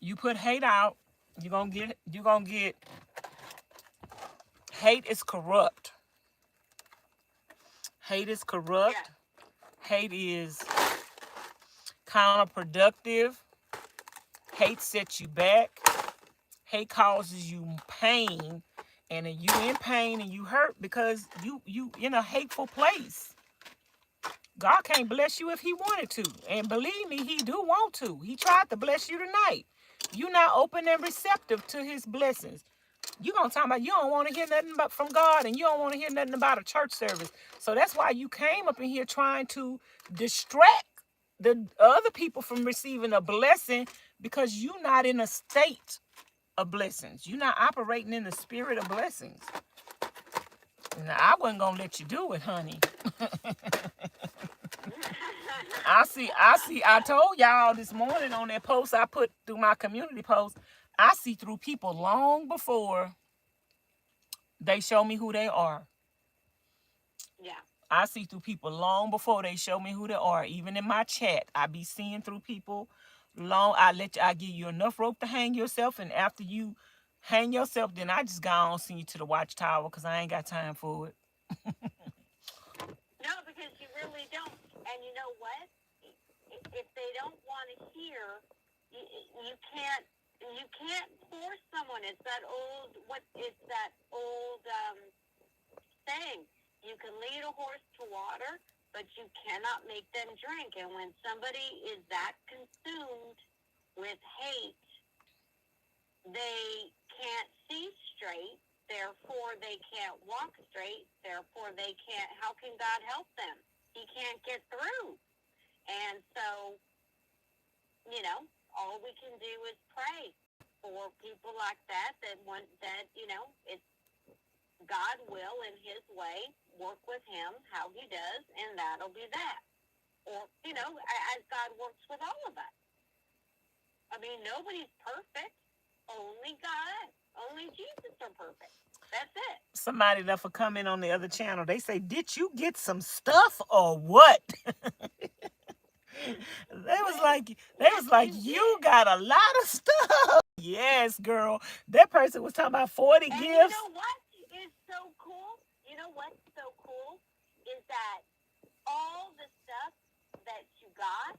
You put hate out, you're gonna get hate is corrupt. Hate is corrupt. Yeah. Hate is counterproductive. Hate sets you back. Hate causes you pain, and then you in pain and you hurt because you in a hateful place. God can't bless you if he wanted to. And believe me, he do want to. He tried to bless you tonight. You not open and receptive to his blessings. You gonna talk about you don't want to hear nothing but from God, and you don't want to hear nothing about a church service. So that's why you came up in here trying to distract the other people from receiving a blessing, because you're not in a state of blessings. You're not operating in the spirit of blessings. Now, I wasn't gonna let you do it, honey. I told y'all this morning on that post I put through my community post, I see through people long before they show me who they are. Yeah. I see through people long before they show me who they are. Even in my chat, I be seeing through people long. I give you enough rope to hang yourself, and after you hang yourself, then I just go on send you to the watchtower because I ain't got time for it. No, because you really don't. And you know what? If they don't want to hear, you can't. You can't force someone. It's that old. What? It's that old saying. You can lead a horse to water, but you cannot make them drink. And when somebody is that consumed with hate, they can't see straight. Therefore, they can't walk straight. Therefore, they can't. How can God help them? He can't get through. And so, all we can do is pray for people like that. That want that. It's God will, in His way, work with him how He does, and that'll be that. Or, as God works with all of us. I mean, nobody's perfect. Only God, only Jesus are perfect. That's it. Somebody left a comment on the other channel. They say, "Did you get some stuff or what?" They was like, "You got a lot of stuff." Yes, girl. That person was talking about 40 and gifts. You know what is so cool? You know what's so cool is that all the stuff that you got,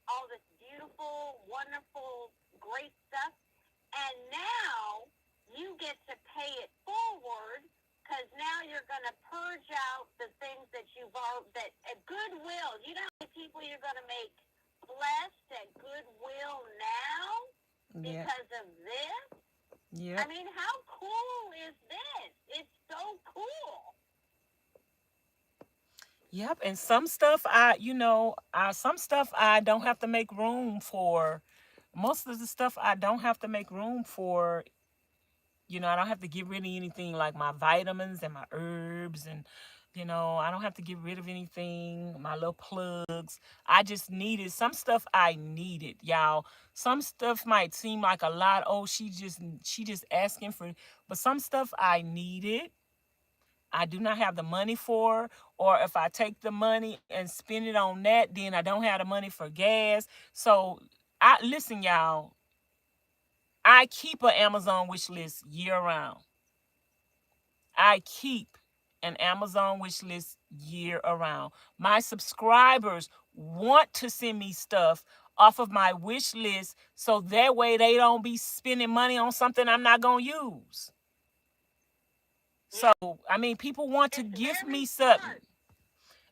all this beautiful, wonderful, great stuff, and now you get to pay it forward because now you're going to purge out the things that you've all, that at goodwill, you know how many people you're going to make blessed at goodwill now because of this? Yeah. I mean, how cool is this? It's so cool. Yep, and some stuff some stuff I don't have to make room for. Most of the stuff I don't have to make room for. I don't have to get rid of anything like my vitamins and my herbs, and I don't have to get rid of anything, my little plugs. I just needed some stuff. I needed, y'all. Some stuff might seem like a lot. Oh, she just asking for, but some stuff I needed. I do not have the money for, or if I take the money and spend it on that, then I don't have the money for gas. So I listen, y'all. I keep an Amazon wish list year round. I keep an Amazon wish list year around. My subscribers want to send me stuff off of my wish list so that way they don't be spending money on something I'm not going to use. So, I mean, people want to give me something.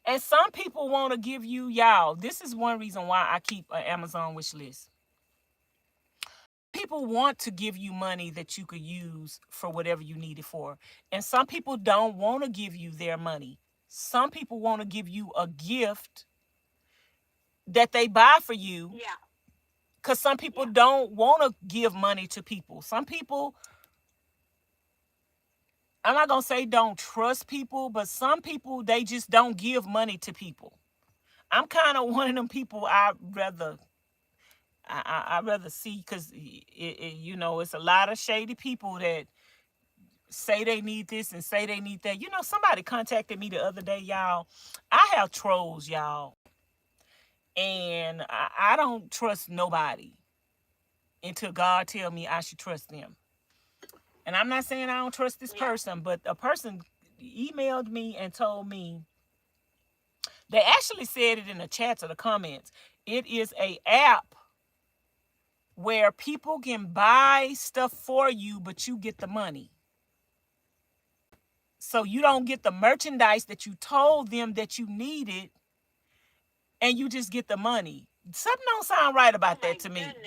And some people want to give y'all. This is one reason why I keep an Amazon wish list. People want to give you money that you could use for whatever you need it for. And some people don't want to give you their money. Some people want to give you a gift that they buy for you. Yeah. Because some people don't want to give money to people. Some people, I'm not going to say don't trust people, but some people, they just don't give money to people. I'm kind of one of them people I'd rather see, because it's a lot of shady people that say they need this and say they need that. Somebody contacted me the other day, y'all. I have trolls, y'all. And I don't trust nobody until God tell me I should trust them. And I'm not saying I don't trust this person, but a person emailed me and told me, they actually said it in the chats or the comments, it is a app where people can buy stuff for you, but you get the money. So you don't get the merchandise that you told them that you needed, and you just get the money. Something don't sound right about that to me. Something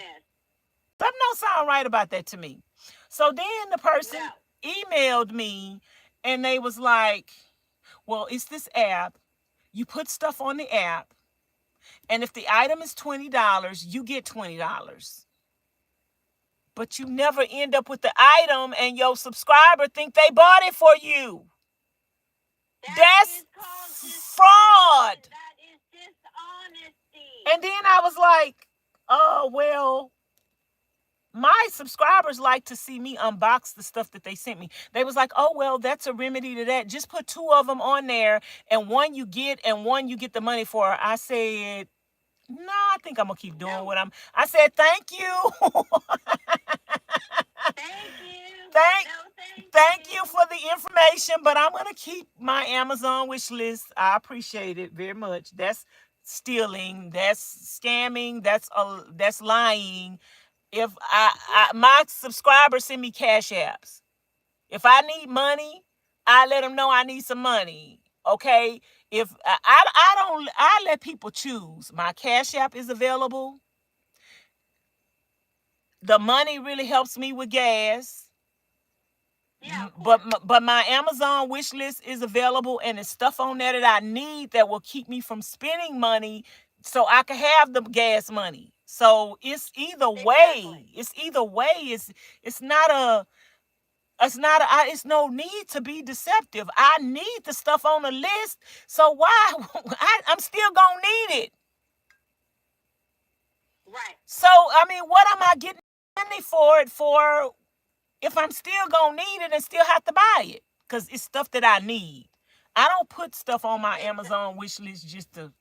don't sound right about that to me. So then the person emailed me, and they was like, well, it's this app. You put stuff on the app, and if the item is $20, you get $20. But you never end up with the item, and your subscriber think they bought it for you. That's fraud. That is dishonesty. And then I was like, oh, well, my subscribers like to see me unbox the stuff that they sent me. They was like, oh, well, that's a remedy to that. Just put 2 of them on there, and one you get and one you get the money for. I said, no, I think I'm going to keep doing I said, thank you. Thank you for the information, but I'm going to keep my Amazon wish list. I appreciate it very much. That's stealing, that's scamming, that's lying. If my subscribers send me cash apps. If I need money, I let them know I need some money. Okay? If I let people choose. My cash app is available. The money really helps me with gas. Yeah, but my Amazon wish list is available, and there's stuff on there that I need that will keep me from spending money so I can have the gas money. So it's either way. It's either way. It's not It's no need to be deceptive. I need the stuff on the list. So why I'm still gonna need it. Right. So I mean, what am I getting money for it for if I'm still gonna need it and still have to buy it? Because it's stuff that I need. I don't put stuff on my Amazon wish list just to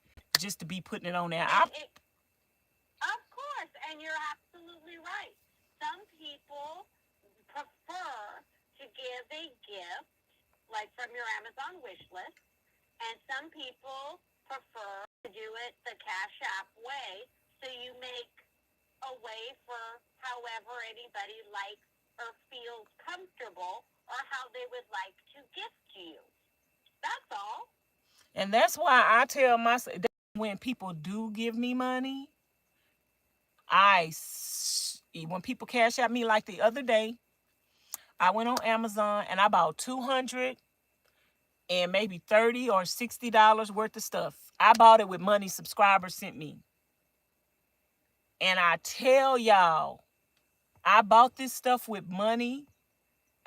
be putting it on there. Of course, and you're absolutely right. Some people prefer to give a gift, like from your Amazon wish list, and some people prefer to do it the Cash App way, so you make a way for however anybody likes or feels comfortable or how they would like to gift to you. That's all. And that's why I tell myself that when people do give me money, when people cash out me, like the other day, I went on Amazon and I bought 200 and maybe $30 or $60 worth of stuff. I bought it with money subscribers sent me. And I tell y'all, I bought this stuff with money.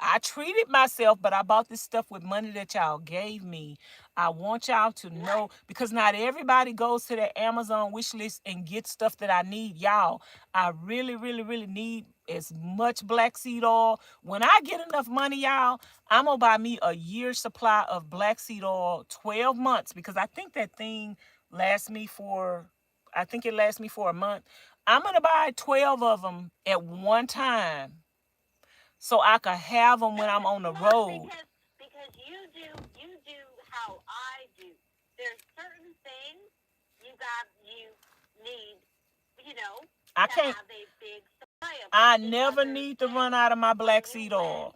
I treated myself, but I bought this stuff with money that y'all gave me. I want y'all to know, because not everybody goes to their Amazon wish list and gets stuff that I need. Y'all, I really, really, really need as much black seed oil. When I get enough money, y'all, I'm going to buy me a year's supply of black seed oil, 12 months, because I think that thing lasts me for, I think it lasts me for a month. I'm going to buy 12 of them at one time, so I could have them when I'm on the road. Because you do how I do. There's certain things you need, I to can't. have a big supply of. I never need to run out of my black seed oil.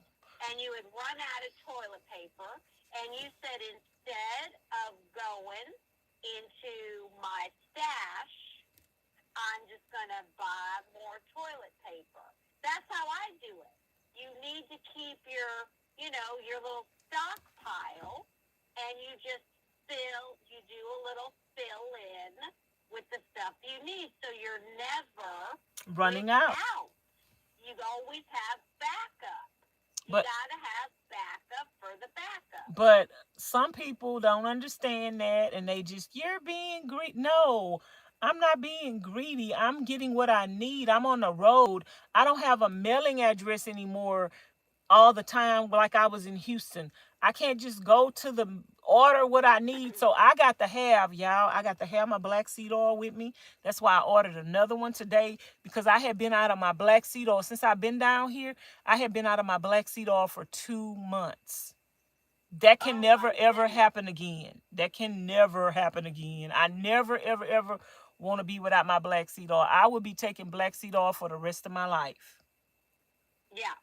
And you would run out of toilet paper, and you said instead of going into my stash, I'm just gonna buy more toilet paper. That's how I do it. You need to keep your little stockpile, and you just you do a little fill in with the stuff you need, so you're never running out. You always have backup. You gotta have backup for the backup. But some people don't understand that, and they just, you're being greedy. No, I'm not being greedy. I'm getting what I need. I'm on the road. I don't have a mailing address anymore all the time like I was in Houston. I can't just go to the order what I need. So I got to have, y'all, I got to have my black seed oil with me. That's why I ordered another one today, because I had been out of my black seed oil since I've been down here. I had been out of my black seed oil for 2 months. That can never ever happen again. That can never happen again. I never ever ever want to be without my black seed oil. I would be taking black seed oil for the rest of my life. Yeah.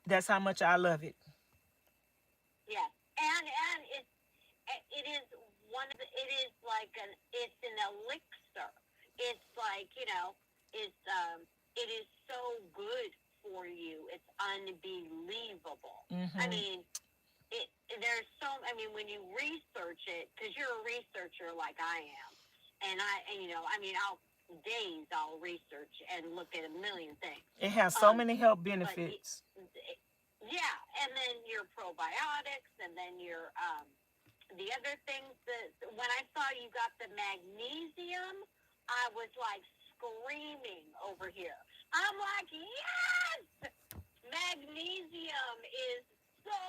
That's how much I love it. Yes, and it is it is like it's an elixir. It's like it is so good for you. It's unbelievable. Mm-hmm. I mean, when you research it, because you're a researcher like I am, and I'll research and look at a million things. It has so many health benefits. Yeah, and then your probiotics, and then your the other things that when I saw you got the magnesium, I was like screaming over here. I'm like, yes, magnesium is so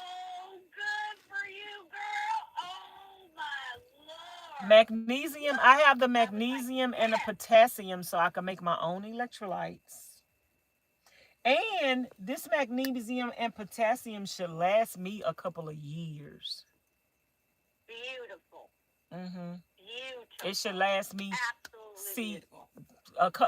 good for you, girl. Oh my Lord. Magnesium. I have the magnesium and the potassium, so I can make my own electrolytes. And this magnesium and potassium should last me a couple of years. Beautiful. Mm-hmm. Beautiful. It should last me. Absolutely beautiful.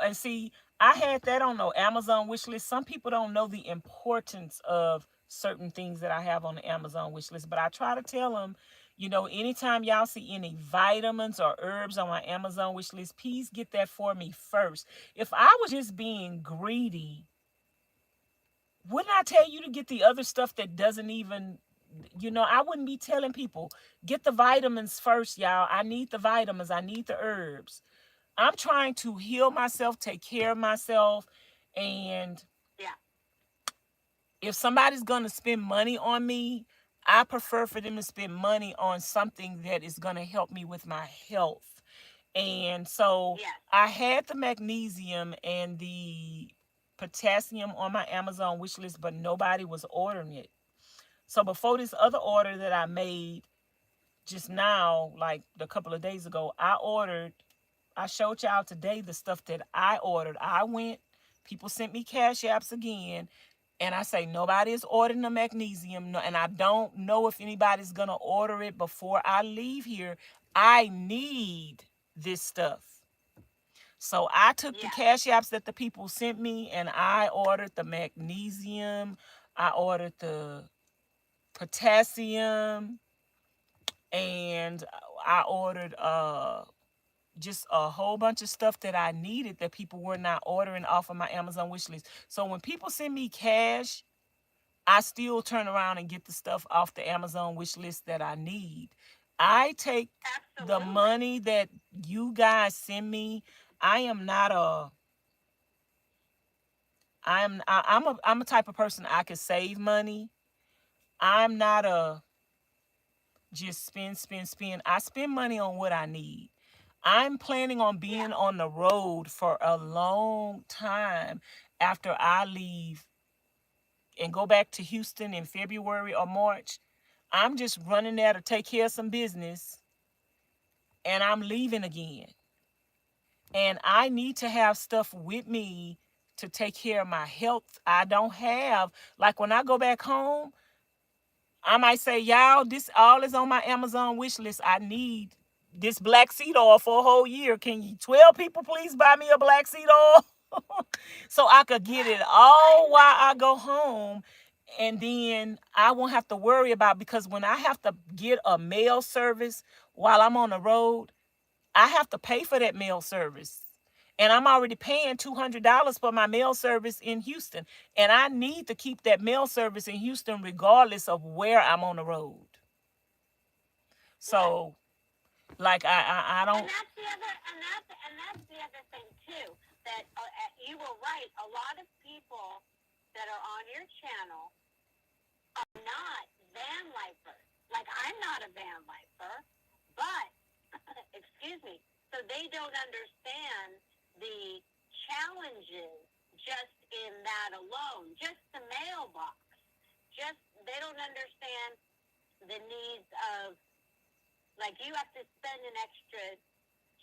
And see, I had that on the Amazon wish list. Some people don't know the importance of certain things that I have on the Amazon wish list, but I try to tell them, anytime y'all see any vitamins or herbs on my Amazon wish list, please get that for me first. If I was just being greedy, wouldn't I tell you to get the other stuff that doesn't even, I wouldn't be telling people, get the vitamins first, y'all. I need the vitamins. I need the herbs. I'm trying to heal myself, take care of myself, and yeah, if somebody's going to spend money on me, I prefer for them to spend money on something that is going to help me with my health. And so Yes. I had the magnesium and the potassium on my Amazon wish list, but nobody was ordering it. So before this other order that I made just now, like a couple of days ago, I showed y'all today the stuff that I ordered. I went, people sent me cash apps again, and I say nobody is ordering the magnesium, and I don't know if anybody's gonna order it before I leave here. I need this stuff. So I took the Yes. cash apps that the people sent me, and I ordered the magnesium. I ordered the potassium, and I ordered just a whole bunch of stuff that I needed that people were not ordering off of my Amazon wish list. So when people send me cash, I still turn around and get the stuff off the Amazon wish list that I need. I take the Absolutely. money that you guys send me. I am not a I'm a type of person I can save money. I'm not a just spend. I spend money on what I need. I'm planning on Yeah. being on the road for a long time after I leave and go back to Houston in February or March. I'm just running there to take care of some business and I'm leaving again. And I need to have stuff with me to take care of my health. I don't have, like when I go back home, I might say, y'all, this all is on my Amazon wish list. I need this black seed oil for a whole year. Can you 12 people please buy me a black seed oil? So I could get it all while I go home. And then I won't have to worry about, because when I have to get a mail service while I'm on the road, I have to pay for that mail service. And I'm already paying $200 for my mail service in Houston. And I need to keep that mail service in Houston regardless of where I'm on the road. Yes. So, like, I And don't. that's the other thing too. That you were right. A lot of people that are on your channel are not van lifers. Like I'm not a van lifer, but excuse me. So they don't understand the challenges just in that alone. Just the mailbox. Just they don't understand the needs of, like, you have to spend an extra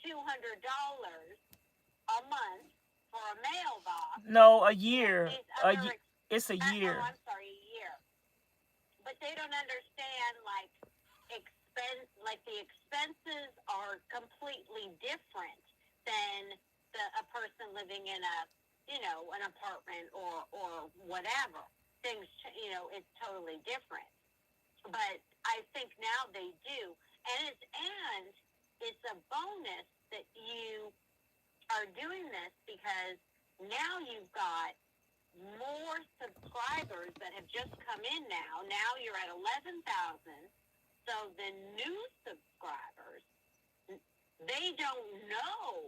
$200 a month for a mailbox. No, a And year. these other, It's a oh, year. I'm sorry, a year. But they don't understand, like, like the expenses are completely different than a person living in an apartment or whatever. Things, it's totally different. But I think now they do, and it's a bonus that you are doing this because now you've got more subscribers that have just come in now. Now you're at 11,000. So the new subscribers, they don't know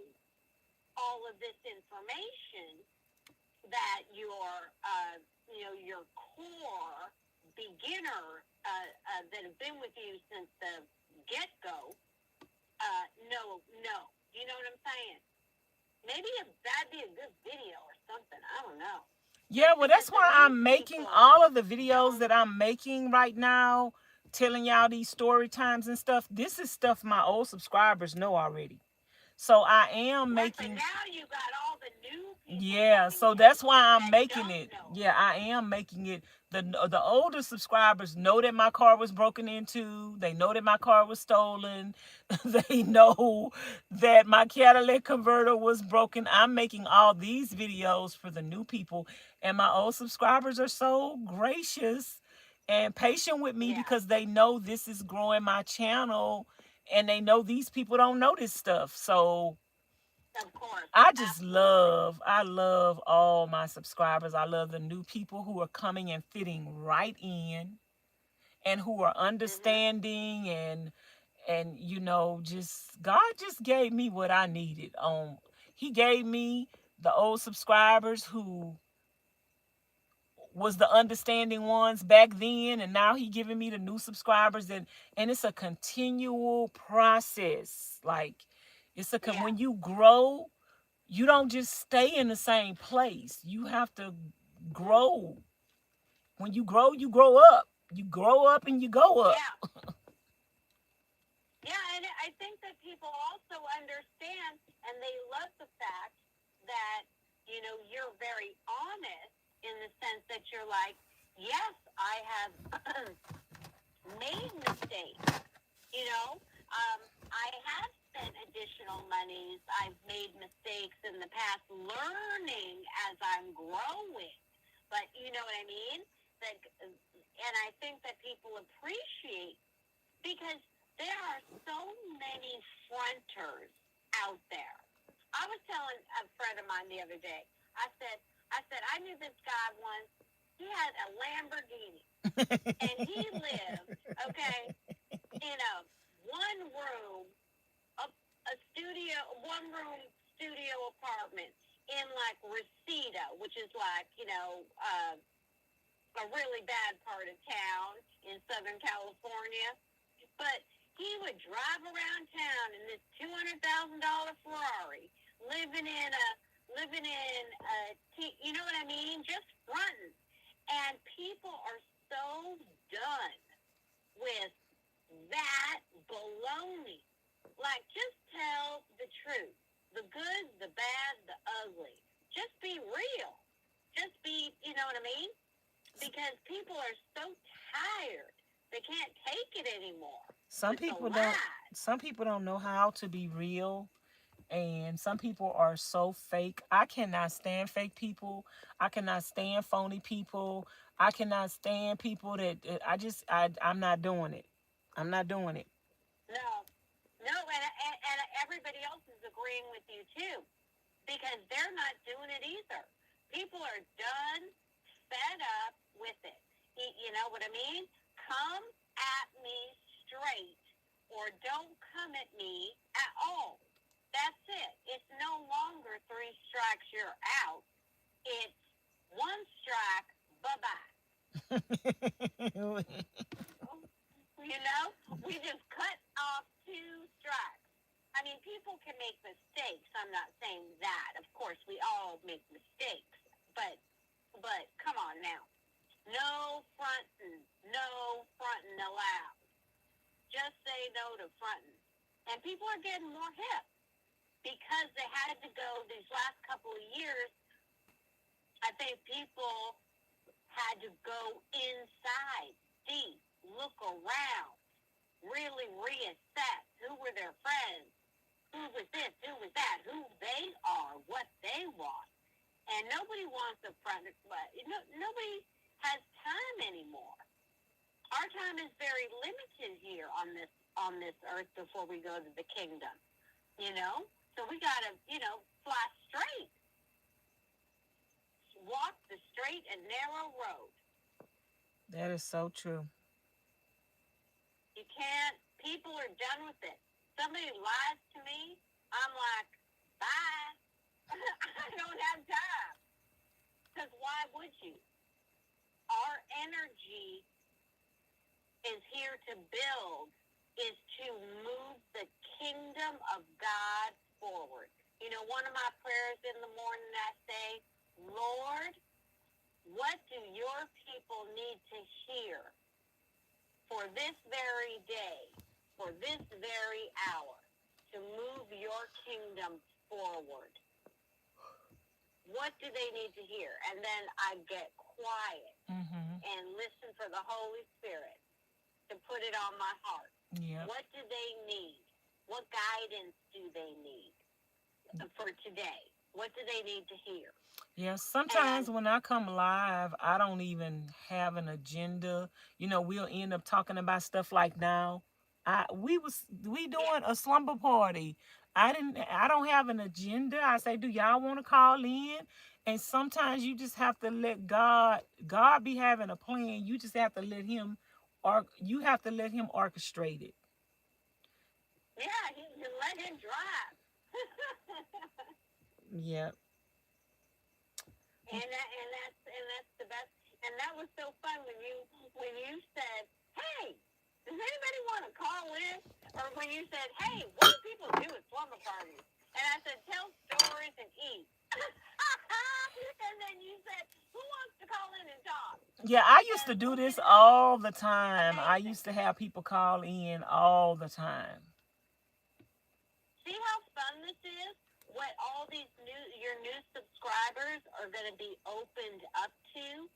all of this information that your core beginner that have been with you since the get-go, no. You know what I'm saying? Maybe that'd be a good video or something. I don't know. Yeah, well, Because that's the why new I'm making people all of the videos don't. that I'm making right now, telling y'all these story times and stuff. This is stuff my old subscribers know already. So I am Right, but making. now you got all the new people Yeah, coming so in that's why I'm that making don't it. know. Yeah, I am making it. The older subscribers know that my car was broken into. They know that my car was stolen. They know that my Cadillac converter was broken. I'm making all these videos for the new people, and my old subscribers are so gracious and patient with me Yeah, because they know this is growing my channel, and they know these people don't know this stuff. So of course, absolutely. I love all my subscribers. I love the new people who are coming and fitting right in and who are Mhm. understanding, and just God just gave me what I needed. He gave me the old subscribers who was the understanding ones back then, and now he giving me the new subscribers, and it's a continual process. Like it's a Yeah. when you grow, you don't just stay in the same place. You have to grow. When you grow, you grow up. You grow up and you go up. Yeah. Yeah, and I think that people also understand and they love the fact that, you know, you're very honest in the sense that you're like, yes, I have made mistakes. You know, I have spent additional monies. I've made mistakes in the past, learning as I'm growing. But you know what I mean? That, and I think that people appreciate because there are so many fronters out there. I was telling a friend of mine the other day. I knew this guy once. He had a Lamborghini, and he lived, okay, in a one room, a studio, one room studio apartment in like Reseda, which is like, a really bad part of town in Southern California. But he would drive around town in this $200,000 Ferrari, you know what I mean? Just fronting. And people are so done with that baloney. Like, just tell the truth. The good, the bad, the ugly. Just be real. Just be, you know what I mean? Because people are so tired. They can't take it anymore. Some people don't some people don't know how to be real, and some people are so fake. I cannot stand fake people. I cannot stand phony people. I cannot stand people that I'm not doing it. I'm not doing it. No, no, and everybody else is agreeing with you too, because they're not doing it either. People are done, fed up with it. You know what I mean? Come at me straight, or don't come at me at all. That's it. It's no longer three strikes, you're out. It's one strike, bye bye. You know, we just cut off two strikes. I mean, people can make mistakes. I'm not saying that. Of course, we all make mistakes. But come on now. No fronting allowed. Just say no to fronting. And people are getting more hip because they had to go these last couple of years. I think people had to go inside, deep, look around, really reassess who were their friends, who was this, who was that, who they are, what they want. And nobody wants a front. Nobody has time anymore. Our time is very limited here on this earth before we go to the kingdom. You know, so we gotta fly straight, walk the straight and narrow road. That is so true. You can't. People are done with it. Somebody lies to me, I'm like, bye. I don't have time. Because why would you? Our energy is here to build, is to move the kingdom of God forward. You know, one of my prayers in the morning, I say, Lord, what do your people need to hear for this very day, for this very hour, to move your kingdom forward? What do they need to hear? And then I get quiet and listen for the Holy Spirit to put it on my heart. Yep. What do they need? What guidance do they need for today? What do they need to hear? Yeah, sometimes when I come live, I don't even have an agenda. You know, we'll end up talking about stuff like now. We doing a slumber party. I don't have an agenda. I say, do y'all want to call in? And sometimes you just have to let God be having a plan. You just have to let him orchestrate it. Yeah, you let him drive. Yeah. And that's the best. And that was so fun when you said, "Hey, does anybody want to call in?" Or when you said, "Hey, what do people do at slumber parties?" And I said, "Tell stories and eat." And then you said, "Who wants to call in and talk?" Yeah, I used to And do look this at that. all the time. I Amazing. used to have people call in all the time. See how fun this is? What all these your new subscribers are going to be opened up to?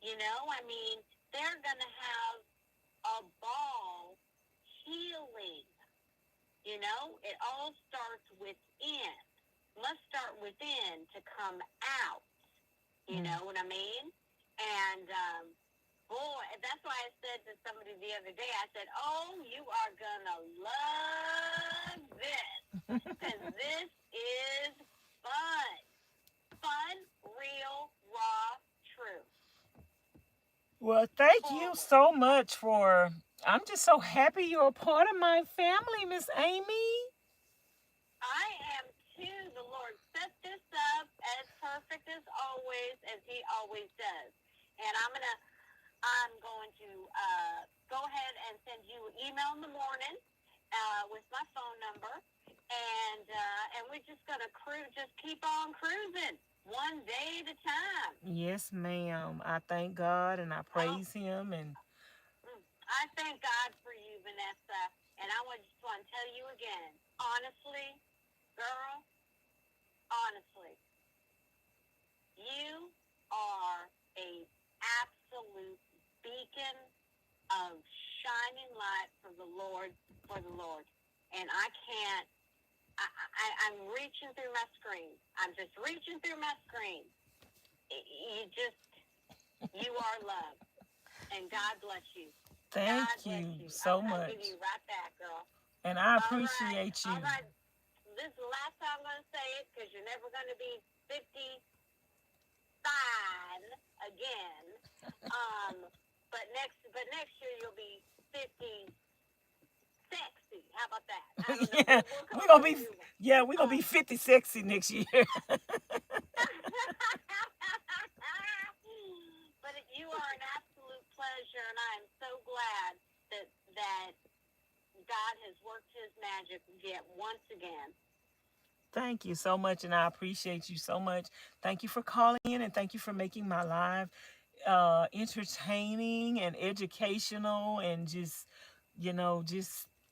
You know, I mean, they're going to have a ball healing. You know, it all starts within. Must start within to come out. You know what I mean? And boy, that's why I said to somebody the other day, I said, "Oh, you are going to love this. Because this is fun. Fun, real, raw, true." Well, thank you so much for. I'm just so happy you're a part of my family, Miss Amy. I am too. The Lord set this up as perfect as He always does. And I'm going to go ahead and send you an email in the morning with my phone number, and we're just gonna just keep on cruising, one day at a time. Yes, ma'am. I thank God and I Oh, praise Him and I thank God for you, Vanessa, and I just want to tell you again, honestly, girl, honestly, you are a absolute beacon of shining light for the Lord, and I can't. I'm reaching through my screen. I'm just reaching through my screen. You are love, and God bless you. thank God bless you you. so I'll much. give you right back, girl. And I All right. appreciate you. All right. This is the last time I'm going to say it because you're never going to be 55 again. But next year you'll be 50 sexy. How about that? I don't know. Yeah, We'll come we're up gonna with be a new one. we're gonna be 50 sexy next year. But you are an absolute pleasure, and I am so glad that God has worked His magic yet once again. Thank you so much, and I appreciate you so much. Thank you for calling in, and thank you for making my live entertaining and educational, and just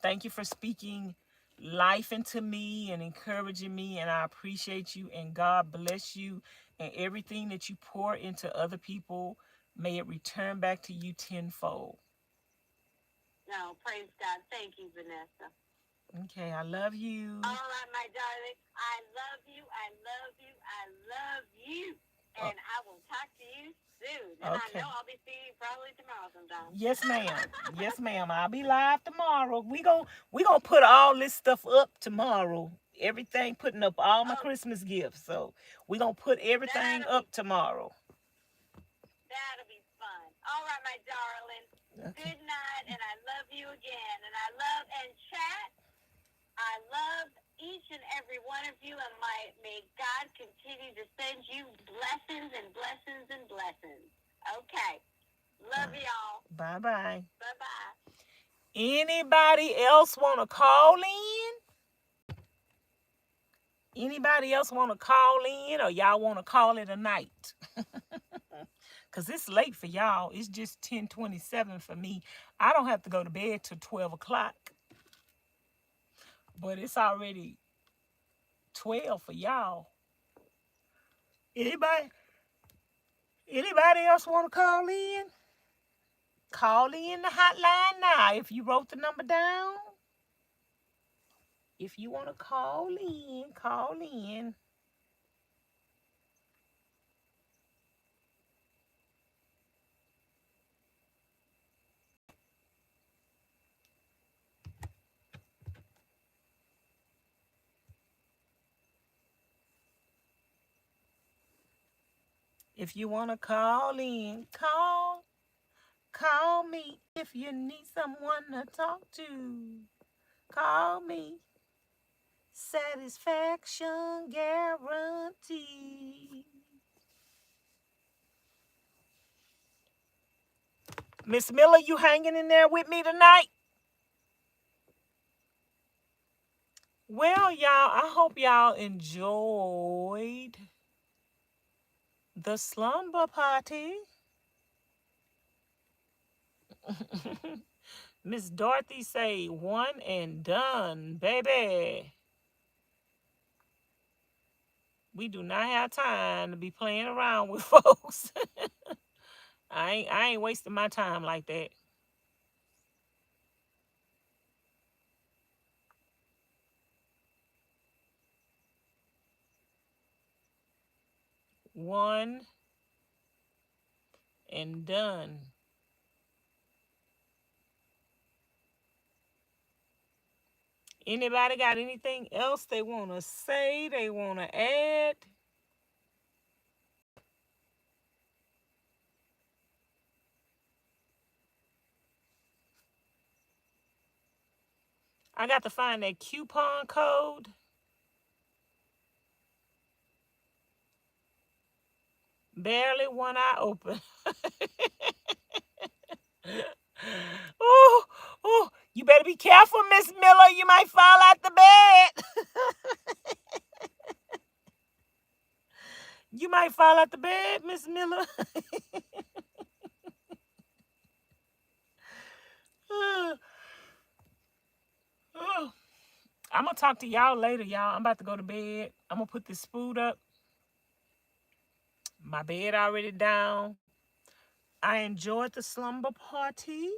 thank you for speaking life into me and encouraging me, and I appreciate you, and God bless you, and everything that you pour into other people, may it return back to you tenfold. No, praise God. Thank you, Vanessa. Okay, I love you. All right, my darling. I love you. I love you. I love you. Uh, And I will talk to you soon. And I okay. know I'll be seeing you probably tomorrow sometime. Yes, ma'am. Yes, ma'am. I'll be live tomorrow. We gonna put all this stuff up tomorrow. Everything, putting up all my Oh, Christmas gifts. So we gonna put everything that'll be up tomorrow. that'll be fun. All right, my darling. Okay. Good night, and I love you again. And I love and chat. I love each and every one of you, and may God continue to send you blessings and blessings and blessings. Okay. Love y'all. Bye bye. Bye-bye. Anybody else wanna call in? Anybody else wanna call in, or y'all wanna call it a night? Cause it's late for y'all. It's just 10:27 for me. I don't have to go to bed till 12 o'clock, but it's already 12 for y'all. Anybody? Anybody else want to call in? Call in the hotline now. If you wrote the number down, if you want to call in, call in. If you want to call in, call me. If you need someone to talk to, call me. Satisfaction guarantee. Miss Miller, you hanging in there with me tonight? Well, y'all, I hope y'all enjoyed the slumber party. Miss Dorothy say one and done, baby. We do not have time to be playing around with folks. I ain't wasting my time like that. One and done. Anybody got anything else they want to say, they want to add? I got to find that coupon code. Barely one eye open. Oh, you better be careful, Miss Miller. You might fall out the bed. You might fall out the bed, Miss Miller. I'm going to talk to y'all later, y'all. I'm about to go to bed. I'm going to put this food up. My bed already down. I enjoyed the slumber party.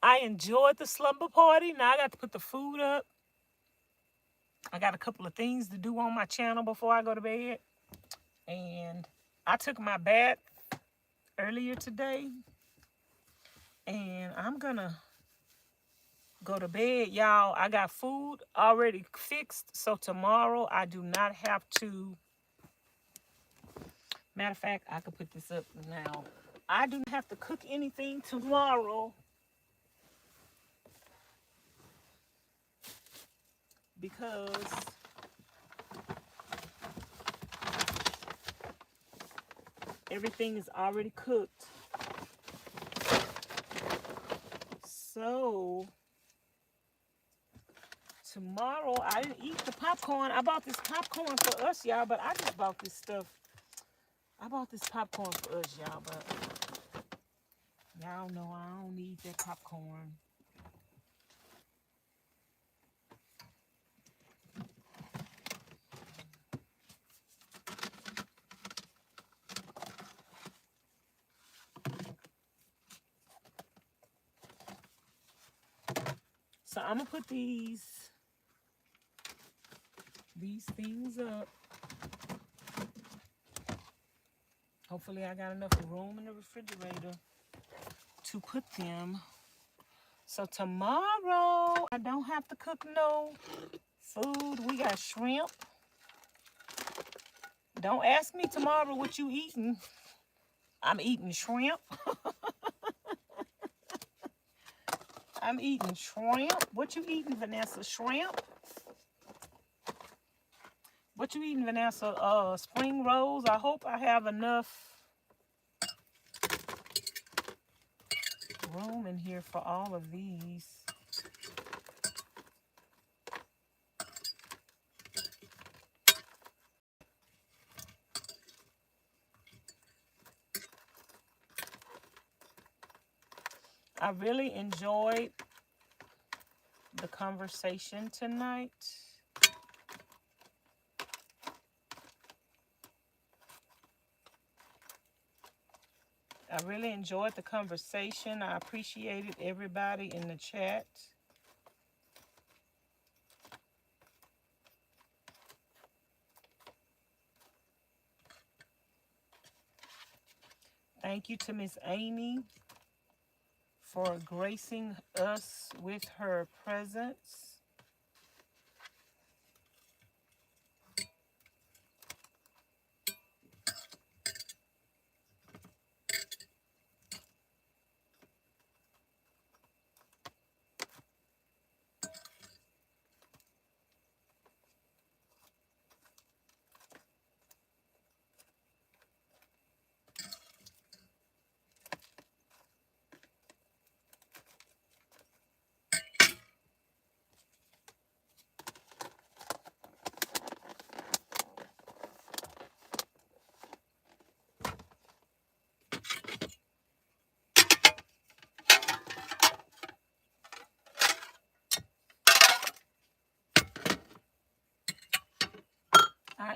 Now I got to put the food up. I got a couple of things to do on my channel before I go to bed. And I took my bath earlier today. And I'm going to go to bed, y'all. I got food already fixed. So tomorrow I do not have to. Matter of fact, I could put this up now. I do not have to cook anything tomorrow because everything is already cooked. So tomorrow I didn't eat the popcorn. I bought this popcorn for us, y'all, but I just bought this stuff. I bought this popcorn for us, y'all, but y'all know I don't need that popcorn. So I'm gonna put these things up. Hopefully I got enough room in the refrigerator to put them. So tomorrow I don't have to cook no food. We got shrimp. Don't ask me tomorrow what you eating. I'm eating shrimp. I'm eating shrimp. What you eating, Vanessa? Shrimp? What you eating, Vanessa? Spring rolls. I hope I have enough room in here for all of these. I really enjoyed the conversation tonight. I really enjoyed the conversation. I appreciated everybody in the chat. Thank you to Miss Amy for gracing us with her presence.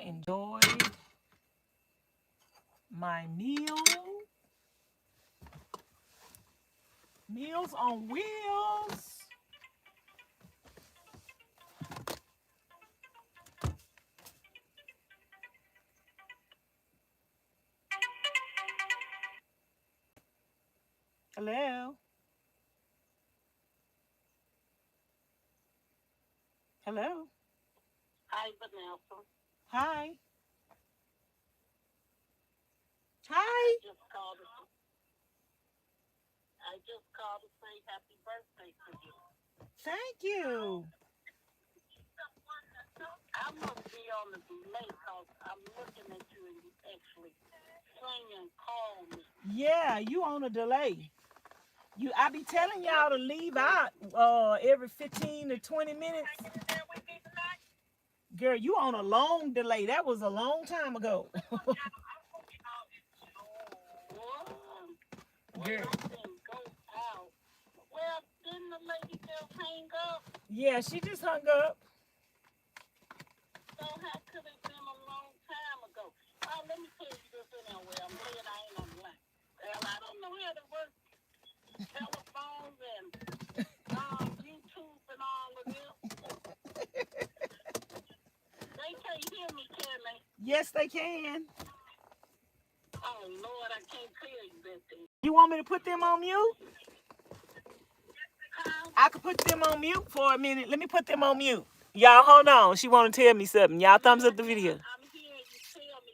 enjoyed my meal. Meals on Wheels. Hello. Hello. Hi, Vanessa. Hi. I Hi. just called. I just called to say happy birthday to you. Thank you. I must be on the delay because I'm looking at you and you actually sing and call me. Yeah, you on a delay. I be telling y'all to leave out every 15 to 20 minutes. Girl, you on a long delay. That was a long time ago. Girl. Go out. Well, didn't the lady just hang up? Yeah, she just hung up. So how could it been a long time ago? Oh, let me tell you this anyway. I'm glad I ain't on the line. Well, I don't know how to work telephones and YouTube and all of this. They can't hear me, can they? Yes, they can. Oh, Lord, I can't tell you that thing. You want me to put them on mute? I could put them on mute for a minute. Let me put them on mute. Y'all, hold on. She want to tell me something. Y'all, thumbs up the video. I'm hearing you tell me.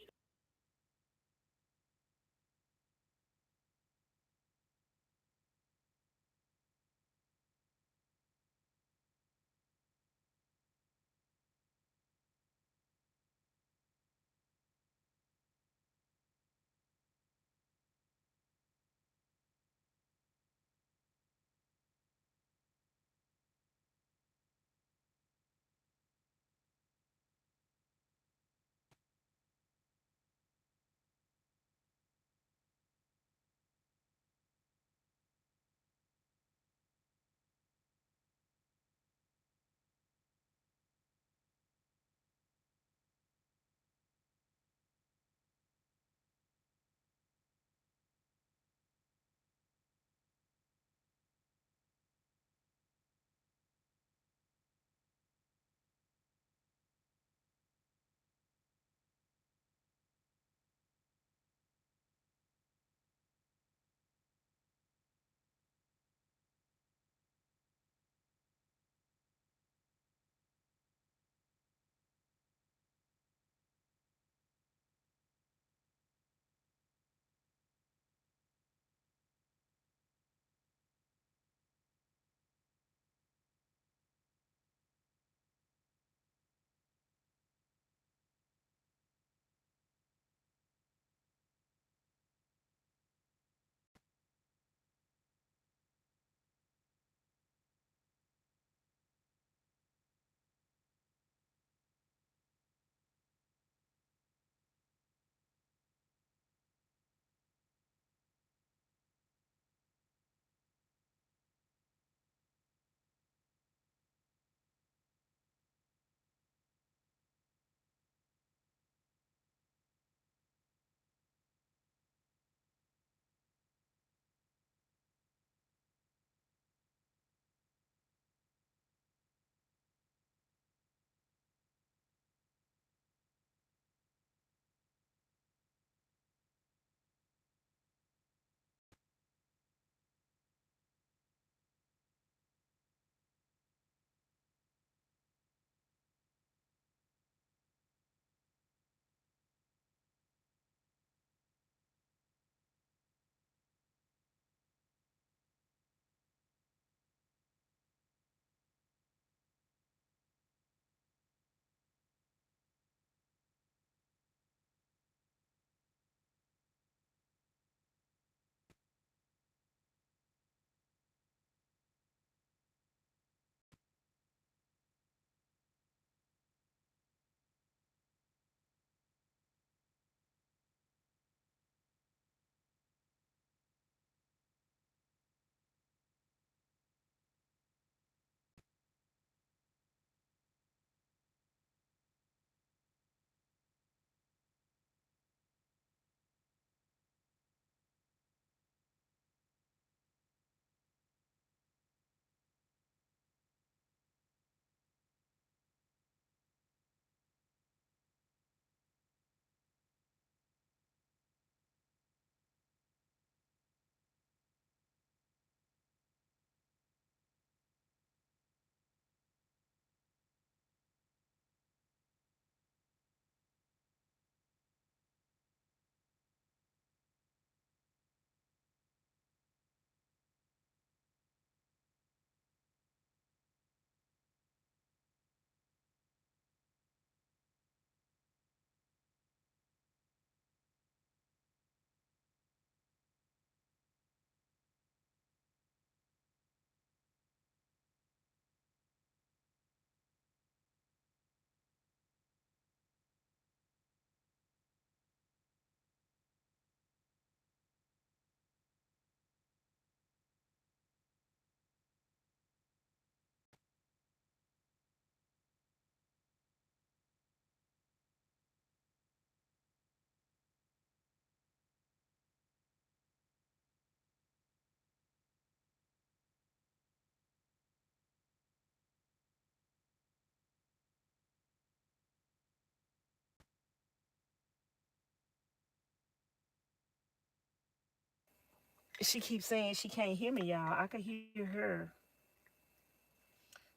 She keeps saying she can't hear me, y'all. I can hear her.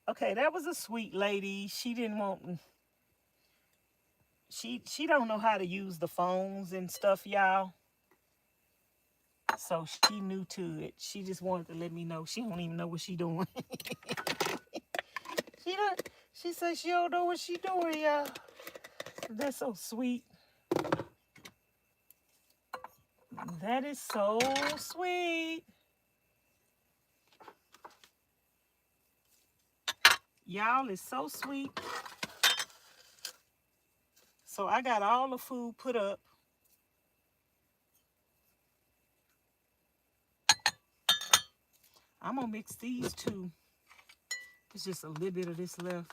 Okay, that was a sweet lady. She didn't want. She don't know how to use the phones and stuff, y'all. So she new to it. She just wanted to let me know. She don't even know what she doing. she don't. She said she don't know what she doing, y'all. That's so sweet. That is so sweet. Y'all is so sweet. So I got all the food put up. I'm gonna mix these two. It's just a little bit of this left.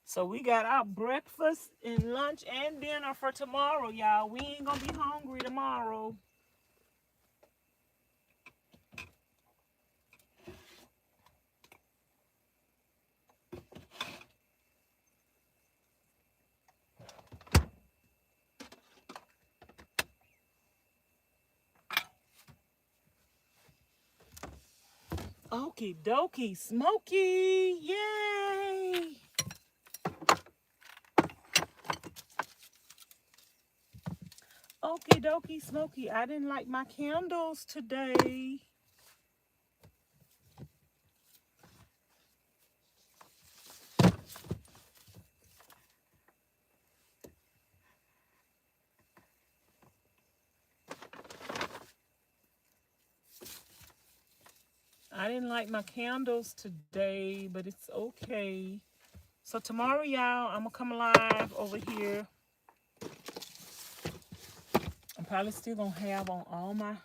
So we got our breakfast and lunch and dinner for tomorrow, y'all. We ain't gonna be hungry tomorrow. Okie dokie, smoky, yay! Okie dokie, smoky. I didn't light my candles today. I didn't light my candles today, but it's okay. So tomorrow, y'all, I'm gonna come live over here. I'm probably still gonna have on all my,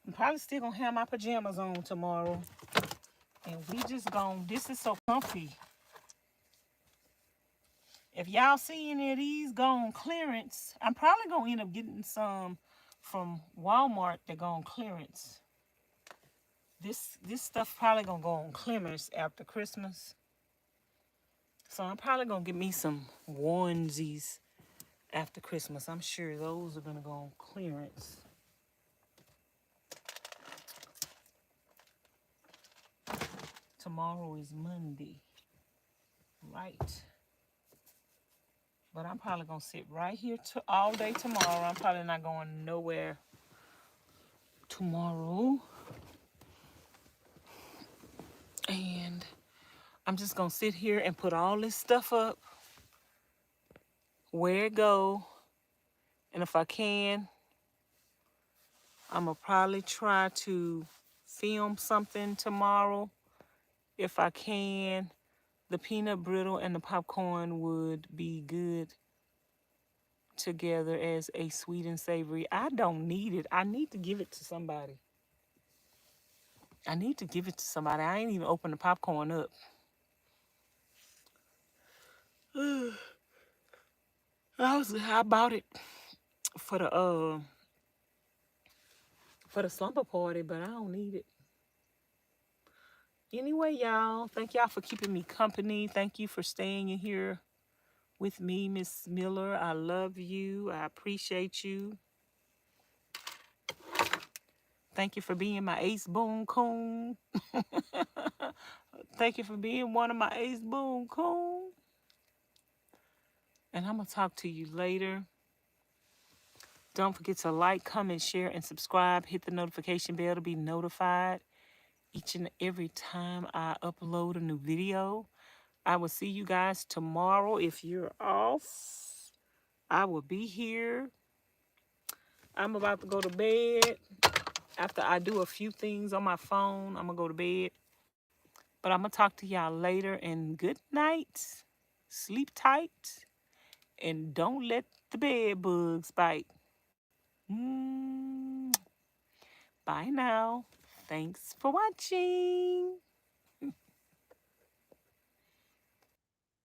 I'm probably still gonna have my pajamas on tomorrow. And we just gonna, this is so comfy. If y'all see any of these go on clearance, I'm probably gonna end up getting some from Walmart that go on clearance. This stuff probably gonna go on clearance after Christmas. So I'm probably gonna get me some onesies after Christmas. I'm sure those are gonna go on clearance. Tomorrow is Monday, right? But I'm probably gonna sit right here all day tomorrow. I'm probably not going nowhere tomorrow. And I'm just gonna sit here and put all this stuff up where it go. And if I can, I'm gonna probably try to film something tomorrow. If I can, the peanut brittle and the popcorn would be good together as a sweet and savory. I don't need it. I need to give it to somebody. I need to give it to somebody. I ain't even opened the popcorn up. I bought it for the slumber party, but I don't need it. Anyway, y'all, thank y'all for keeping me company. Thank you for staying in here with me, Miss Miller. I love you. I appreciate you. Thank you for being my ace boon coon. Thank you for being one of my ace boon coon. And I'm going to talk to you later. Don't forget to like, comment, share, and subscribe. Hit the notification bell to be notified each and every time I upload a new video. I will see you guys tomorrow. If you're off, I will be here. I'm about to go to bed. After I do a few things on my phone, I'm going to go to bed. But I'm going to talk to y'all later. And good night. Sleep tight. And don't let the bed bugs bite. Bye now. Thanks for watching.